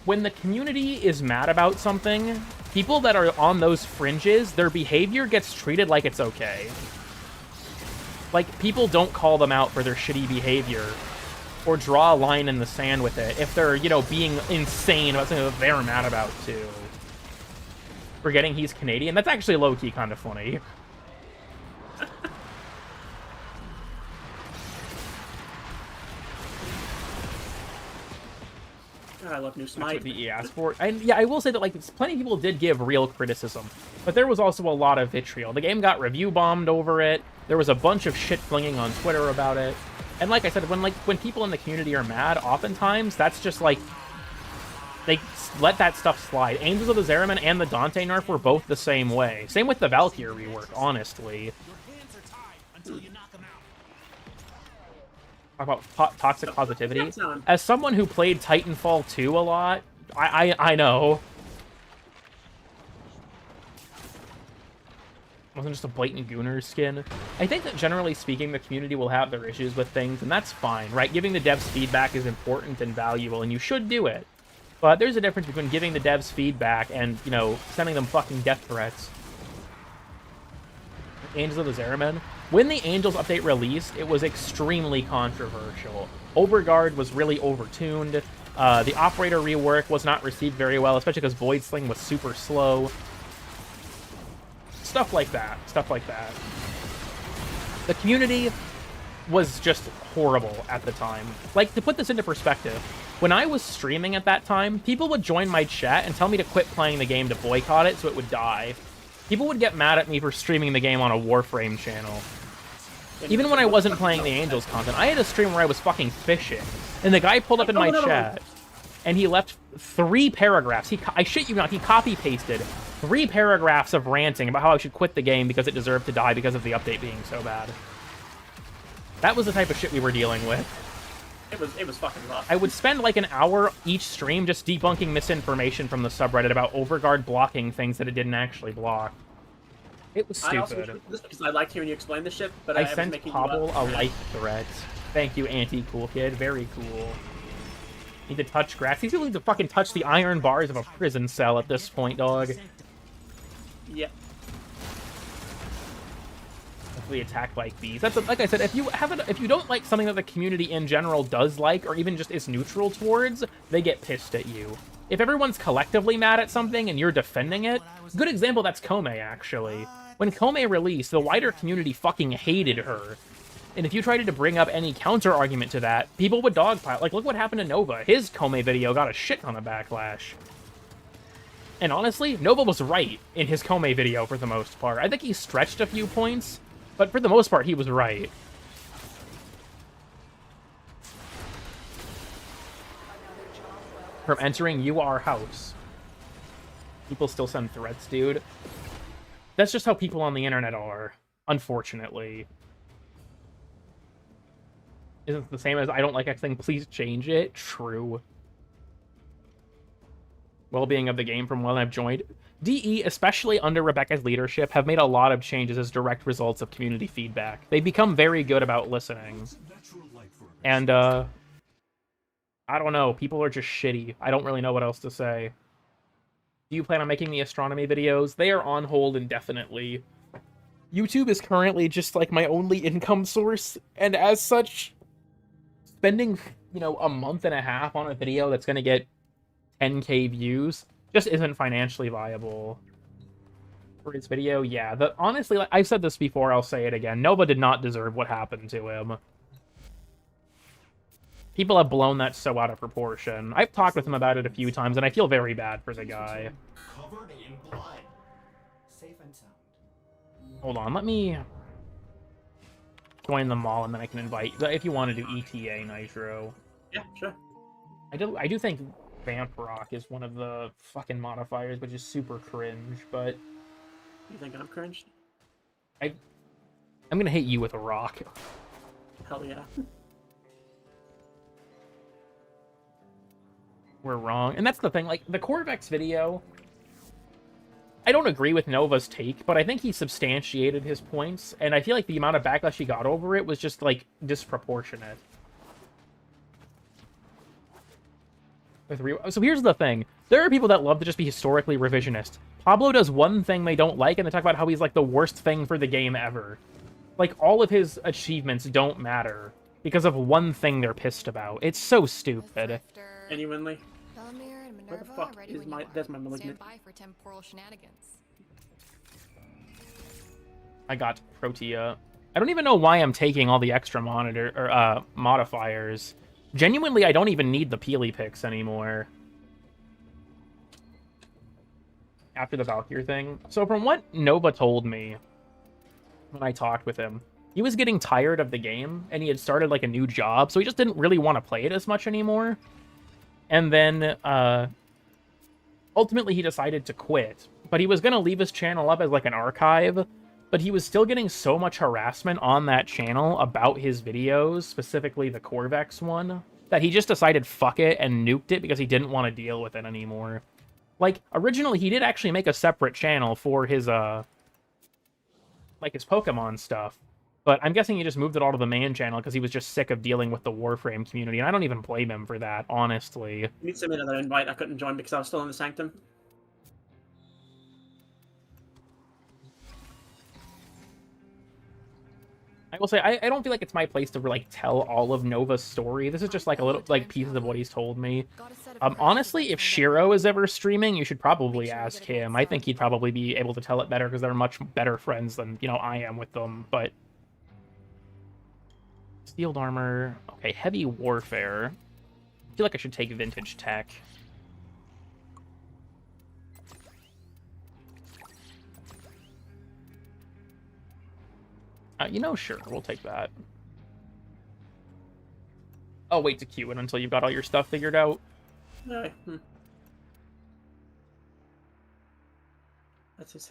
when the community is mad about something, people that are on those fringes, their behavior gets treated like it's okay. Like, people don't call them out for their shitty behavior or draw a line in the sand with it if they're, you know, being insane about something that they're mad about too. forgetting he's Canadian. That's actually low-key kind of funny. I love new That's Smite. what the EA asked for. And yeah, I will say that like plenty of people did give real criticism, but there was also a lot of vitriol. The game got review bombed over it. There was a bunch of shit flinging on Twitter about it. And like I said, when people in the community are mad, oftentimes that's just like they let that stuff slide. Angels of the Zeraman and the Dante nerf were both the same way. Same with the Valkyr rework, honestly. Your hands are tied until you knock them out. Talk about toxic positivity. As someone who played Titanfall 2 a lot, I know. It wasn't just a blatant Gooner skin. I think that generally speaking, the community will have their issues with things, and that's fine, right? Giving the devs feedback is important and valuable, and you should do it. But there's a difference between giving the devs feedback and, you know, sending them fucking death threats. Angels of the Zeraman. When the Angels update released, it was extremely controversial. Overguard was really overtuned. The Operator rework was not received very well, especially because Void Sling was super slow. Stuff like that. Stuff like that. The community was just horrible at the time. Like, to put this into perspective, when I was streaming at that time, people would join my chat and tell me to quit playing the game to boycott it so it would die. People would get mad at me for streaming the game on a Warframe channel. Even when I wasn't playing the Angels content, I had a stream where I was fucking fishing, and the guy pulled up in my chat, and he left 3 paragraphs. I shit you not, he copy-pasted 3 paragraphs of ranting about how I should quit the game because it deserved to die because of the update being so bad. That was the type of shit we were dealing with. It was fucking rough. I would spend like an hour each stream just debunking misinformation from the subreddit about Overguard blocking things that it didn't actually block. It was stupid. I also this because I liked hearing you explain this shit, but I was sent making Pobble you a life threat. Thank you, anti-cool kid. Very cool. Need to touch grass. These people need to fucking touch the iron bars of a prison cell at this point, dog. Yeah. Hopefully attack like these. That's like I said. If you don't like something that the community in general does like, or even just is neutral towards, they get pissed at you. If everyone's collectively mad at something and you're defending it, good example. That's Kome actually. When Kome released, the wider community fucking hated her. And if you tried to bring up any counter-argument to that, people would dogpile. Like, look what happened to Nova. His Kome video got a shit ton of backlash. And honestly, Nova was right in his Kome video for the most part. I think he stretched a few points, but for the most part, he was right. From entering our house. People still send threats, dude. That's just how people on the internet are, unfortunately. Isn't it the same as I don't like X thing, please change it? True. Well-being of the game from when I've joined. DE, especially under Rebecca's leadership, have made a lot of changes as direct results of community feedback. They've become very good about listening. And, I don't know, people are just shitty. I don't really know what else to say. Do you plan on making the astronomy videos? They are on hold indefinitely. YouTube is currently just like my only income source, and as such, spending, you know, a month and a half on a video that's gonna get 10k views just isn't financially viable. For his video, yeah. Honestly, like, I've said this before, I'll say it again. Nova did not deserve what happened to him. People have blown that so out of proportion. I've talked with him about it a few times, and I feel very bad for the guy. Covered in blood. Safe and sound. Hold on, let me join the mall, and then I can invite if you want to do ETA Nitro. Yeah, sure. I do think Vamp Rock is one of the fucking modifiers, which is super cringe, but You think I'm cringed? I'm gonna hit you with a rock. Hell yeah. We're wrong. And that's the thing, like, the Corvex video, I don't agree with Nova's take, but I think he substantiated his points, and I feel like the amount of backlash he got over it was just, like, disproportionate. So here's the thing. There are people that love to just be historically revisionist. Pablo does one thing they don't like, and they talk about how he's, like, the worst thing for the game ever. Like, all of his achievements don't matter because of one thing they're pissed about. It's so stupid. Genuinely. Where the Minerva, fuck ready is when my... you are. There's my malignant. Stand by for temporal shenanigans. I got Protea. I don't even know why I'm taking all the extra modifiers. Genuinely, I don't even need the Peely picks anymore. After the Valkyrie thing. So from what Nova told me when I talked with him, he was getting tired of the game, and he had started like a new job, so he just didn't really want to play it as much anymore. And then, ultimately he decided to quit. But he was going to leave his channel up as like an archive, but he was still getting so much harassment on that channel about his videos, specifically the Corvex one, that he just decided fuck it and nuked it because he didn't want to deal with it anymore. Like, originally he did actually make a separate channel for his, like his Pokemon stuff. But I'm guessing he just moved it all to the main channel because he was just sick of dealing with the Warframe community, and I don't even blame him for that, honestly. You need to send me another invite. I couldn't join because I was still in the Sanctum. I will say, I don't feel like it's my place to, like, tell all of Nova's story. This is just, like, a little, like, pieces of what he's told me. Honestly, if Shiro is ever streaming, you should probably ask him. I think he'd probably be able to tell it better because they're much better friends than, you know, I am with them, but... Steeled armor. Okay, heavy warfare. I feel like I should take vintage tech. You know, sure, we'll take that. I'll wait to queue it until you've got all your stuff figured out. Okay.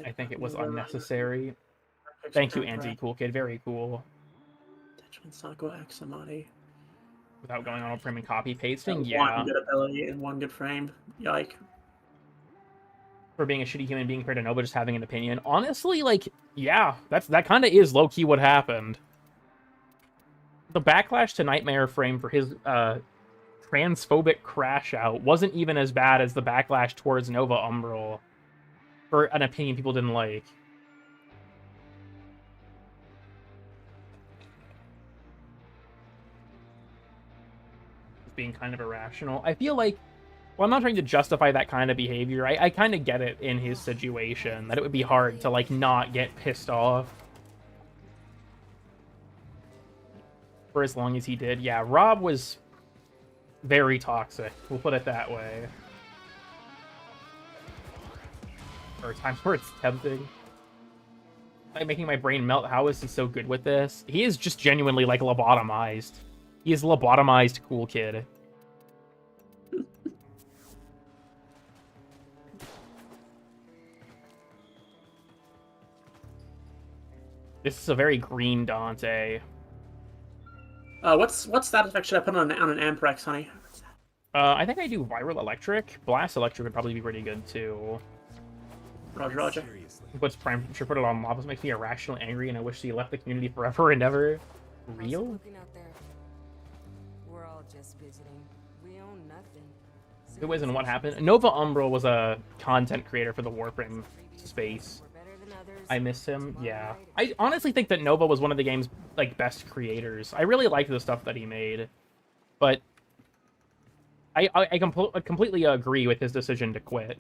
I think it was unnecessary. Thank you, Anti Cool Kid. Very cool. Without going on Warframe and copy pasting, yeah. One good ability and one good frame. Yike. For being a shitty human being compared to Nova just having an opinion. Honestly, like, yeah, that kind of is low-key what happened. The backlash to Nightmare Frame for his transphobic crash out wasn't even as bad as the backlash towards Nova Umbral for an opinion people didn't like. Being kind of irrational. I feel like, well, I'm not trying to justify that kind of behavior. I kind of get it in his situation, that it would be hard to, like, not get pissed off. For as long as he did. Yeah, Rob was very toxic. We'll put it that way. Or times where it's tempting. Like, making my brain melt. How is he so good with this? He is just genuinely, like, lobotomized. He is lobotomized cool kid. This is a very green Dante. What stat effect should I put on an Amprex, honey? I think I do Viral Electric. Blast Electric would probably be pretty good, too. Roger, Roger. What's Prime? Should put it on Lavo. Makes me irrationally angry, and I wish he left the community forever and ever. Real? Looking out there. We're all just visiting. We own nothing. Who is and what happened? Nova Umbral was a content creator for the Warframe space. We're better than others. I miss him, yeah. I honestly think that Nova was one of the game's, like, best creators. I really liked the stuff that he made. But I completely agree with his decision to quit.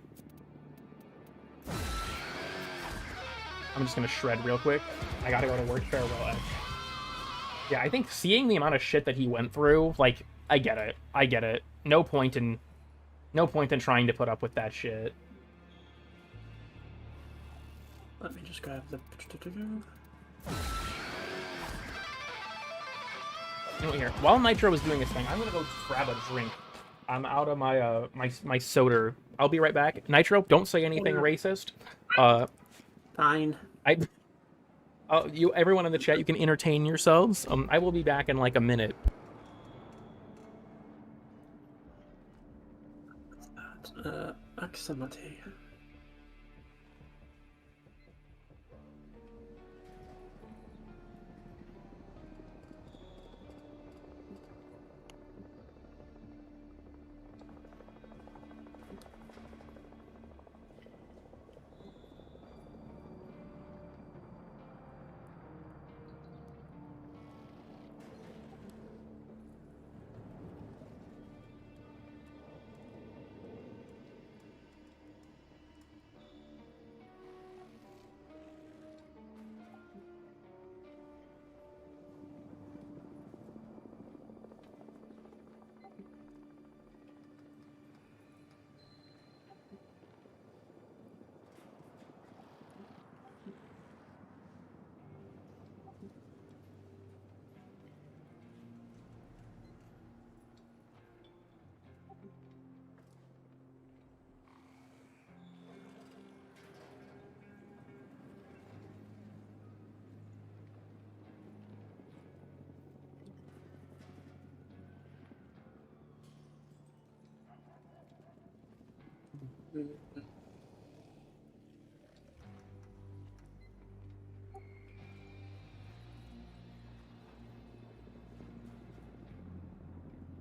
I'm just gonna shred real quick. I gotta go to work. Farewell, Edge. Yeah, I think seeing the amount of shit that he went through, like, I get it. I get it. No point in trying to put up with that shit. Let me just grab the... You know, here, while Nitro was doing his thing, I'm gonna go grab a drink. I'm out of my my soda. I'll be right back. Nitro, don't say anything racist. Fine. Everyone in the chat, you can entertain yourselves. I will be back in like a minute. Axamati.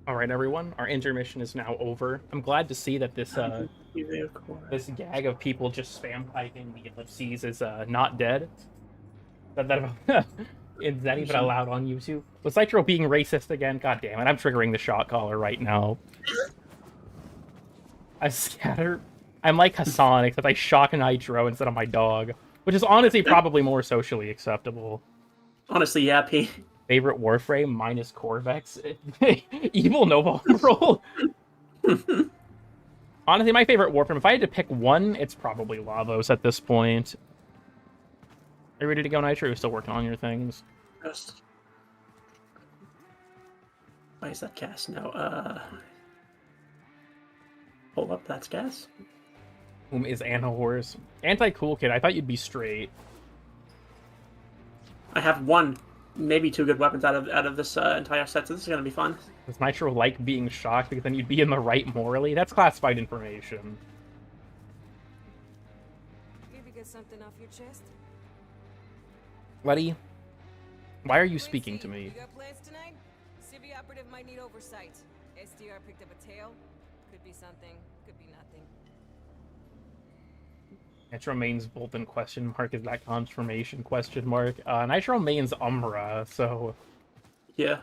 All right, everyone, our intermission is now over. I'm glad to see that this this gag of people just spam typing the ellipses is not dead. That is that even allowed on YouTube? Was Citro being racist again? God damn it! I'm triggering the shot caller right now. I scatter. I'm like Hassan, except I shock Nitro instead of my dog, which is honestly probably more socially acceptable. Honestly, yeah, P. Favorite Warframe minus Corvex? Evil Nova roll? Honestly, my favorite Warframe, if I had to pick one, it's probably Lavos at this point. Are you ready to go, Nitro? You're still working on your things? Yes. Why is that gas? No, hold up, that's gas. Whom is Anna Horse? Anti-cool kid, I thought you'd be straight. I have one, maybe two good weapons out of this entire set, so this is gonna be fun. Does Nitro like being shocked because then you'd be in the right morally? That's classified information. Maybe get something off your chest. Letty, why are you Wait, speaking see, to me? You got plans tonight? Civvy operative might need oversight. SDR picked up a tail. Could be something, could be nothing. Nitro mains Bolton question mark, is that confirmation question mark? Nitro mains Umbra, so Yeah.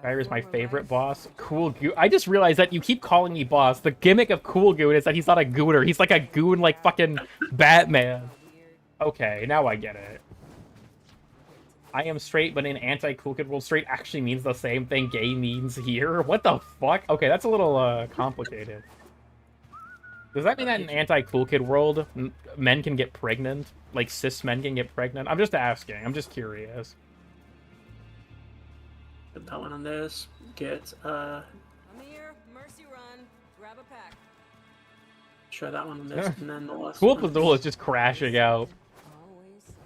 Gyre is my favorite boss. Cool Goon. I just realized that you keep calling me boss. The gimmick of Cool Goon is that he's not a gooner. He's like a goon like fucking Batman. Okay, now I get it. I am straight, but in anti-cool kid world, straight actually means the same thing gay means here? What the fuck? Okay, that's a little complicated. Does that mean that in anti-cool kid world, men can get pregnant? Like, cis men can get pregnant? I'm just asking. I'm just curious. Put that one on this. Get, I'm here, Mercy Run. Grab a pack. try that one on this, and then the last Cool one. Patrol is just crashing out. Always something.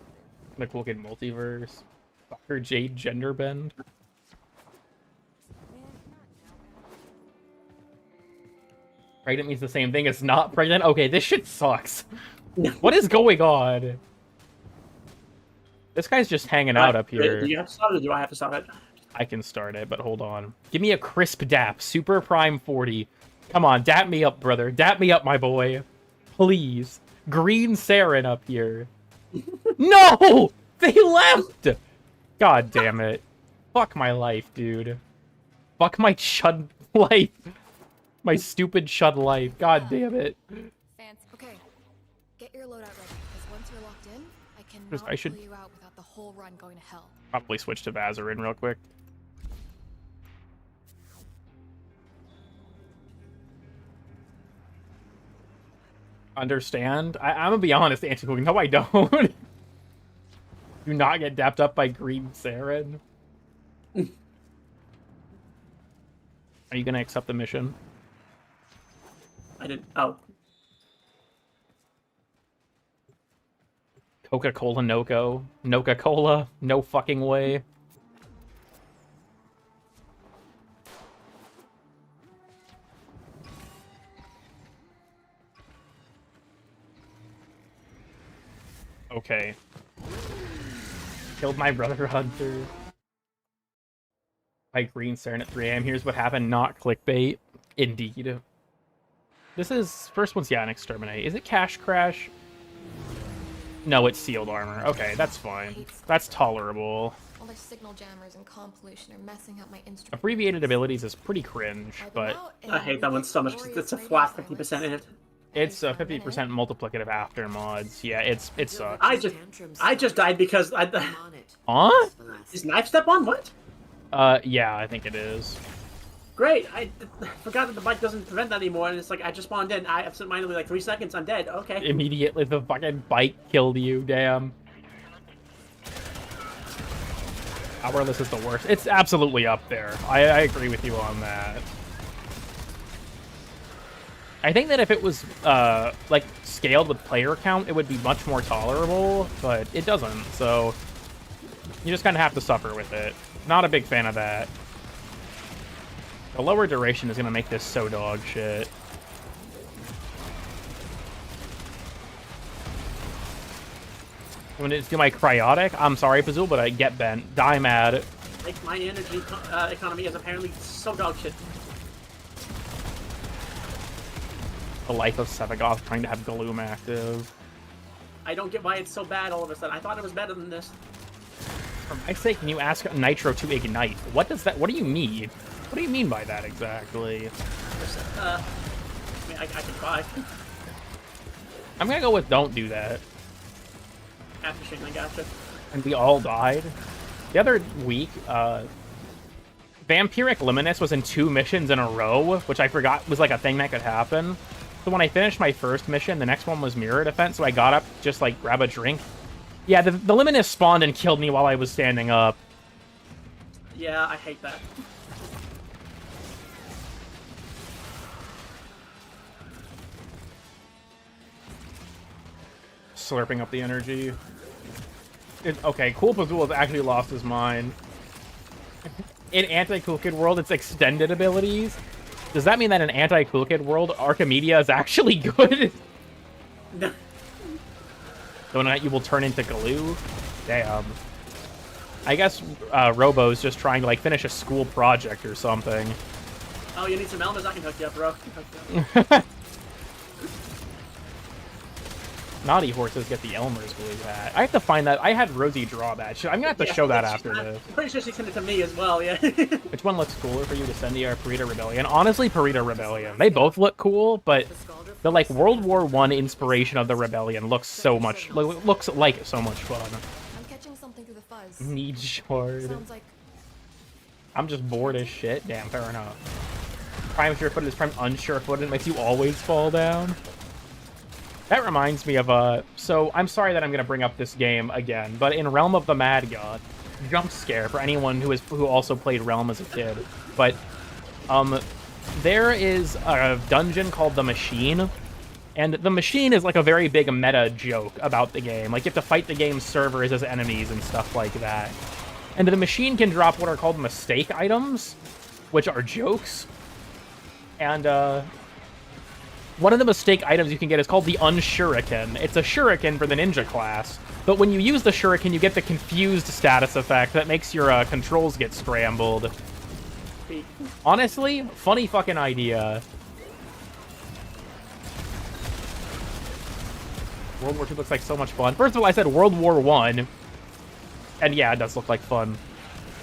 The cool kid multiverse. Fucker Jade Genderbend. Man, not now. Pregnant means the same thing as not pregnant? Okay, this shit sucks. What is going on? This guy's just hanging out up here. Do you have to start it, or do I have to start it? I can start it, but hold on. Give me a crisp dap. Super Prime 40. Come on, dap me up, brother. Dap me up, my boy. Please. Green Saren up here. No! They left! God damn it. Fuck my life, dude. Fuck my chud life. My stupid chud life. God damn it. Fancy. Okay, get your loadout ready, because once you're locked in, I Just- cannot I should- pull you out without the whole run going to hell. Probably switch to Vazarin real quick. Understand? I'm gonna be honest, Antiquity. No, I don't. Do not get dapped up by Green Saren. Are you gonna accept the mission? I didn't. Oh. Coca-Cola Noco. Noca-Cola? No fucking way. Okay. Killed my brother Hunter. By Green Saren at 3 AM. Here's what happened. Not clickbait. Indeed. This is... First one's, yeah, an exterminate. Is it Cash Crash? No, it's sealed armor. Okay, that's fine. That's tolerable. All the signal jammers and comm pollution are messing up my instrument. Abbreviated abilities is pretty cringe, but I hate that one so much because it's a flat 50% in it. it's a 50% multiplicative after mods. Yeah, it sucks. I just died because I. Huh? Is knife step on? What? Yeah, I think it is. Great. I forgot that the bike doesn't prevent that anymore, and it's like I just spawned in. I absentmindedly like 3 seconds. I'm dead. Okay. Immediately, the fucking bike killed you. Damn. Powerless is the worst. It's absolutely up there. I agree with you on that. I think that if it was, like, scaled with player count, it would be much more tolerable, but it doesn't, so you just kind of have to suffer with it. Not a big fan of that. The lower duration is going to make this so dog shit. When it's my cryotic, I'm sorry, Pazul, but I get bent. Die mad. Like, my energy economy is apparently so dog shit. The life of Sevagoth trying to have Gloom active. I don't get why it's so bad all of a sudden. I thought it was better than this. For my sake, can you ask Nitro to ignite? What does that? What do you mean? What do you mean by that exactly? I mean, I can try. I'm gonna go with don't do that. After shooting, I gotcha. And we all died. The other week, Vampiric Luminous was in 2 missions in a row, which I forgot was like a thing that could happen. So when I finished my first mission, the next one was Mirror Defense, so I got up, just like grab a drink. Yeah, the Luminous spawned and killed me while I was standing up. Yeah, I hate that. Slurping up the energy. Okay, Cool Pazul has actually lost his mind. In Anti-Cool Kid World, it's extended abilities. Does that mean that in Anti-Cool Kid World, Archimedia is actually good? No. So now you will turn into glue? Damn. I guess Robo's just trying to like finish a school project or something. Oh, you need some Elmas? I can hook you up, bro. Naughty horses get the Elmer's glue hat. I have to find that. I had Rosie draw that. I'm gonna have to show that after this. I'm pretty sure she sent it to me as well, yeah. Which one looks cooler for you, Descendia or Parita Rebellion? Honestly, Parita Rebellion. They both look cool, but the like World War I inspiration of the Rebellion looks so much looks like so much fun. I'm catching something through the fuzz. Need shard. Sounds like I'm just bored as shit. Damn, fair enough. Prime sure-footed is prime unsure-footed. It makes you always fall down. That reminds me of so I'm sorry that I'm gonna bring up this game again, but in Realm of the Mad God, jump scare for anyone who also played Realm as a kid. But there is a dungeon called the Machine, and the Machine is like a very big meta joke about the game. Like you have to fight the game's servers as enemies and stuff like that. And the Machine can drop what are called mistake items, which are jokes. And one of the mistake items you can get is called the Unshuriken. It's a shuriken for the ninja class, but when you use the shuriken, you get the confused status effect that makes your controls get scrambled. Honestly, funny fucking idea. World War II looks like so much fun. First of all, I said World War I, and yeah, it does look like fun.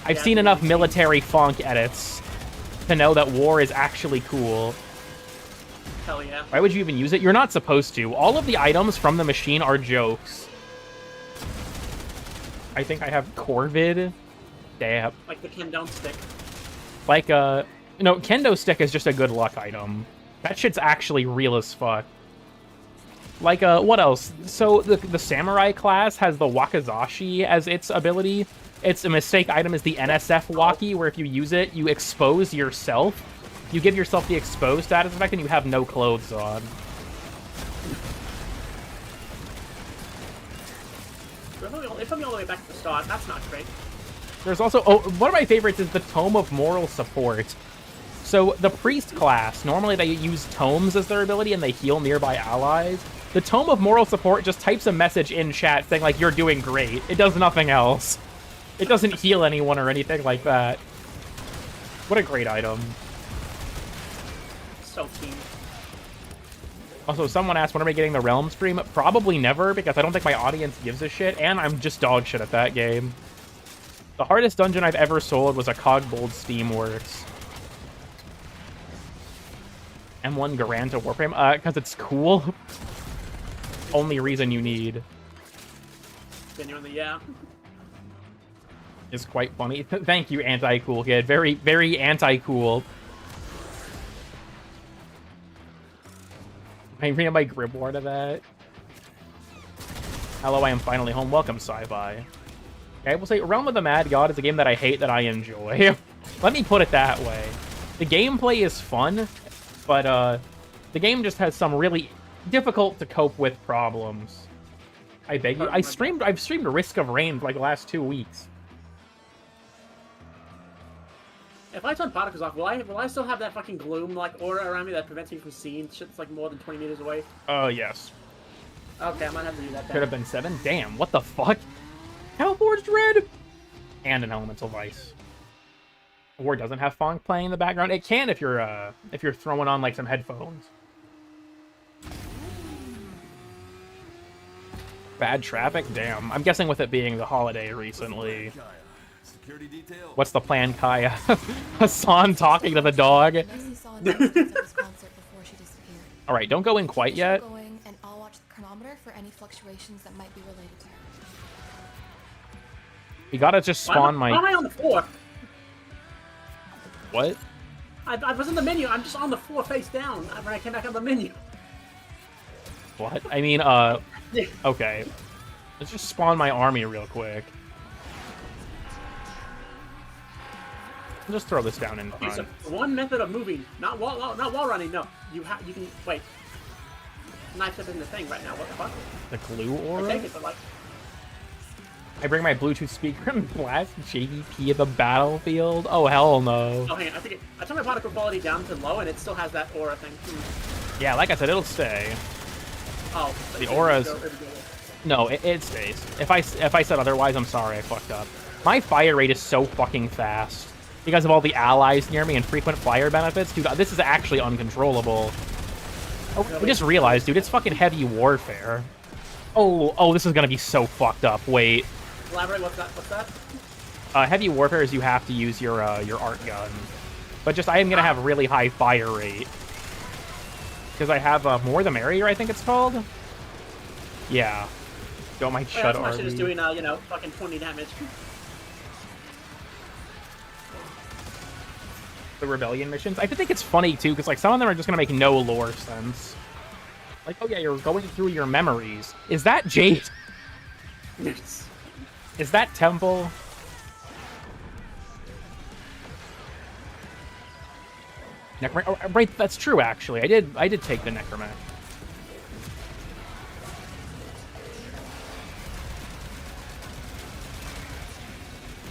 I've seen enough military funk edits to know that war is actually cool. Hell yeah. Why would you even use it? You're not supposed to. All of the items from the Machine are jokes. I think I have Corvid. Damn. Like the Kendo stick. Like, no, Kendo stick is just a good luck item. That shit's actually real as fuck. Like, what else? So, the Samurai class has the Wakizashi as its ability. Its a mistake item is the NSF Waki, where if you use it, you expose yourself. You give yourself the exposed status effect, and you have no clothes on. It took me all the way back to the start. That's not great. There's also... Oh, one of my favorites is the Tome of Moral Support. So, the Priest class, normally they use tomes as their ability, and they heal nearby allies. The Tome of Moral Support just types a message in chat saying, like, you're doing great. It does nothing else. It doesn't heal anyone or anything like that. What a great item. So keen. Also, someone asked, when are we getting the Realm stream? Probably never, because I don't think my audience gives a shit, and I'm just dog shit at that game. The hardest dungeon I've ever sold was a Cogbold Steamworks. M1 Garanta Warframe? Because it's cool. Only reason you need. Genuinely, yeah. Is quite funny. Thank you, anti-cool kid. Very, very anti-cool. I read my grimoire to that. Hello, I am finally home. Welcome, sci-fi. Okay, I will say Realm of the Mad God is a game that I hate that I enjoy. Let me put it that way. The gameplay is fun, but the game just has some really difficult to cope with problems. I beg you. I've streamed Risk of Rain for like the last 2 weeks. If I turn particles off, will I still have that fucking gloom like aura around me that prevents me from seeing shit that's like more than 20 meters away? Yes. Okay, I might have to do that Could then. have been 7. Damn, what the fuck? Hellforged Red! And an Elemental Vice. War doesn't have funk playing in the background. It can if you're throwing on like some headphones. Bad traffic? Damn. I'm guessing with it being the holiday recently. Security detail. What's the plan, Kaya? Hassan talking to the dog. Nessie saw announcements at this concert before she disappeared. Alright, don't go in quite Keep yet. going, and I'll watch the chronometer for any fluctuations that might be related to her. You gotta just spawn Why am my... I on the floor? What? I was in the menu. I'm just on the floor face down when I came back on the menu. What? I mean, okay. Let's just spawn my army real quick. I'll just throw this down in Okay, front. so one method of moving, not wall running. No, you can wait. Knife up in the thing right now. What the fuck? The glue I aura? take it, but like, I bring my Bluetooth speaker and blast JVP at the battlefield? Oh, hell no. oh, hang on. I turned my particle quality down to low, and it still has that aura thing. Yeah, like I said, it'll stay. Oh, The aura's... No, it stays. If I said otherwise, I'm sorry, I fucked up. My fire rate is so fucking fast. Because of all the allies near me and frequent fire benefits. Dude, this is actually uncontrollable. Oh, I just realized, dude, it's fucking heavy warfare. Oh, this is gonna be so fucked up. Wait. Elaborate. What's that? Heavy warfare is you have to use your art gun. But just, I am gonna have really high fire rate. Because I have More the Merrier, I think it's called? Yeah. Don't mind Yeah, shut that's my shit is RB. doing, fucking 20 damage. The Rebellion missions. I think it's funny, too, because like some of them are just gonna make no lore sense. Like, oh yeah, you're going through your memories. Is that Jade? Is that Temple? Oh, right, that's true, actually. I did take the Necromech.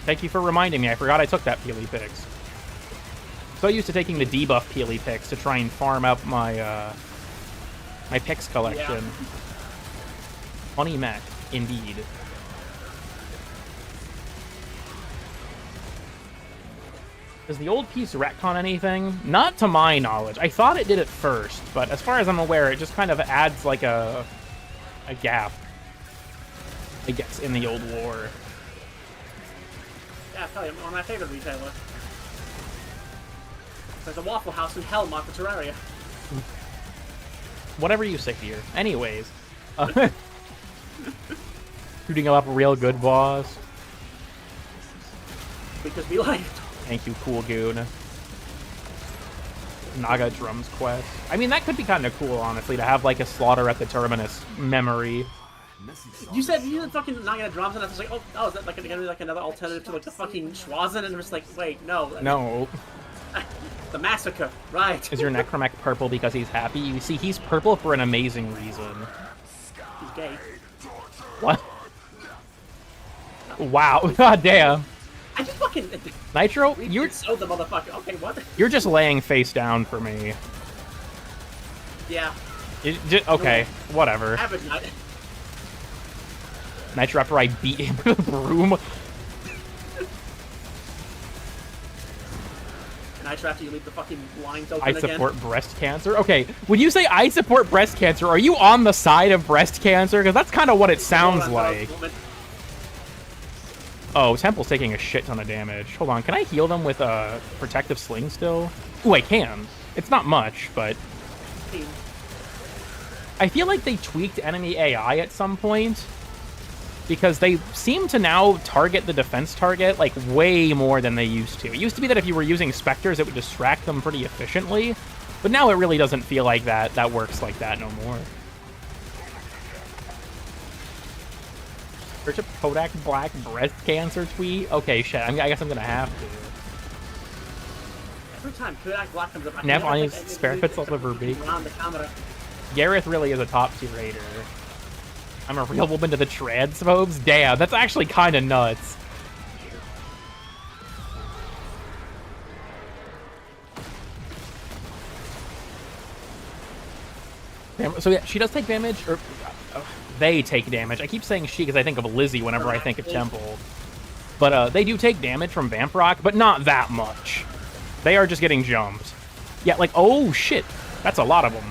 Thank you for reminding me. I forgot I took that Peely Pix. So used to taking the debuff Peely Pix to try and farm up my my Pix collection. Yeah. Funny mech, indeed. Does the old piece retcon anything? Not to my knowledge. I thought it did at first, but as far as I'm aware, it just kind of adds like a gap, I guess, in the old war. Yeah, I tell you, I'm one of my favorite retailer. There's a Waffle House in Hellmont, the Terraria. Whatever you say, dear. Anyways. Shooting up real good, boss. Because we like it. Thank you, cool goon. Naga Drums quest. I mean, that could be kind of cool, honestly, to have like a Slaughter at the Terminus memory. You said fucking not gonna drums, and I was like, oh, is that like gonna be like another alternative to like the fucking Schwazen? And I'm just like, wait, no. No. The massacre, right? Is your Necromech purple because he's happy? You see, he's purple for an amazing reason. He's gay. What? Wow. God damn. I just fucking Nitro, you're so the motherfucker. Okay, what? you're just laying face down for me. Yeah. Okay, whatever. Average night. Nitro after I beat him with a broom. Nitro after you leave the fucking lines open I again. support breast cancer. Okay, when you say I support breast cancer, are you on the side of breast cancer? Because that's kind of what it sounds like. Oh, Temple's taking a shit ton of damage. Hold on, can I heal them with a protective sling still? Ooh, I can. It's not much, but I feel like they tweaked enemy AI at some point because they seem to now target the defense target like way more than they used to. It used to be that if you were using Spectres, it would distract them pretty efficiently, but now it really doesn't feel like that works like that no more. Search up Kodak Black breast cancer tweet? Okay, shit, I guess I'm gonna have to. Every time Kodak Black comes up, I Nev never on think his I spare really pixels of Ruby. around the camera. Gareth really is a top tier raider. I'm a real woman to the transphobes? Damn, that's actually kind of nuts. So yeah, she does take damage, or they take damage. I keep saying she because I think of Lizzie whenever I think of Temple. But they do take damage from Vamp Rock, but not that much. They are just getting jumped. Yeah, like, oh shit, that's a lot of them.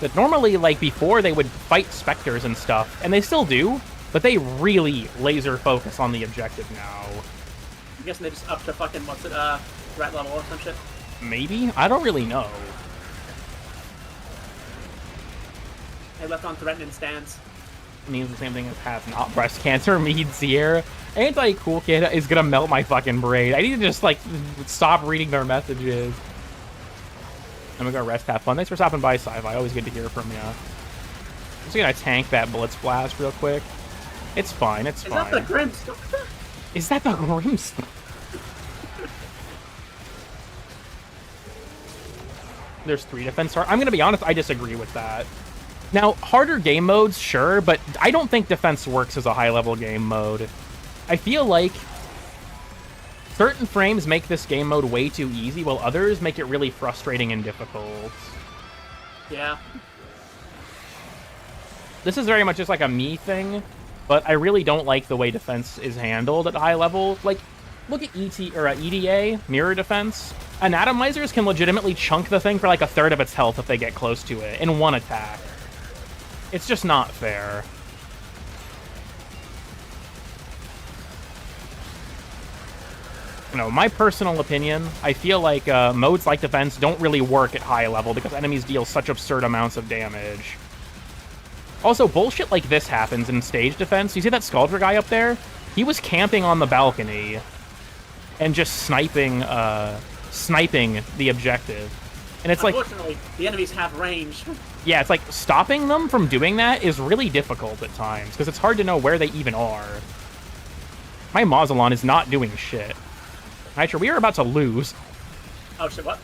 But normally, like, before they would fight Spectres and stuff, and they still do, but they really laser focus on the objective now. I'm guessing they just upped to fucking, what's it, threat level or some shit? Maybe? I don't really know. They left on threatening stance. Means the same thing as has not breast cancer means here. Anti-Cool Kid is gonna melt my fucking brain. I need to just, like, stop reading their messages. I'm gonna go rest, have fun. Thanks for stopping by, Sci-Fi. Always good to hear from you. I'm just gonna tank that Blitz Blast real quick. It's fine, it's fine. Is that the Grimstone? Is that the Grimstone? There's 3 defense. I'm gonna be honest, I disagree with that. Now, harder game modes, sure, but I don't think defense works as a high-level game mode. I feel like certain frames make this game mode way too easy, while others make it really frustrating and difficult. Yeah. This is very much just like a me thing, but I really don't like the way defense is handled at high level. Like, look at EDA, Mirror Defense. Anatomizers can legitimately chunk the thing for like a third of its health if they get close to it in one attack. It's just not fair. You know, my personal opinion, I feel like modes like defense don't really work at high level because enemies deal such absurd amounts of damage. Also, bullshit like this happens in stage defense. You see that Scaldra guy up there? He was camping on the balcony and just sniping the objective. And it's like, unfortunately, the enemies have range. yeah, it's like stopping them from doing that is really difficult at times because it's hard to know where they even are. My Mausolon is not doing shit. Nitro, we are about to lose. Oh shit, what?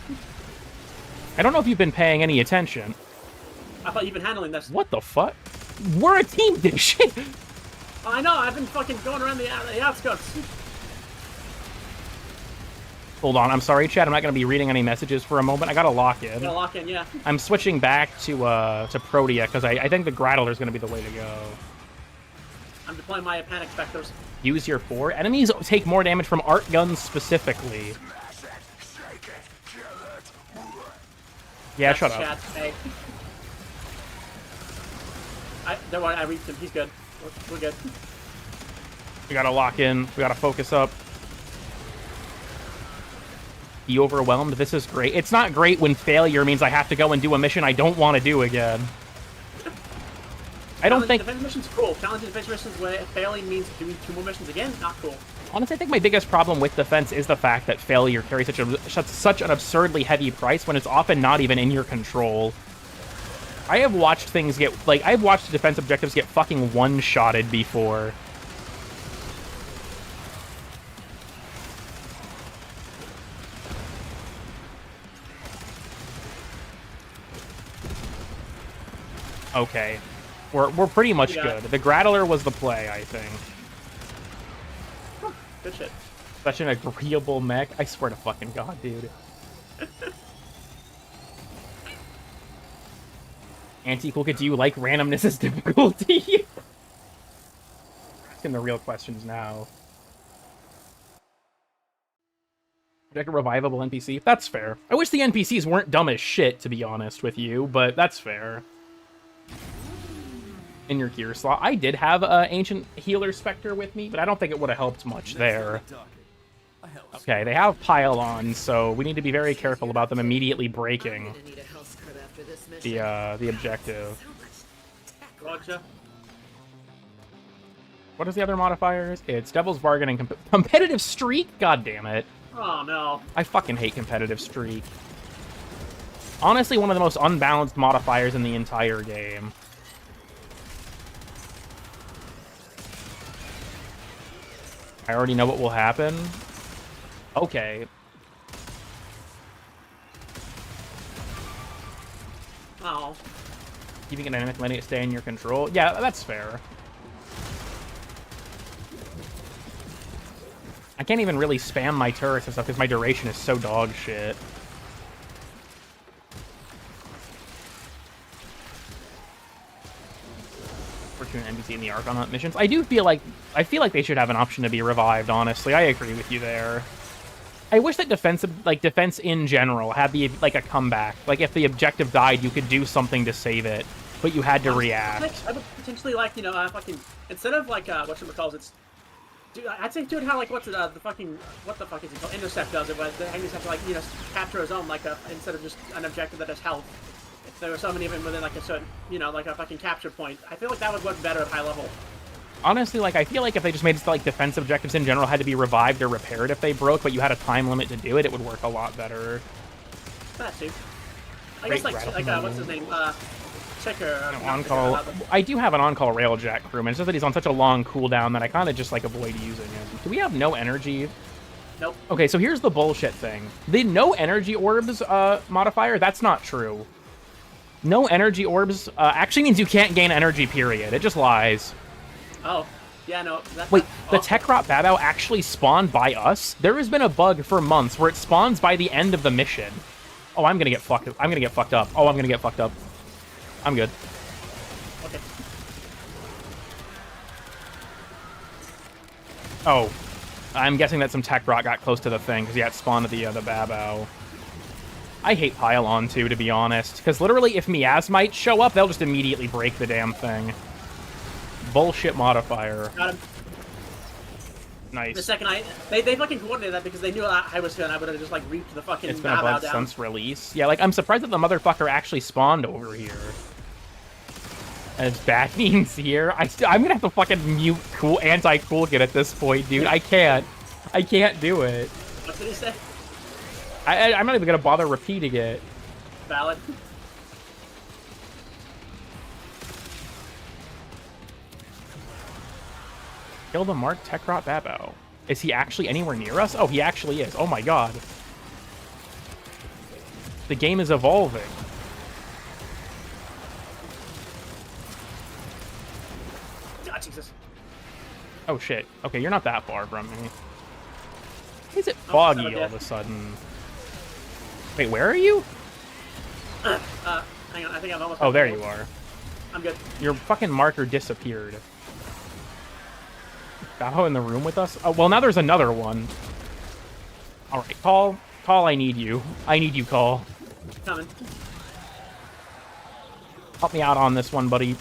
I don't know if you've been paying any attention. I thought you've been handling this. What the fuck? We're a team, this shit. I know, I've been fucking going around the outskirts. Hold on, I'm sorry, Chad. I'm not going to be reading any messages for a moment. I got to lock in. Gonna lock in, yeah. I'm switching back to Protea because I think the Grattler is going to be the way to go. I'm deploying my Panic Spectres. Use your 4. Enemies take more damage from art guns specifically. Yeah, That's shut up. Chad's fake. Don't worry, I reached him. He's good. We're good. We got to lock in. We got to focus up. Be overwhelmed. This is great. It's not great when failure means I have to go and do a mission I don't want to do again. I don't think... Defense missions cool. Challenging defense missions where failing means doing 2 more missions again, not cool. Honestly, I think my biggest problem with defense is the fact that failure carries such an absurdly heavy price when it's often not even in your control. I have watched things get... Like, I've watched defense objectives get fucking one-shotted before. Okay. We're pretty much good. The Grattler was the play, I think. Huh, good shit. Such an agreeable mech. I swear to fucking God, dude. Anti-Cool Kid, do you like randomness as difficulty? Asking the real questions now. Like a revivable NPC? That's fair. I wish the NPCs weren't dumb as shit, to be honest with you, but that's fair. In your gear slot. I did have an Ancient Healer Spectre with me, but I don't think it would have helped much there. Okay, they have pile-ons, so we need to be very careful about them immediately breaking the objective. Gotcha. What is the other modifiers? It's Devil's Bargain and Competitive Streak? God damn it. Oh no. I fucking hate Competitive Streak. Honestly, one of the most unbalanced modifiers in the entire game. I already know what will happen. Okay. Oh. Keeping it dynamic, letting it stay in your control. Yeah, that's fair. I can't even really spam my turrets and stuff because my duration is so dog shit. between NPC and the Archon missions. I feel like they should have an option to be revived, honestly. I agree with you there. I wish that defense in general had a comeback. Like, if the objective died, you could do something to save it, but you had to react. I would potentially, like, fucking, instead of, like, whatchamacallit, dude, I'd say do it how, like, what the fuck is it called? Intercept does it, but the Intercept to, like, capture a zone, like, instead of just an objective that has health. If there were so many of them within, like, a certain, like a fucking capture point, I feel like that would work better at high level. Honestly, like, I feel like if they just made it so, like, defense objectives in general had to be revived or repaired if they broke, but you had a time limit to do it, it would work a lot better. That too. I guess, like what's his name? Checker. On-call. I do have an on-call Railjack crewman. It's just that he's on such a long cooldown that I kind of just, like, avoid using him. Do we have no energy? Nope. Okay, so here's the bullshit thing. The no energy orbs modifier, that's not true. No energy orbs actually means you can't gain energy, period. It just lies. Oh, yeah, no. Wait, the Tekrot Babao actually spawned by us? There has been a bug for months where it spawns by the end of the mission. Oh, I'm gonna get fucked up. Oh, I'm gonna get fucked up. I'm good. Okay. Oh, I'm guessing that some Tekrot got close to the thing, because yeah, it spawned at the Babao. I hate Pylon, too, to be honest, because literally if miasmites show up, they'll just immediately break the damn thing. Bullshit modifier. Got him. Nice. The second they fucking coordinated that because they knew I was here and I would have just, like, reaped the fucking It's been a bug since release. Yeah, like, I'm surprised that the motherfucker actually spawned over here. As bad means here. I'm gonna have to fucking mute anti-cool kid at this point, dude. I can't do it. What did he say? I'm not even gonna bother repeating it. Valid. Kill the Mark Tekrot Babao. Is he actually anywhere near us? Oh, he actually is. Oh my god. The game is evolving. Oh, Jesus. Oh shit. Okay, you're not that far from me. Why is it foggy all of a sudden? Wait, where are you? Hang on, I think I'm almost... Oh, there you are. I'm good. Your fucking marker disappeared. Baho in the room with us? Oh, well, now there's another one. Alright, Call, I need you. I need you, Call. Coming. Help me out on this one, buddy.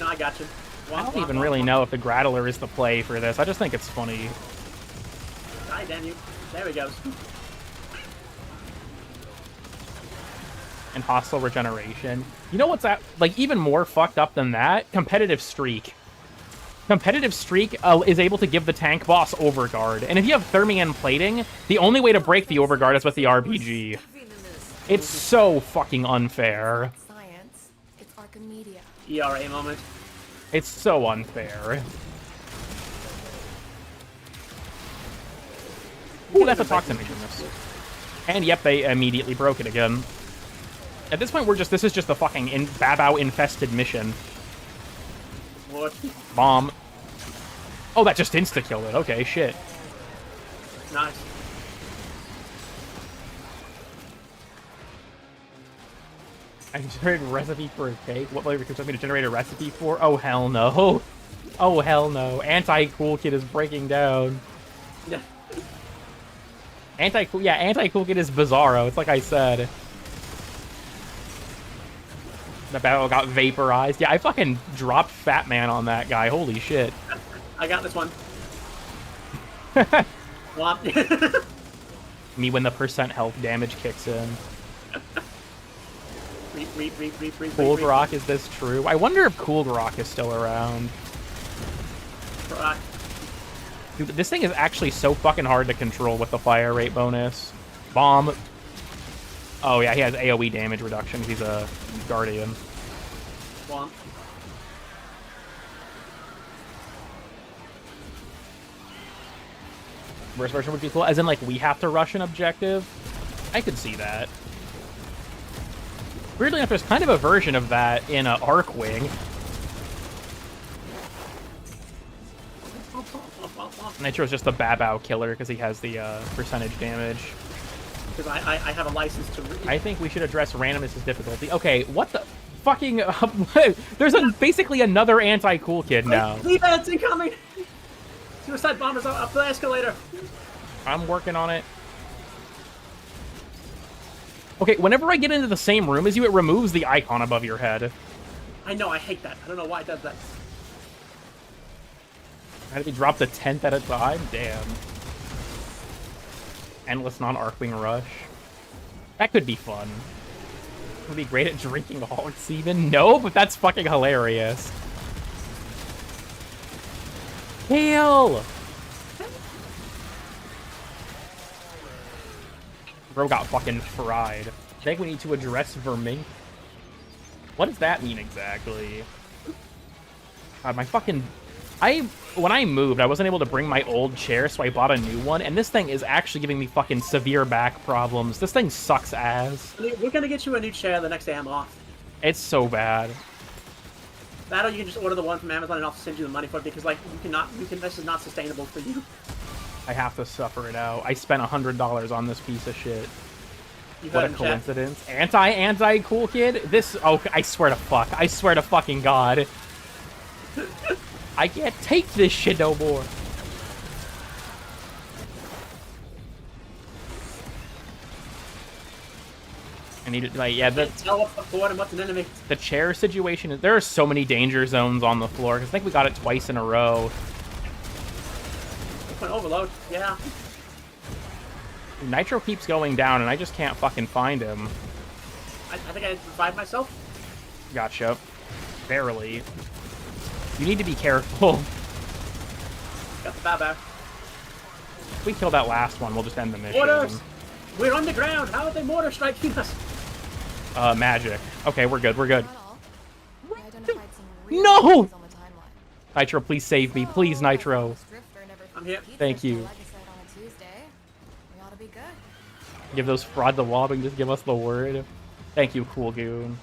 No, I got you. I don't even really know if the Grattler is the play for this. I just think it's funny. Die, damn you. There we go. And hostile regeneration. You know what's like even more fucked up than that? Competitive streak. Competitive streak is able to give the tank boss overguard. And if you have Thermian plating, the only way to break the overguard is with the RPG. It's so fucking unfair. Science. It's Archimedia. ERA moment. It's so unfair. Ooh, that's a toxin mission. And yep, they immediately broke it again. At this point, this is just the fucking Babao-infested mission. What? Bomb. Oh, that just insta-killed it. Okay, shit. Nice. I generated a recipe for a cake. What flavor could you want me to generate a recipe for? Oh, hell no. Oh, hell no. Anti-Cool Kid is breaking down. Yeah. Anti-Cool Kid is Bizarro. It's like I said. The battle got vaporized. Yeah, I fucking dropped Fat Man on that guy. Holy shit. I got this one. Me when the percent health damage kicks in. Cool Rock, is this true? I wonder if Cool Rock is still around. Dude, this thing is actually so fucking hard to control with the fire rate bonus. Bomb. Oh yeah, he has AoE damage reduction. He's a Guardian. Bomb. First version would be cool, as in like we have to rush an objective. I could see that. Weirdly enough, there's kind of a version of that in Arcwing. Nitro's just the Babao killer because he has the percentage damage. Because I have a license to... I think we should address randomness as difficulty. Okay, what the fucking... there's basically another anti-cool kid now. Leadheads incoming! Suicide bombers up the escalator. I'm working on it. Okay, whenever I get into the same room as you, it removes the icon above your head. I know, I hate that. I don't know why it does that. How did we drop the 10th at a time? Damn. Endless non-Arcwing Rush. That could be fun. Would be great at drinking hogs even? No, but that's fucking hilarious. Hail! Bro got fucking fried. I think we need to address vermink. What does that mean exactly? God, my fucking... When I moved, I wasn't able to bring my old chair, so I bought a new one, and this thing is actually giving me fucking severe back problems. This thing sucks ass. We're gonna get you a new chair the next day I'm off. It's so bad. That or you can just order the one from Amazon and I'll send you the money for it, because, like, this is not sustainable for you. I have to suffer it out. I spent $100 on this piece of shit. What a coincidence. Anti-cool kid? This... Oh, I swear to fuck. I swear to fucking God. I can't take this shit no more. I need to, like, yeah, tell what's the board and what's an enemy. The chair situation, there are so many danger zones on the floor, because I think we got it twice in a row. Overload, yeah. Nitro keeps going down, and I just can't fucking find him. I think I revived myself. Gotcha. Barely. You need to be careful. Got the Baba. If we kill that last one, we'll just end the mission. Mortars! We're underground! How are they mortar striking us? Magic. Okay, we're good, we're good. Not all. I identified some real No! things on the timeline. Nitro, please save me. Please, Nitro. I'm here. Thank you. We ought to be good. Give those fraud the wall and just give us the word. Thank you, cool goon.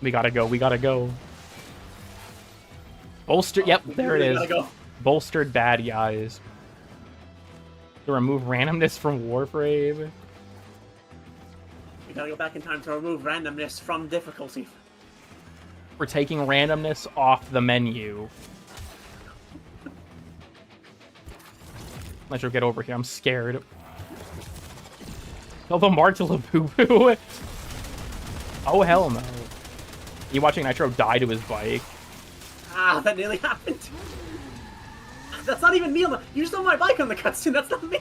We gotta go, we gotta go. Bolster, yep, there it is. Go. Bolstered bad guys. To remove randomness from Warframe. We gotta go back in time to remove randomness from difficulty. We're taking randomness off the menu. Let you get over here, I'm scared. Tell the mark to Labubu. Oh, hell no. You watching Nitro die to his bike? Ah, that nearly happened. That's not even me on the... You just on my bike on the cutscene, that's not me.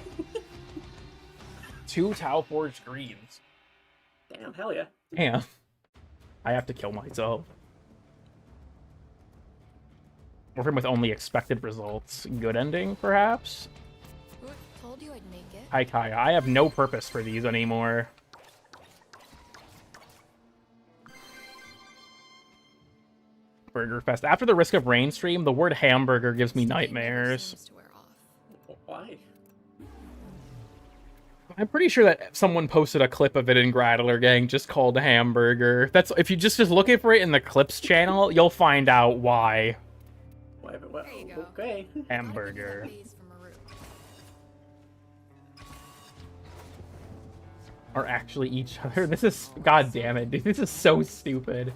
2 Tau Forged Greens. Damn, hell yeah. Damn. I have to kill myself. Warframe with only expected results. Good ending, perhaps? Told you I'd make it. Hi, Kaya. I have no purpose for these anymore. Burger Fest. After the Risk of Rain stream, the word hamburger gives me nightmares. Why? I'm pretty sure that someone posted a clip of it in Gradler Gang just called hamburger. That's if you just looking for it in the clips channel, you'll find out why. There you go. Okay. Hamburger. Are actually each other. This is, god damn it, dude. This is so stupid.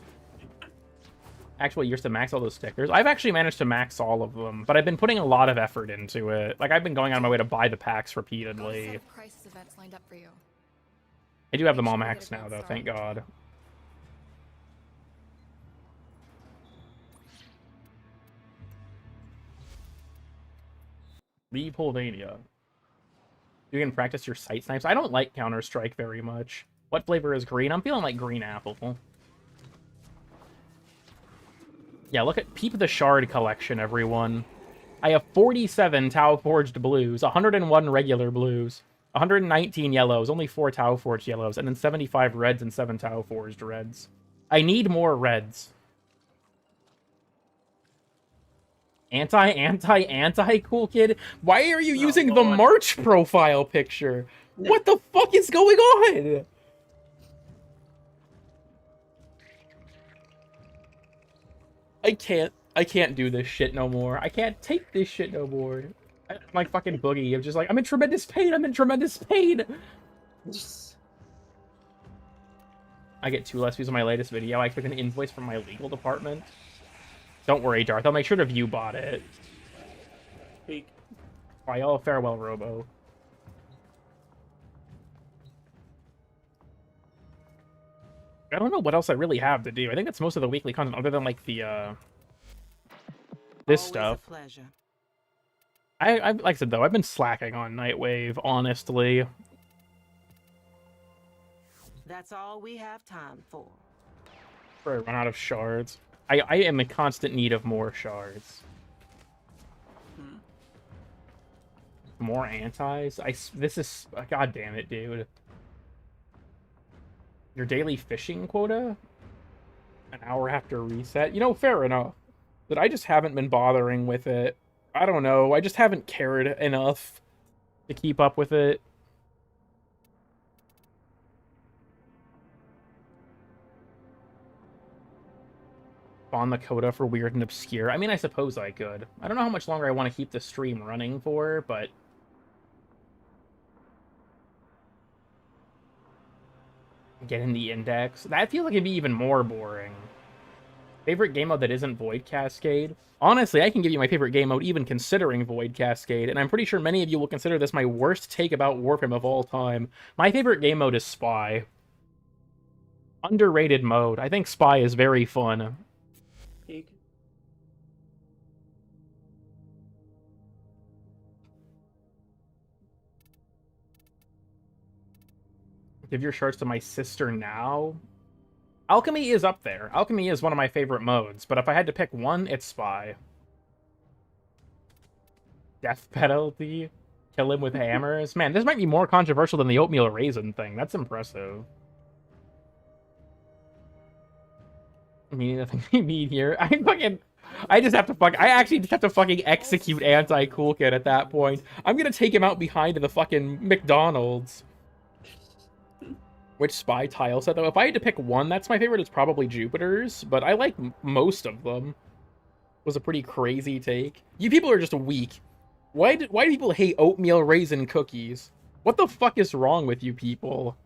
Actually, you're to max all those stickers. I've actually managed to max all of them, but I've been putting a lot of effort into it. Like, I've been going out of my way to buy the packs repeatedly. I do have them all maxed now, though, thank god. Leave Holdania. You can practice your sight snipes. I don't like Counter-Strike very much. What flavor is green? I'm feeling like green apple. Yeah, look at Peep the Shard collection, everyone. I have 47 Tau Forged blues, 101 regular blues, 119 yellows, only 4 Tau Forged yellows, and then 75 reds and 7 Tau Forged reds. I need more reds. Anti cool kid? Why are you using the March profile picture? What the fuck is going on? I can't do this shit no more. I can't take this shit no more. My fucking boogie. I'm just like, I'm in tremendous pain. I'm in tremendous pain. I get 2 less views on my latest video. I expect an invoice from my legal department. Don't worry, Darth. I'll make sure to view bot it. Peak. Why, y'all farewell, Robo. I don't know what else I really have to do. I think that's most of the weekly content, other than like the this stuff. A pleasure. I like I said though, I've been slacking on Nightwave, honestly. That's all we have time for. Before I run out of shards. I am in constant need of more shards. More antis? This is... God damn it, dude. Your daily fishing quota? An hour after reset? You know, fair enough. But I just haven't been bothering with it. I don't know. I just haven't cared enough to keep up with it. On the coda for weird and obscure. I mean, I suppose I could. I don't know how much longer I want to keep the stream running for, but... Get in the index. That feels like it'd be even more boring. Favorite game mode that isn't Void Cascade? Honestly, I can give you my favorite game mode even considering Void Cascade, and I'm pretty sure many of you will consider this my worst take about Warframe of all time. My favorite game mode is Spy. Underrated mode. I think Spy is very fun. Peak. Give your shards to my sister now. Alchemy is up there. Alchemy is one of my favorite modes, but if I had to pick one, it's Spy. Death penalty? Kill him with hammers? Man, this might be more controversial than the oatmeal raisin thing. That's impressive. I mean, nothing we need here. I just have to I actually just have to fucking execute Anti-Cool Kid at that point. I'm gonna take him out behind the fucking McDonald's. Which Spy tile set, though? If I had to pick one, that's my favorite. It's probably Jupiter's, but I like most of them. It was a pretty crazy take. You people are just weak. Why do people hate oatmeal raisin cookies? What the fuck is wrong with you people?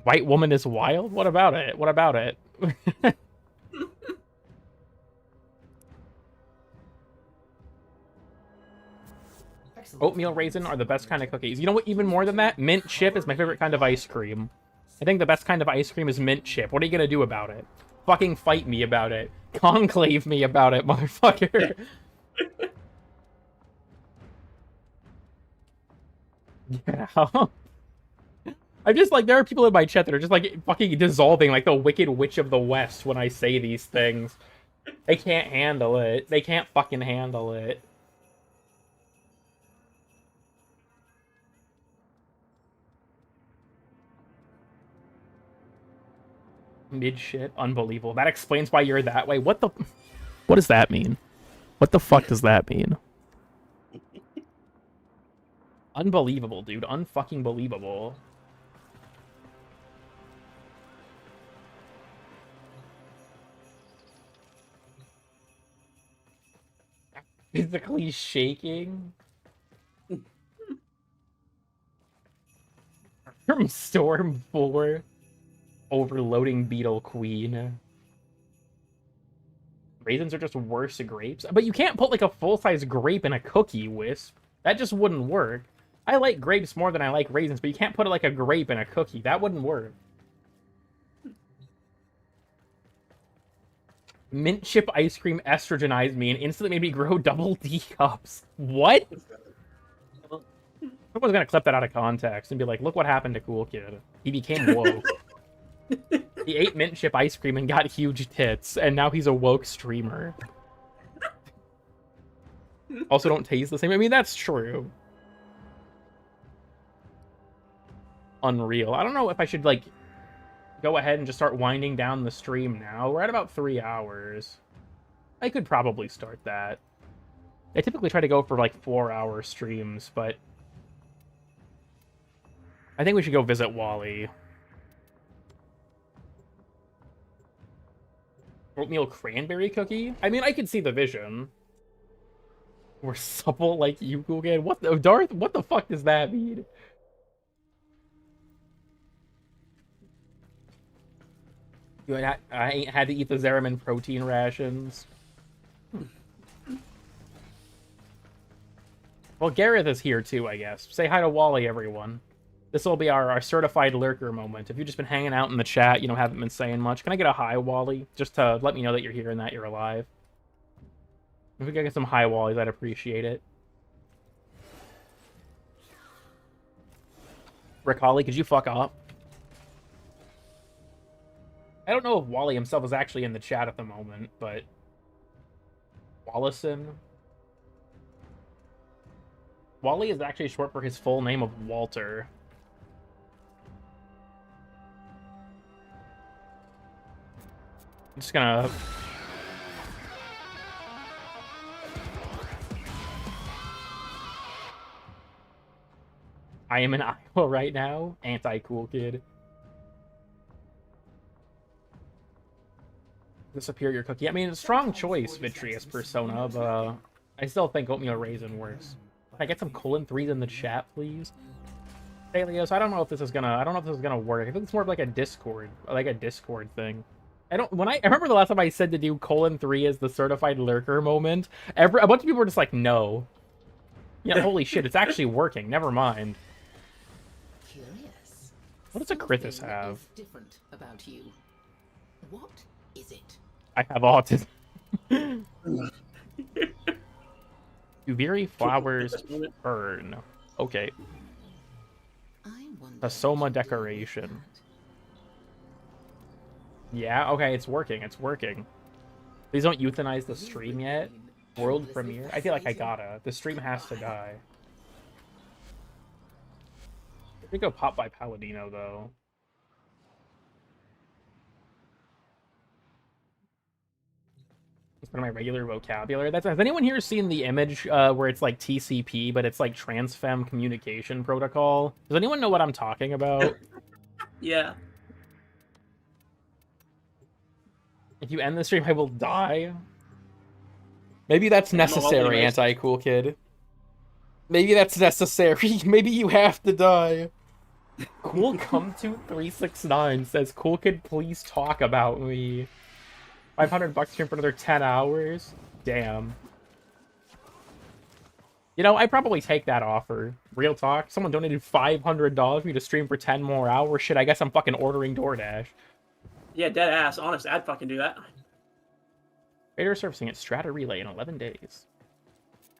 White woman is wild? What about it? What about it? Oatmeal raisin are the best kind of cookies. You know what, even more than that? Mint chip is my favorite kind of ice cream. I think the best kind of ice cream is mint chip. What are you gonna do about it? Fucking fight me about it. Conclave me about it, motherfucker. Yeah. I'm just like, there are people in my chat that are just like fucking dissolving like the Wicked Witch of the West when I say these things. They can't handle it. They can't fucking handle it. Mid shit, unbelievable. That explains why you're that way. What does that mean? What the fuck does that mean? Unbelievable, dude. Unfucking believable. Physically shaking. From Storm 4. Overloading Beetle Queen. Raisins are just worse grapes. But you can't put like a full-size grape in a cookie, Wisp. That just wouldn't work. I like grapes more than I like raisins, but you can't put like a grape in a cookie. That wouldn't work. Mint chip ice cream estrogenized me and instantly made me grow double D cups. What? Someone's gonna clip that out of context and be like, look what happened to Cool Kid. He became woke. He ate mint chip ice cream and got huge tits, and now he's a woke streamer. Also don't taste the same. I mean, that's true. Unreal. I don't know if I should, like, go ahead and just start winding down the stream now. We're at about 3 hours. I could probably start that. I typically try to go for, like, 4-hour streams, but I think we should go visit Wally. Oatmeal cranberry cookie? I mean, I could see the vision. We're supple like you, Cool Kid. What the Darth? What the fuck does that mean? I ain't had to eat the Zeramin protein rations. Well, Gareth is here too, I guess. Say hi to Wally, everyone. This will be our certified lurker moment. If you've just been hanging out in the chat, haven't been saying much, can I get a hi, Wally? Just to let me know that you're here and that you're alive. If we could get some hi Wallies, I'd appreciate it. Rick Holly, could you fuck off? I don't know if Wally himself is actually in the chat at the moment, but... Wallison? Wally is actually short for his full name of Walter. I'm just gonna... I am in Iowa right now. Anti-cool kid. The superior cookie. I mean, strong choice, Vitreous Persona, but I still think oatmeal raisin works. Can I get some colon-3s in the chat, please? Hey, Leos, I don't know if this is gonna work. I think it's more of like a Discord thing. I remember the last time I said to do colon-3 as the certified lurker moment. A bunch of people were just like, no. Yeah, holy shit, it's actually working. Never mind. Curious. What does a Krithis have? Different about you. What is it? I have autism. Uviri flowers burn. Okay. A Soma decoration. Yeah, okay, it's working. It's working. Please don't euthanize the stream yet. World premiere? I feel like I gotta. The stream has to die. We go pop by Paladino, though. It's part of my regular vocabulary. Has anyone here seen the image where it's like TCP, but it's like Transfem Communication Protocol? Does anyone know what I'm talking about? Yeah. If you end the stream, I will die. Maybe that's necessary, anti-cool kid. Maybe that's necessary. Maybe you have to die. Cool come to 369 says, "Cool kid, please talk about me." $500 stream for another 10 hours? Damn. I'd probably take that offer. Real talk. Someone donated $500 for me to stream for 10 more hours. Shit, I guess I'm fucking ordering DoorDash. Yeah, dead ass. Honestly, I'd fucking do that. Raider surfacing at Strata Relay in 11 days.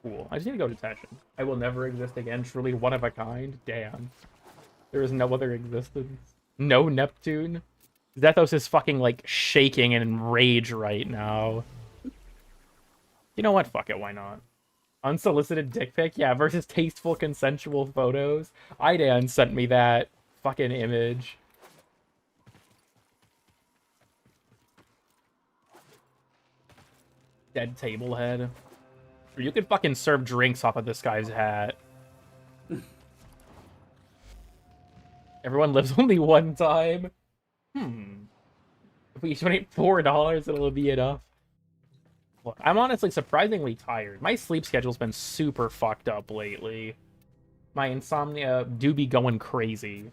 Cool. I just need to go to Teshin. I will never exist again. Truly one of a kind. Damn. There is no other existence. No Neptune. Zethos is fucking, like, shaking in rage right now. You know what? Fuck it, why not? Unsolicited dick pic? Yeah, versus tasteful consensual photos. Idan sent me that fucking image. Dead table head. You could fucking serve drinks off of this guy's hat. Everyone lives only one time. If we each donate $4, it'll be enough. Look, I'm honestly surprisingly tired. My sleep schedule's been super fucked up lately. My insomnia do be going crazy.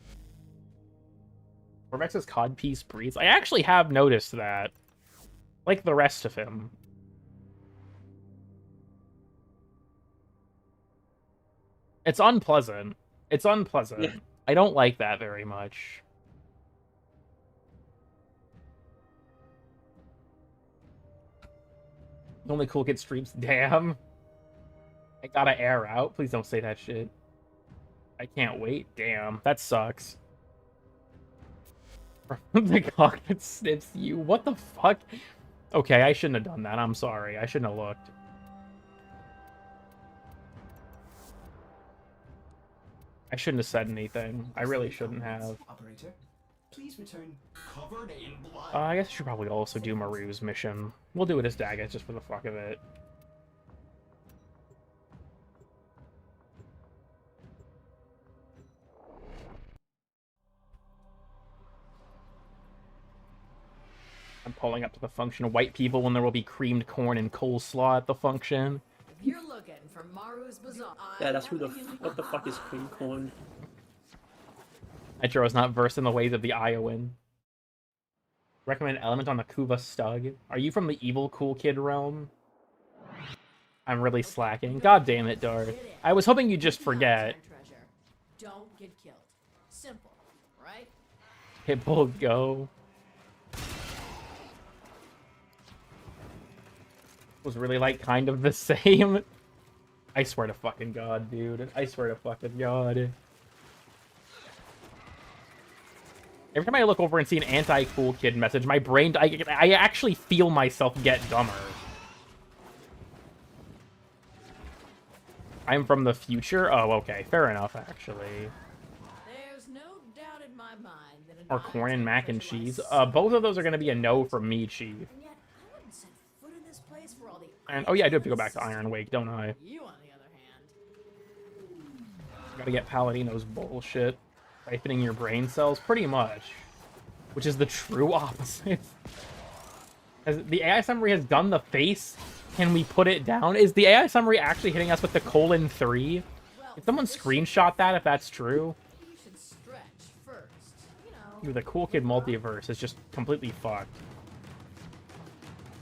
Corvex's codpiece breathes. I actually have noticed that. Like the rest of him. It's unpleasant. It's unpleasant. Yeah. I don't like that very much. Only cool kid streams. Damn. I gotta air out. Please don't say that shit. I can't wait. Damn. That sucks. The cock that snips you. What the fuck? Okay, I shouldn't have done that. I'm sorry. I shouldn't have looked. I shouldn't have said anything. I really shouldn't have. Operator, please return covered in blood. I guess I should probably also do Maru's mission. We'll do it as Daggett just for the fuck of it. I'm pulling up to the function. White people when there will be creamed corn and coleslaw at the function. If you're looking for Maru's Bazaar, yeah, that's what the fuck is cream corn? Nitro is not versed in the ways of the Iowan. Recommend element on the Kuva Stug. Are you from the evil cool kid realm? I'm really slacking. God damn it, Darth. I was hoping you'd just forget. Don't get killed. Simple, right? Pitbull, go. Was really like kind of the same. I swear to fucking God, dude. I swear to fucking God. Every time I look over and see an anti-cool kid message, my brain, I actually feel myself get dumber. I'm from the future? Oh, okay. Fair enough, actually. There's no doubt in my mind that Or corn and mac and cheese. Both of those are going to be a no from me, Chief. And yet, I wouldn't set foot in this place for all the Oh yeah, I do have to go back to Iron Wake, don't I? You, on the other hand. Gotta get Paladino's bullshit. Ripening your brain cells, pretty much. Which is the true opposite. As the AI summary has done the face, can we put it down? Is the AI summary actually hitting us with the :3? Can someone screenshot that if that's true? You should stretch first. You know. Ooh, the cool kid multiverse is just completely fucked.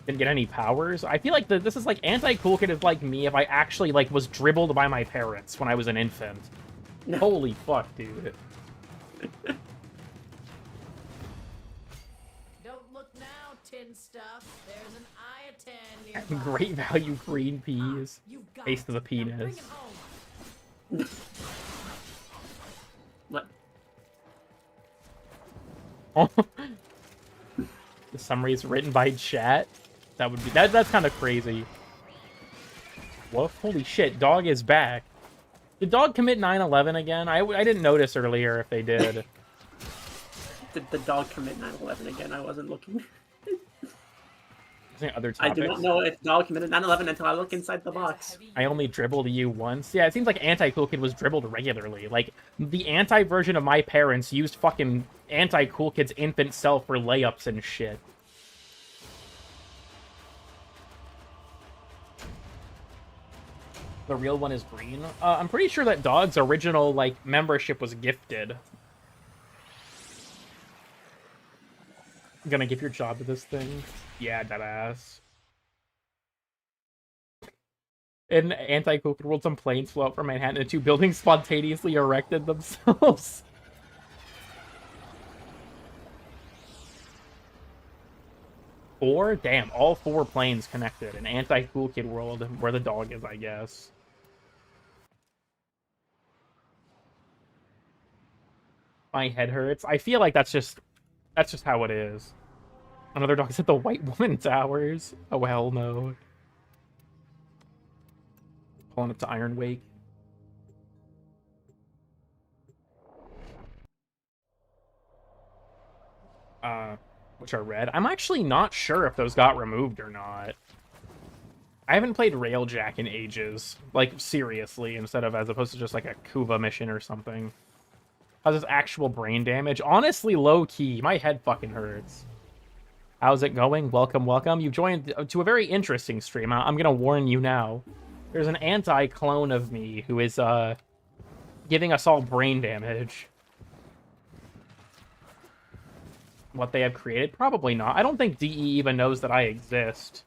Didn't get any powers. I feel like this is like anti-cool kid is like me if I actually like was dribbled by my parents when I was an infant. Holy fuck, dude. Don't look now, tin stuff. There's an eye of 10 nearby. Great value green peas. You got Taste of the it. Now bring penis. it home. What? Oh. The summary is written by chat. That would be that's kind of crazy. Woof! Holy shit! Dog is back. Did Dog commit 9/11 again? I didn't notice earlier if they did. Did the dog commit 9/11 again? I wasn't looking. Other I topics? do not know if the dog committed 9/11 until I look inside the box. I only dribbled you once. Yeah, it seems like anti-cool kid was dribbled regularly. Like the anti-version of my parents used fucking anti-cool kid's infant self for layups and shit. The real one is green. I'm pretty sure that Dog's original like membership was gifted. Gonna give your job to this thing? Yeah, deadass. In anti-cool kid world, some planes flew out from Manhattan and 2 buildings spontaneously erected themselves. Four? Damn, all 4 planes connected. An anti-cool kid world where the dog is, I guess. My head hurts. I feel like that's just how it is. Another dog's at the White Woman Towers. Oh, hell no. Pulling up to Iron Wake. Which are red. I'm actually not sure if those got removed or not. I haven't played Railjack in ages. Like, seriously, as opposed to just like a Kuva mission or something. How's this actual brain damage? Honestly, low-key. My head fucking hurts. How's it going? Welcome, welcome. You've joined to a very interesting stream. I'm gonna warn you now. There's an anti-clone of me who is, giving us all brain damage. What they have created? Probably not. I don't think DE even knows that I exist.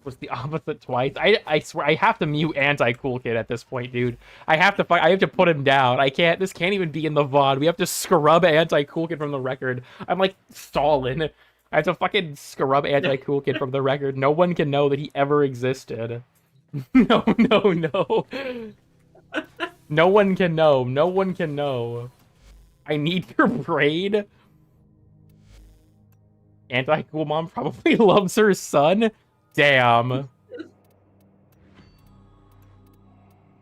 Was the opposite twice. I swear I have to mute anti-cool kid at this point, dude. I have to put him down. This can't even be in the VOD. We have to scrub anti-cool kid from the record. I'm like Stalin. I have to fucking scrub anti-cool kid from the record. No one can know that he ever existed. No. No one can know. No one can know. I need your brain. Anti-cool mom probably loves her son. Damn.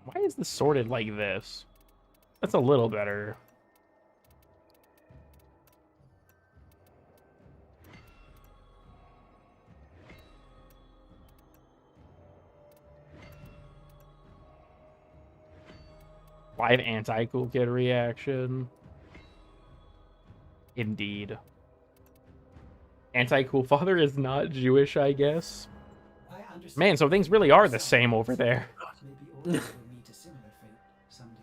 Why is this sorted like this? That's a little better. Live anti-cool kid reaction. Indeed. Anti-cool father is not Jewish, I guess. Man, so things really are the same over there. Maybe all will meet a similar fate someday.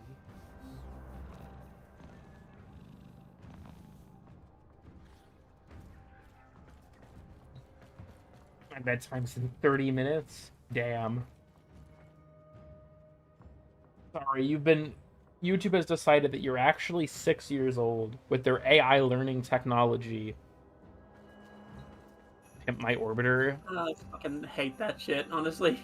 My bedtime's in 30 minutes. Damn. Sorry, YouTube has decided that you're actually 6 years old with their AI learning technology. Pimp my orbiter. I fucking hate that shit, honestly.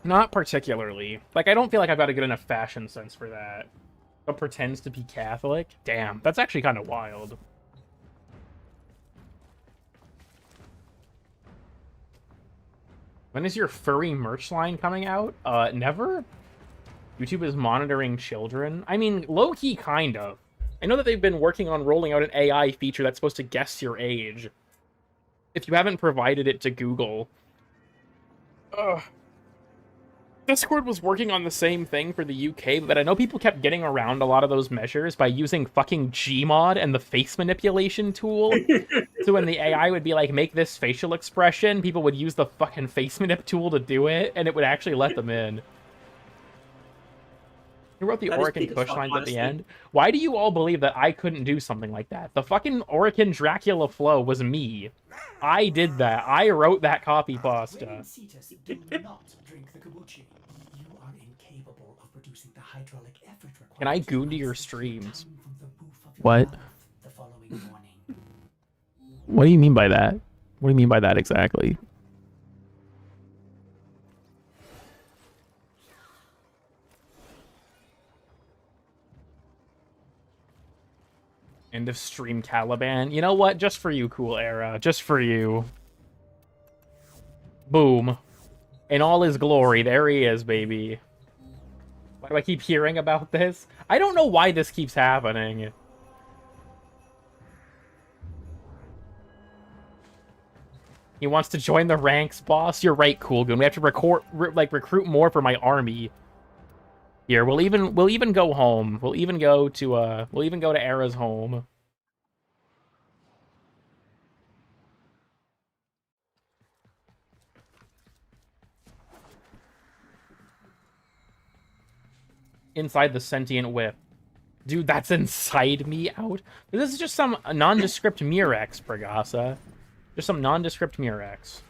Not particularly. Like, I don't feel like I've got a good enough fashion sense for that. But pretends to be Catholic? Damn, that's actually kind of wild. When is your furry merch line coming out? Never? YouTube is monitoring children? I mean, low-key, kind of. I know that they've been working on rolling out an AI feature that's supposed to guess your age. If you haven't provided it to Google. Discord was working on the same thing for the UK, but I know people kept getting around a lot of those measures by using fucking Gmod and the face manipulation tool. So when the AI would be like, make this facial expression, people would use the fucking face manip tool to do it, and it would actually let them in. Who wrote the Orican push lines at the end? Why do you all believe that I couldn't do something like that? The fucking Orican Dracula flow was me. I did that. I wrote that copy pasta. Do not drink the kombucha. You are incapable of producing the hydraulic effort required. Can I goon to your streams? What? What do you mean by that? What do you mean by that exactly? End of stream Caliban. You know what? Just for you, Cool Era. Just for you. Boom. In all his glory, there he is, baby. Why do I keep hearing about this? I don't know why this keeps happening. He wants to join the ranks, boss. You're right, Cool Goon. We have to recruit more for my army. Here, we'll even go home. We'll even go to Era's home. Inside the sentient whip. Dude, that's inside me out. This is just some nondescript Murex, Bragasa. Just some nondescript Murex.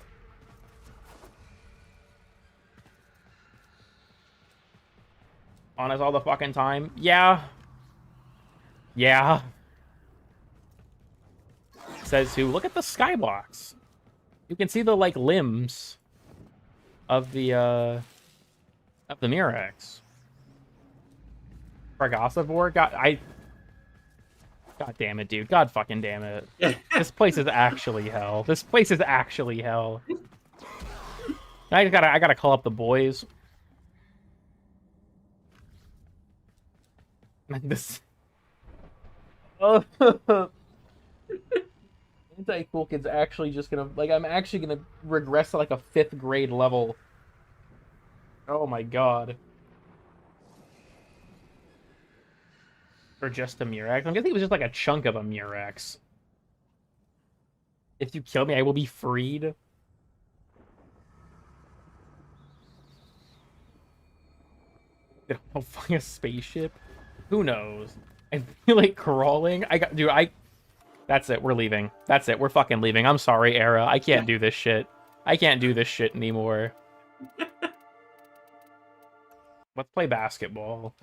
On us all the fucking time. Yeah. Yeah. Says who? Look at the skybox. You can see the, like, limbs of the Murex. Fragassivore? God damn it, dude. God fucking damn it. This place is actually hell. This place is actually hell. I gotta call up the boys. This. Oh. Anti-cool kid's actually just gonna, like, I'm actually gonna regress to, like, a 5th grade level. Oh my god. Or just a Murex? I'm guessing it was just like a chunk of a Murex. If you kill me, I will be freed. Oh, fucking a spaceship? Who knows? I feel like crawling. That's it. We're leaving. That's it. We're fucking leaving. I'm sorry, Era. I can't do this shit. I can't do this shit anymore. Let's play basketball.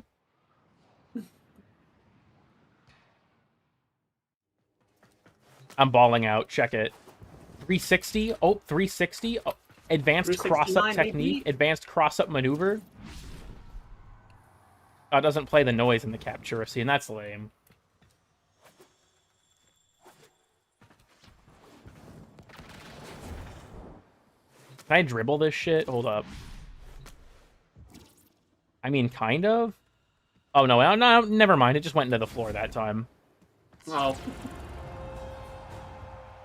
I'm balling out. Check it. 360. Oh, 360. Oh, advanced cross-up technique. Maybe? Advanced cross-up maneuver. Oh, it doesn't play the noise in the capture scene. That's lame. Can I dribble this shit? Hold up. I mean, kind of. Oh, no, never mind. It just went into the floor that time. Oh.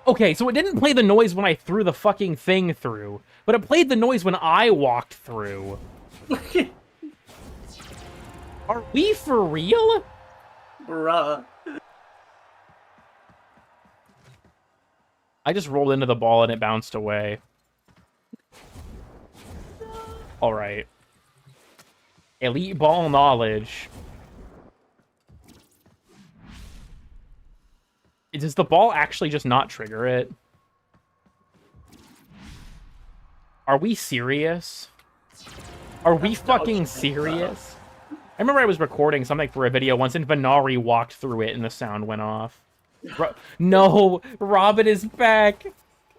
Okay, so it didn't play the noise when I threw the fucking thing through, but it played the noise when I walked through. Are we for real? Bruh. I just rolled into the ball and it bounced away. Alright. Elite ball knowledge. Does the ball actually just not trigger it? Are we serious? Are we fucking serious? I remember I was recording something for a video once, and Venari walked through it, and the sound went off. No, Robin is back.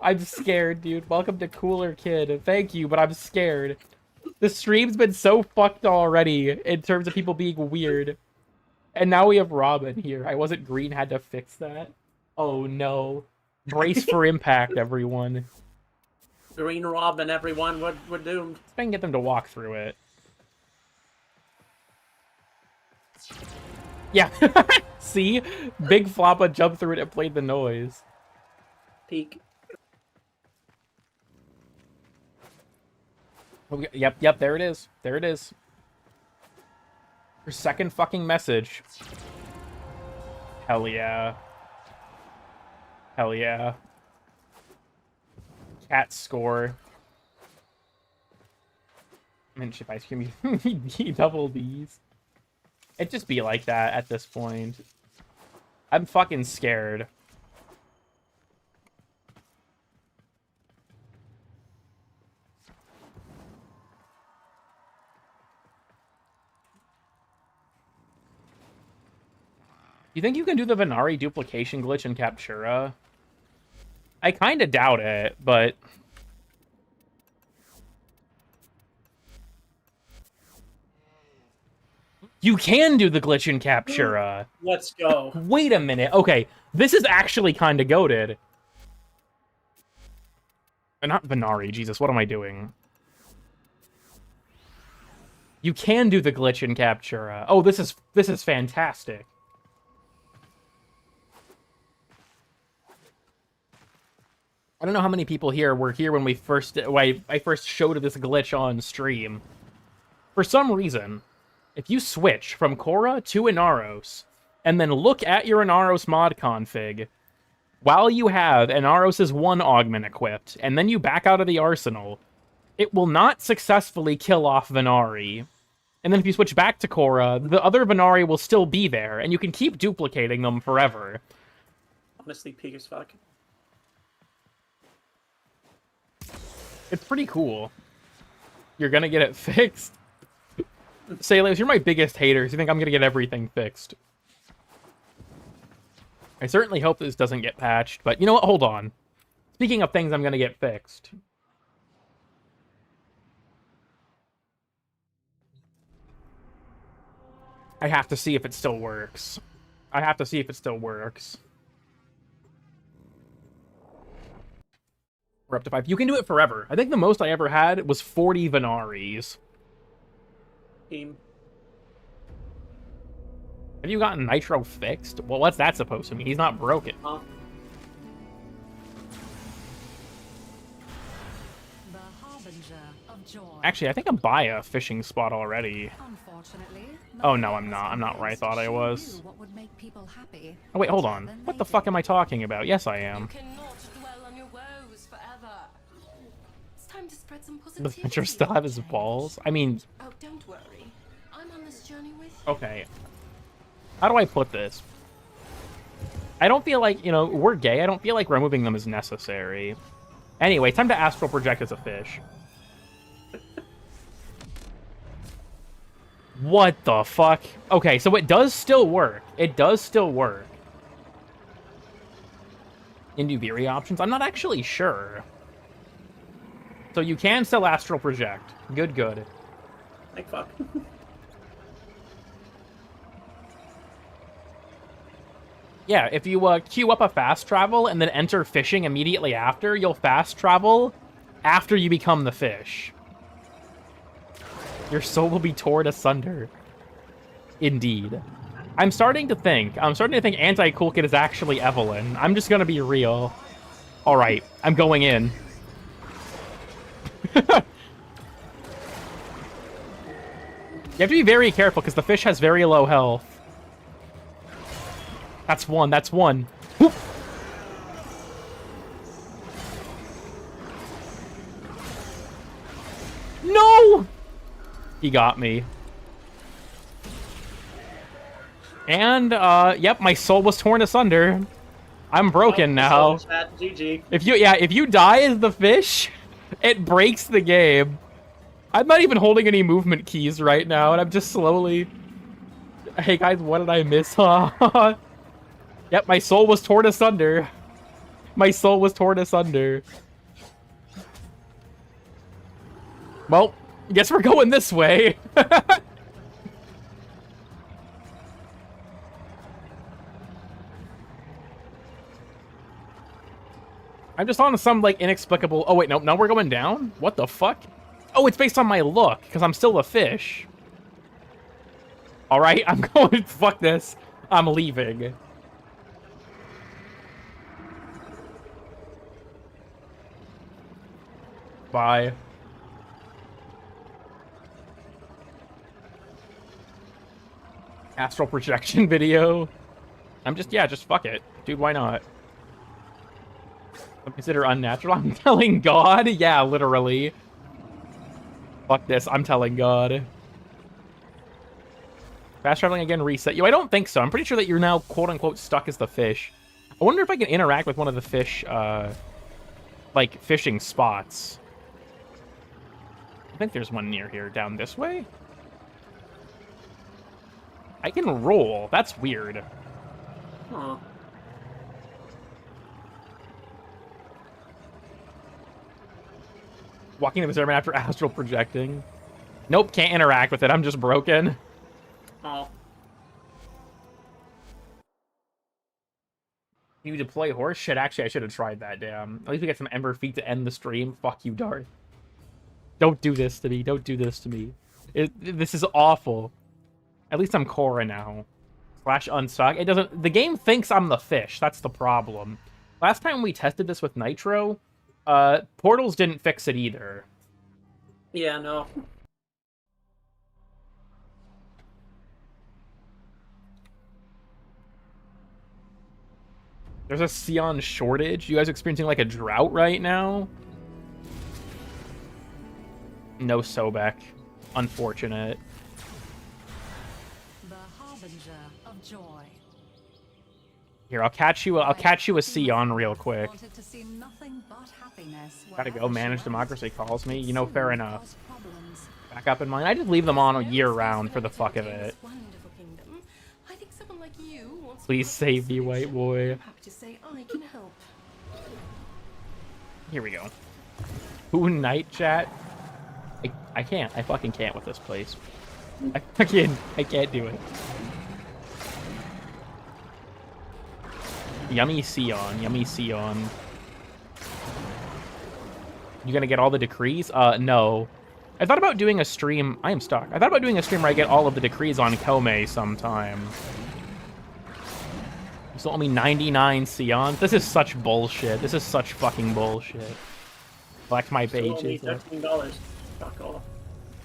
I'm scared, dude. Welcome to Cooler Kid. Thank you, but I'm scared. The stream's been so fucked already in terms of people being weird. And now we have Robin here. I wasn't green, had to fix that. Oh no. Brace for impact, everyone. Green Robin, everyone, we're doomed. I can get them to walk through it. Yeah. See? Big Floppa jumped through it and played the noise. Peak. Yep, there it is. There it is. Her second fucking message. Hell yeah. Hell yeah. Cat score. And chip ice cream. He double D's. It just be like that at this point. I'm fucking scared. You think you can do the Venari duplication glitch in Captura? I kind of doubt it, but... You can do the glitch in Captura. Let's go. Wait a minute. Okay, this is actually kind of goated. Not Venari, Jesus, what am I doing? You can do the glitch in Captura. Oh, this is fantastic. I don't know how many people here were here when I first showed this glitch on stream. For some reason, if you switch from Korra to Inaros, and then look at your Inaros mod config, while you have Inaros' 1 augment equipped, and then you back out of the arsenal, it will not successfully kill off Venari. And then if you switch back to Korra, the other Venari will still be there, and you can keep duplicating them forever. Honestly, peak as fuck. It's pretty cool. You're gonna get it fixed? Sailors, you're my biggest haters. You think I'm gonna get everything fixed. I certainly hope this doesn't get patched, but you know what? Hold on. Speaking of things I'm gonna get fixed. I have to see if it still works. I have to see if it still works. We're up to 5. You can do it forever. I think the most I ever had was 40 Venaris. Team. Have you gotten Nitro fixed? Well, what's that supposed to mean? He's not broken. Huh? The harbinger of joy. Actually, I think I'm by a fishing spot already. Unfortunately, Oh, no, I'm not. I'm not where I thought I was. what would make people happy. Oh, wait, hold on. What the fuck am I talking about? Yes, I am. Cannot dwell on your woes forever. It's time to spread some Does positivity. Venture still have his balls? I mean, Oh, don't worry. I'm on this journey with you. okay. How do I put this? I don't feel like, you know, we're gay. I don't feel like removing them is necessary. Anyway, time to astral project as a fish. What the fuck? Okay, so it does still work. It does still work. In Nuviri options? I'm not actually sure. So you can still astral project. Good, good. Like fuck. Yeah, if you queue up a fast travel and then enter fishing immediately after, you'll fast travel after you become the fish. Your soul will be torn asunder. Indeed. I'm starting to think Anti-Cool Kid is actually Evelyn. I'm just gonna be real. Alright, I'm going in. You have to be very careful because the fish has very low health. That's one, that's one. Whoop. No! He got me. And, yep, my soul was torn asunder. I'm broken now. GG. If you die as the fish, It breaks the game. I'm not even holding any movement keys right now, and I'm just slowly... Hey guys, what did I miss? Yep, my soul was torn asunder. My soul was torn asunder. Well, guess we're going this way. I'm just on some, like, inexplicable... Oh, wait, no, we're going down? What the fuck? Oh, it's based on my look, because I'm still a fish. Alright, I'm going... Fuck this. I'm leaving. Bye. Astral projection video. I'm just... Yeah, just fuck it. Dude, why not? Consider unnatural. I'm telling God. Yeah, literally. Fuck this. I'm telling God. Fast traveling again, reset you. I don't think so. I'm pretty sure that you're now quote-unquote stuck as the fish. I wonder if I can interact with one of the fish, like, fishing spots. I think there's one near here. Down this way? I can roll. That's weird. Huh. Walking to the sermon after astral projecting. Nope, can't interact with it. I'm just broken. Oh. You deploy horse? Shit, actually, I should have tried that, damn. At least we get some Ember Feet to end the stream. Fuck you, Darth. Don't do this to me. Don't do this to me. This is awful. At least I'm Korra now. Slash unstuck. It doesn't... The game thinks I'm the fish. That's the problem. Last time we tested this with Nitro... portals didn't fix it either. Yeah, no. There's a Sion shortage. You guys experiencing like a drought right now? No Sobek. Unfortunate. The harbinger of joy. Here, I'll catch you a Sion real quick. Wanted to see nothing but happiness. Gotta go. wherever Manage she democracy went. calls me. It You know, fair soon enough. caused problems. Back up in mine. I just leave them on year round for the fuck of it. Wonderful kingdom. I think someone like you wants Please save me, white boy. I'm happy to say I can help. Here we go. Who night chat? I can't. I fucking can't with this place. I can't do it. Yummy Sion. Yummy Sion. You gonna get all the decrees? No. I thought about doing a stream... I am stuck. I thought about doing a stream where I get all of the decrees on Kome sometime. You sold me 99 Sions? This is such bullshit. This is such fucking bullshit. Select my pages. $13. Fuck off.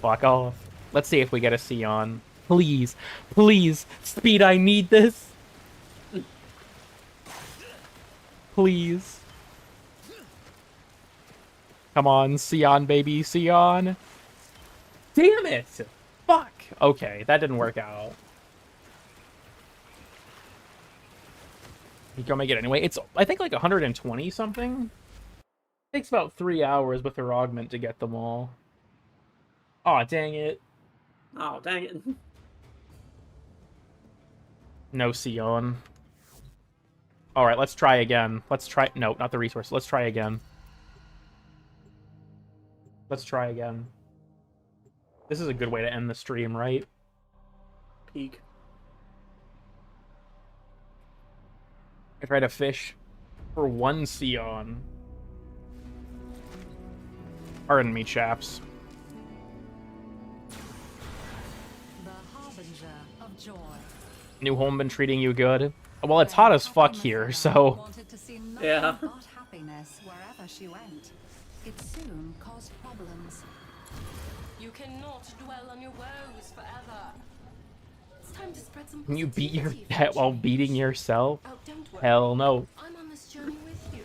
Fuck off. Let's see if we get a Sion. Please. Please. Speed, I need this. Please. Come on, Sion, baby. Sion. Damn it. Fuck. Okay, that didn't work out. You go make it anyway. It's, I think, like 120 something. It takes about 3 hours with her augment to get them all. Aw, dang it. Oh, dang it. No Sion. Alright, let's try again. Let's try... No, not the resource. Let's try again. Let's try again. This is a good way to end the stream, right? Peak. I tried to fish for 1 Sion. Pardon me, chaps. The harbinger of joy. New home been treating you good? Well, it's hot as fuck here, so... Wanted to see nothing Yeah. but happiness wherever she went. It soon caused problems. You cannot dwell on your woes forever. It's time to spread some Can you beat your positivity for pet while change. beating yourself? Oh, don't worry. Hell no. I'm on this journey with you.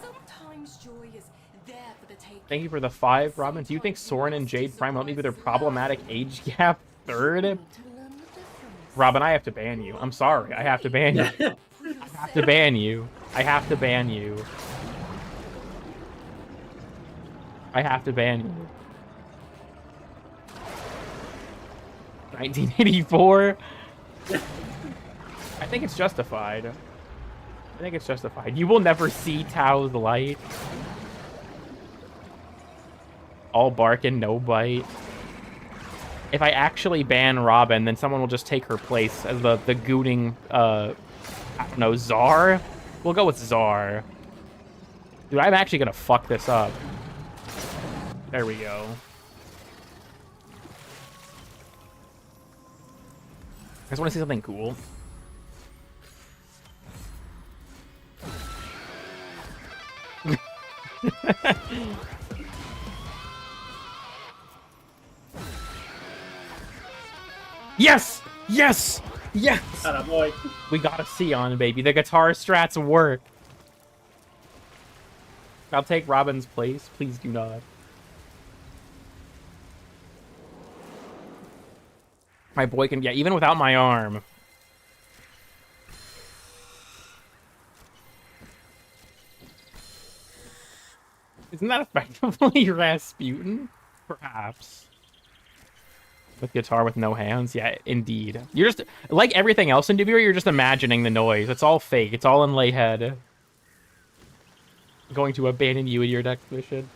Sometimes joy is there for the taking. Thank you for the 5, Robin. Do you think Soren and Jade Prime help me with their problematic age gap? 3rd? To learn the difference. Robin, I have to ban you. I'm sorry. I have to ban you. I have to ban you. I have to ban you. I have to ban you. 1984? I think it's justified. I think it's justified. You will never see Tao's light. All bark and no bite. If I actually ban Robin, then someone will just take her place as the gooning, I don't know, Czar? We'll go with Czar. Dude, I'm actually gonna fuck this up. There we go. I just want to see something cool. Yes! Yes! Yes! Atta boy. We got a Sion, baby. The guitar strats work. I'll take Robin's place. Please do not. My boy can... Yeah, even without my arm. Isn't that effectively Rasputin? Perhaps. With guitar with no hands? Yeah, indeed. You're just... Like everything else in Dubir, you're just imagining the noise. It's all fake. It's all in lay head. Going to abandon you in your next mission.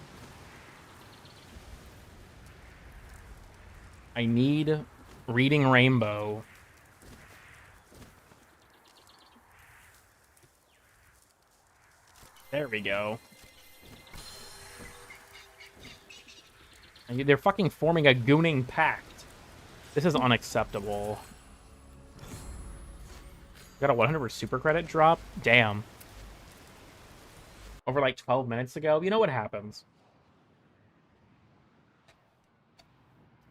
I need Reading Rainbow. There we go. They're fucking forming a gooning pact. This is unacceptable. Got a 100 super credit drop? Damn. Over like 12 minutes ago? You know what happens.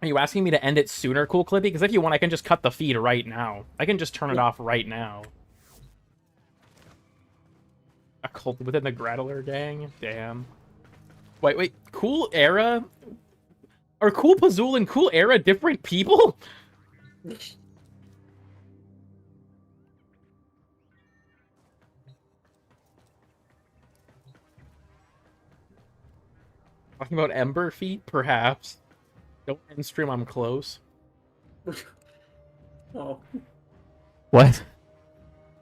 Are you asking me to end it sooner, Cool Clippy? Because if you want, I can just cut the feed right now. I can just turn it off right now. A cult within the Grattler gang? Damn. Wait. Cool Era? Are Cool Pazul and Cool Era different people? Talking about Ember Feet? Perhaps. Don't end stream, I'm close. Oh. What?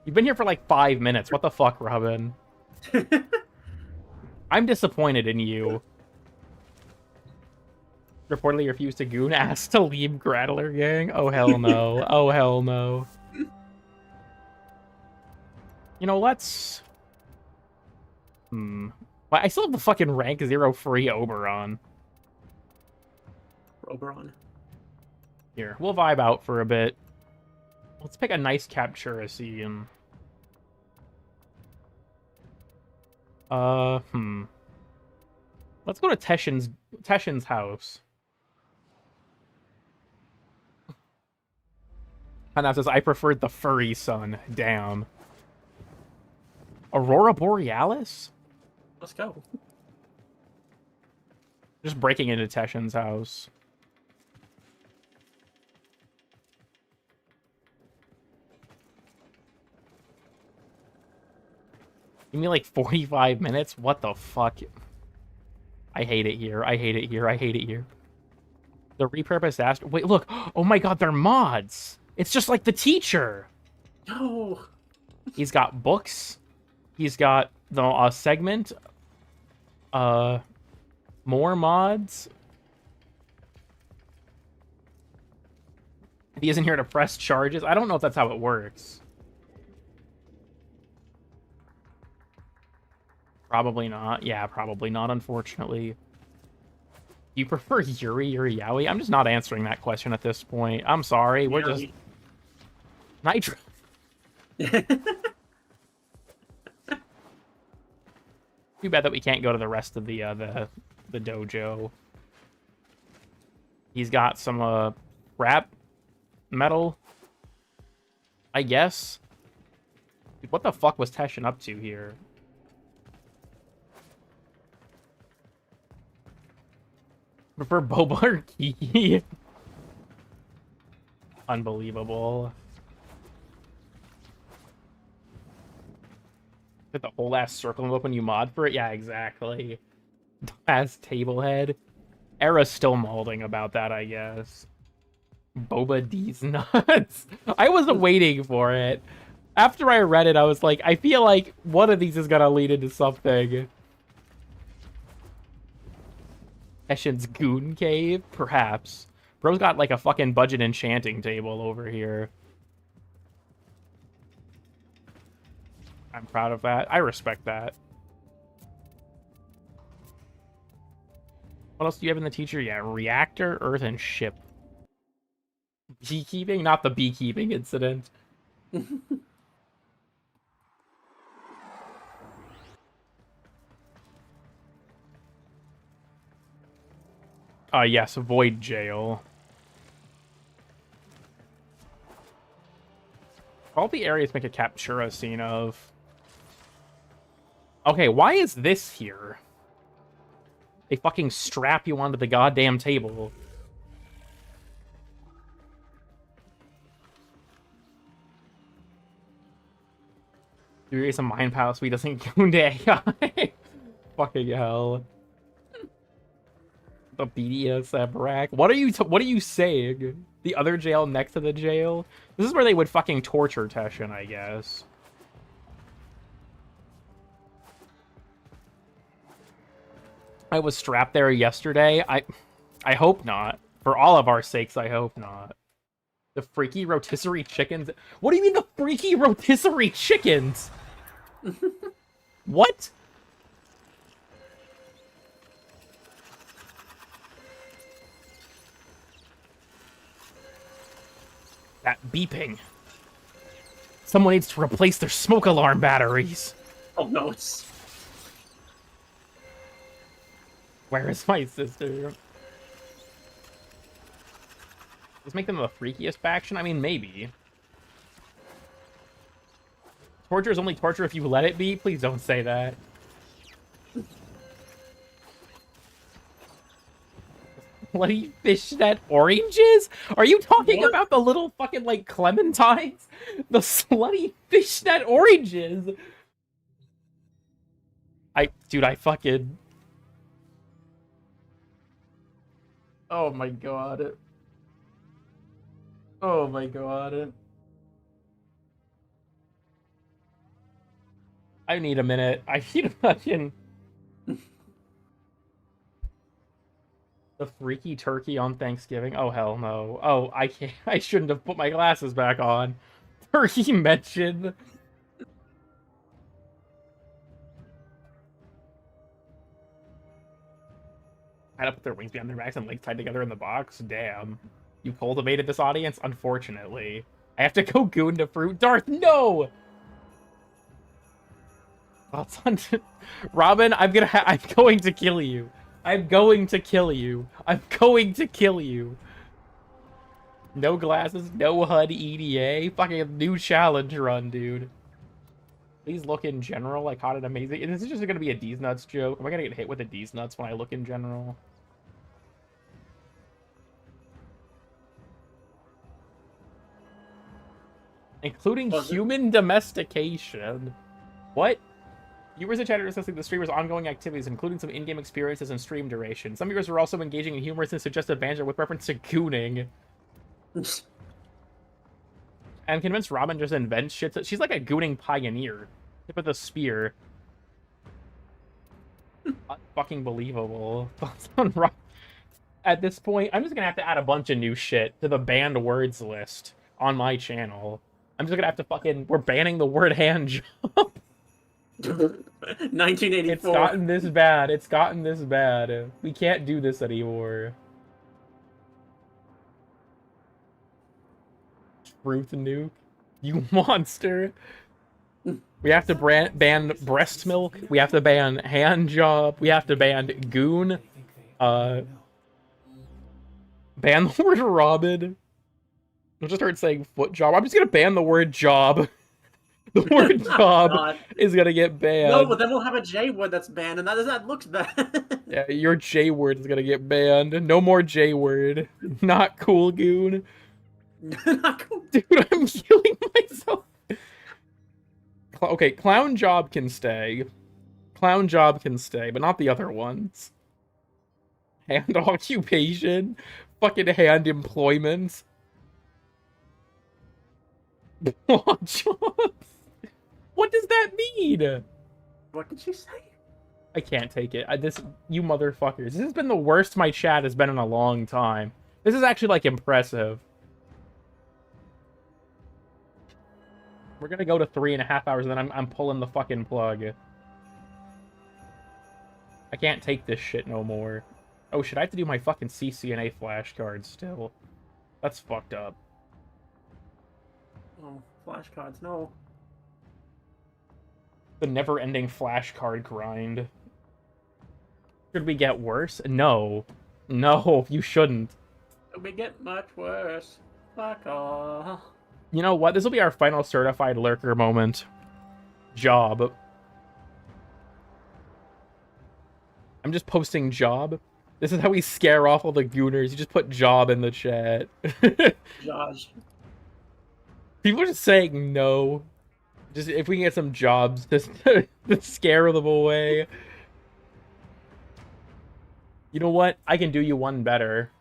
You've been here for like 5 minutes. What the fuck, Robin? I'm disappointed in you. Reportedly refused to goon, asked to leave Grattler gang. Oh hell no. Oh hell no. You know, let's... Well, I still have the fucking rank 0 free Oberon. Oberon. Here, we'll vibe out for a bit. Let's pick a nice Captura scene. Let's go to Teshin's house. And that says, I preferred the furry son. Damn. Aurora Borealis? Let's go. Just breaking into Teshin's house. Give me like 45 minutes? What the fuck? I hate it here. I hate it here. I hate it here. The repurposed Astro... Wait, look. Oh my god, they're mods. It's just like the teacher. No. He's got books. He's got the segment. More mods. He isn't here to press charges. I don't know if that's how it works. Probably not. Yeah, probably not, unfortunately. Do you prefer Yuri or Yaoi? I'm just not answering that question at this point. I'm sorry. We're just... Nitro. Too bad that we can't go to the rest of the dojo. He's got some rap metal, I guess. Dude, what the fuck was Teshin up to here? Prefer Boba or Kiki? Unbelievable. Did the whole ass circle move up when you mod for it? Yeah, exactly. As table head. Era's still molding about that, I guess. Boba D's nuts. I wasn't waiting for it. After I read it, I was like, I feel like one of these is gonna lead into something. Eshin's Goon Cave? Perhaps. Bro's got like a fucking budget enchanting table over here. I'm proud of that. I respect that. What else do you have in the teacher? Yeah, reactor, earth, and ship. Beekeeping? Not the beekeeping incident. Yes, Void Jail. All the areas make a Captura scene of. Okay, why is this here? They fucking strap you onto the goddamn table. You raise a mind palace we doesn't go into AI. Fucking hell. The BDSM rack. What are you saying? The other jail next to the jail? This is where they would fucking torture Teshin, I guess. I was strapped there yesterday. I hope not. For all of our sakes, I hope not. The freaky rotisserie chickens. What do you mean the freaky rotisserie chickens? What? That beeping. Someone needs to replace their smoke alarm batteries. Oh no, it's... Where is my sister? Let's make them the freakiest faction? I mean, maybe. Torture is only torture if you let it be? Please don't say that. Slutty fishnet oranges? Are you talking about the little fucking, like, clementines? The slutty fishnet oranges? Dude, I fucking... Oh my god. Oh my god. I need a minute. I need a fucking... The freaky turkey on Thanksgiving? Oh, hell no. Oh, I can't. I shouldn't have put my glasses back on. Turkey mentioned. Had to put their wings behind their backs and legs tied together in the box? Damn. You cultivated this audience? Unfortunately. I have to go goon to fruit. Darth, no! Robin, I'm going to kill you. I'm going to kill you. I'm going to kill you. No glasses, no HUD EDA. Fucking new challenge run, dude. Please look in general. I caught it amazing. Is this just going to be a D's nuts joke? Am I going to get hit with a D's nuts when I look in general? Including human domestication. What? Viewers and chatters discussing the streamer's ongoing activities, including some in-game experiences and stream duration. Some viewers were also engaging in humorous and suggestive banter with reference to gooning. I'm convinced Robin just invents shit. She's like a gooning pioneer. Tip of the spear. Fucking believable. At this point, I'm just gonna have to add a bunch of new shit to the banned words list on my channel. I'm just gonna have to fucking... We're banning the word hand job. 1984. It's gotten this bad. It's gotten this bad. We can't do this anymore. Truth nuke. You monster. We have to ban breast milk. We have to ban hand job. We have to ban goon. Ban the word Robin. I'll just start saying foot job. I'm just gonna ban the word job. The word job is gonna get banned. No, but then we'll have a J word that's banned, and that looks bad. Yeah, your J word is gonna get banned. No more J word. Not cool, goon. Not cool. Dude, I'm killing myself. Okay, clown job can stay. Clown job can stay, but not the other ones. Hand occupation? Fucking hand employment? What jobs? What does that mean? What did she say? I can't take it. You motherfuckers. This has been the worst my chat has been in a long time. This is actually, like, impressive. We're gonna go to 3.5 hours, and then I'm pulling the fucking plug. I can't take this shit no more. Oh, should I have to do my fucking CCNA flashcards still? That's fucked up. Oh, flashcards, no. The never-ending flashcard grind. Should we get worse? No. No, you shouldn't. Could we get much worse? Fuck off. You know what? This will be our final certified lurker moment. Job. I'm just posting job. This is how we scare off all the gooners. You just put job in the chat. Josh. People are just saying no. Just if we can get some jobs, just to scare them away. You know what? I can do you one better.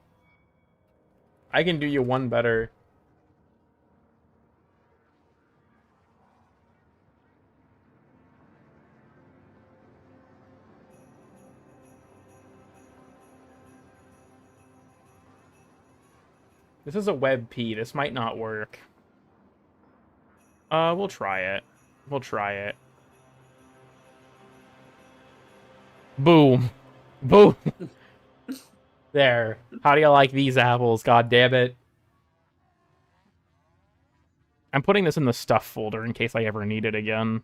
I can do you one better. This is a web P. This might not work. We'll try it. We'll try it. Boom. Boom. There. How do you like these apples? God damn it. I'm putting this in the stuff folder in case I ever need it again.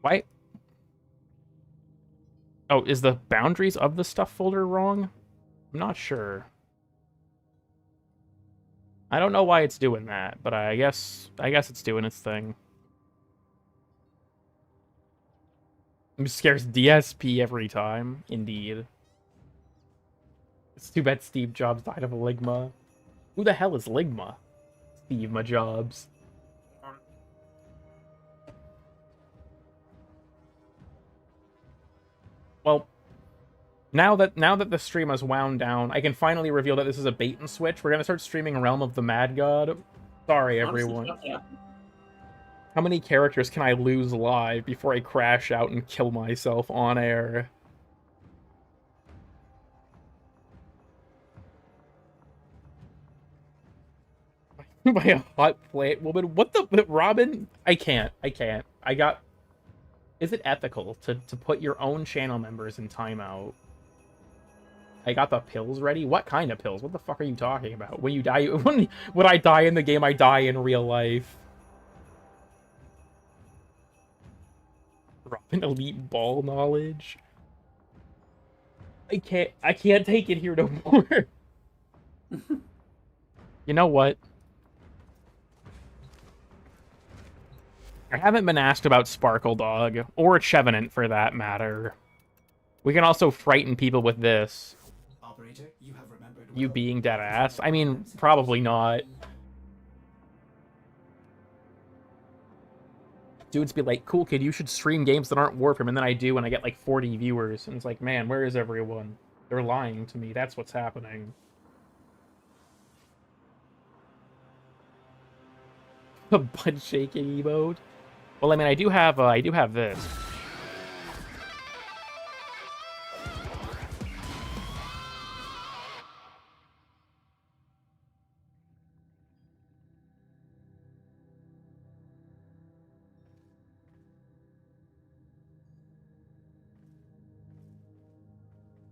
Why? Oh, is the boundaries of the stuff folder wrong? I'm not sure. I don't know why it's doing that, but I guess it's doing its thing. It scares DSP every time, indeed. It's too bad Steve Jobs died of a Ligma. Who the hell is Ligma? Steve Jobs. Well, now that the stream has wound down, I can finally reveal that this is a bait and switch. We're gonna start streaming Realm of the Mad God. Sorry, everyone. Honestly, yeah. How many characters can I lose live before I crash out and kill myself on air? By a hot plant woman? What the... Robin? I can't. I got... Is it ethical to put your own channel members in timeout? I got the pills ready? What kind of pills? What the fuck are you talking about? When you die... When I die in the game, I die in real life. Robin elite ball knowledge? I can't take it here no more. You know what? I haven't been asked about Sparkle Dog, or Chevenant for that matter. We can also frighten people with this. Operator, you have remembered You well. being dead ass? I mean, probably not. Dudes be like, cool kid, you should stream games that aren't Warframe, and then I do, and I get like 40 viewers, and it's like, man, where is everyone? They're lying to me, that's what's happening. A butt shaking emote? Well, I mean, I do have this.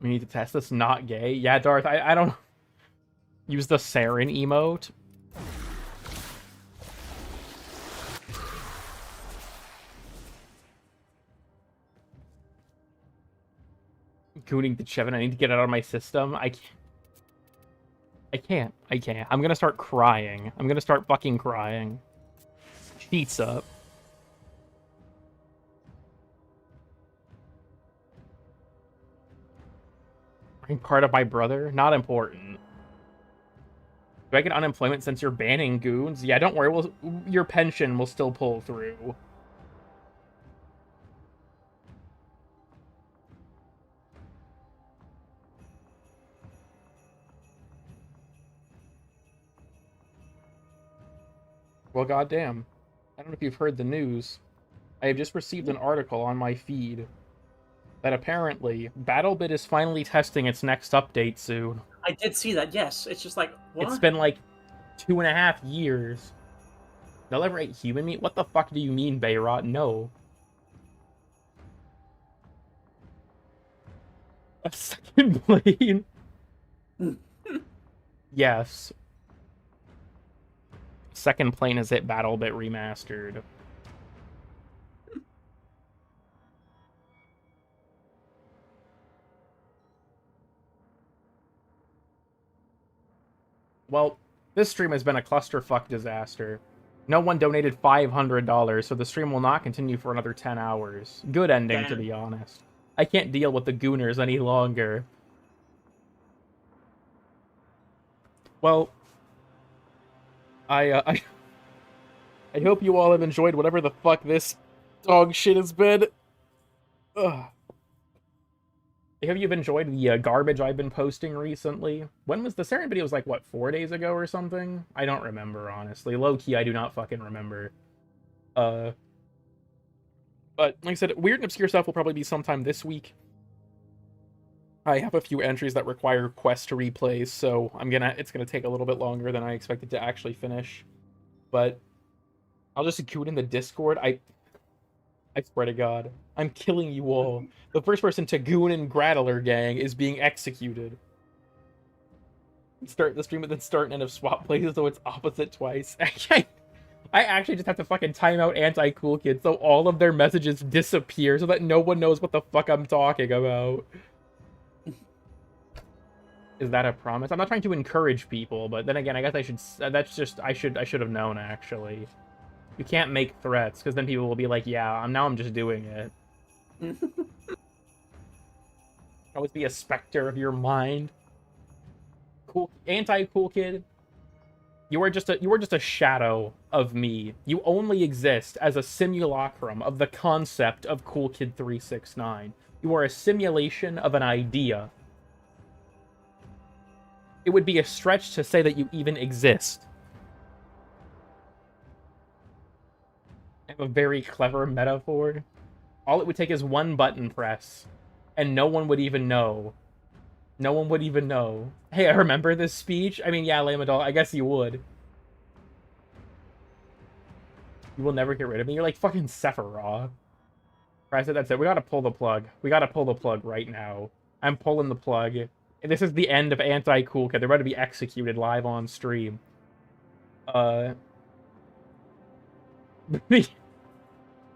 We need to test this. Not gay. Yeah, Darth, I don't... Use the Saren emote. Gooning the Chevin, I need to get it out of my system. I can't. I'm gonna start crying. I'm gonna start fucking crying. Sheets up. I'm part of my brother? Not important. Do I get unemployment since you're banning goons? Yeah, don't worry. Your pension will still pull through. Well, goddamn. I don't know if you've heard the news. I have just received an article on my feed that apparently BattleBit is finally testing its next update soon. I did see that, yes. It's just like, what? It's been like 2.5 years. They'll ever eat human meat? What the fuck do you mean, Bayrot? No. A second plane? Yes. Second plane is it BattleBit remastered. Well, this stream has been a clusterfuck disaster. No one donated $500, so the stream will not continue for another 10 hours. Good ending, Damn. to be honest. I can't deal with the gooners any longer. Well, I hope you all have enjoyed whatever the fuck this dog shit has been. Ugh. I hope you've enjoyed the garbage I've been posting recently. When was the Saren video? Was like, what, 4 days ago or something? I don't remember, honestly. Low-key, I do not fucking remember. But, like I said, weird and obscure stuff will probably be sometime this week. I have a few entries that require quest replays, so it's gonna take a little bit longer than I expected to actually finish. But I'll just goon in the Discord. I swear to God, I'm killing you all. The first person to goon in Grattler gang is being executed. Start the stream and then start and end of swap plays, so it's opposite twice. I actually just have to fucking time out anti-cool kids so all of their messages disappear so that no one knows what the fuck I'm talking about. Is that a promise? I'm not trying to encourage people, but then again, I guess I should. That's just I should have known actually. You can't make threats because then people will be like, "Yeah, I'm just doing it." Always be a specter of your mind. Cool, anti-cool kid. You are just a shadow of me. You only exist as a simulacrum of the concept of Cool Kid 369. You are a simulation of an idea. It would be a stretch to say that you even exist. I have a very clever metaphor. All it would take is one button press, and no one would even know. No one would even know. Hey, I remember this speech? I mean, yeah, Lamadol, I guess you would. You will never get rid of me. You're like fucking Sephiroth. I said that's it. We gotta pull the plug. We gotta pull the plug right now. I'm pulling the plug. This is the end of Anti-Cool Kid. They're about to be executed live on stream.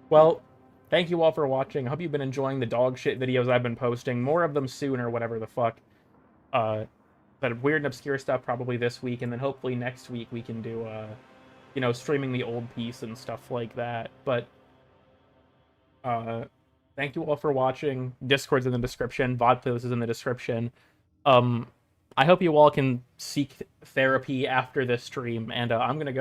Well, thank you all for watching. I hope you've been enjoying the dog shit videos I've been posting. More of them soon or whatever the fuck. But weird and obscure stuff probably this week, and then hopefully next week we can do, you know, streaming the old piece and stuff like that. But, thank you all for watching. Discord's in the description. VOD playlist is in the description. I hope you all can seek therapy after this stream, and I'm gonna go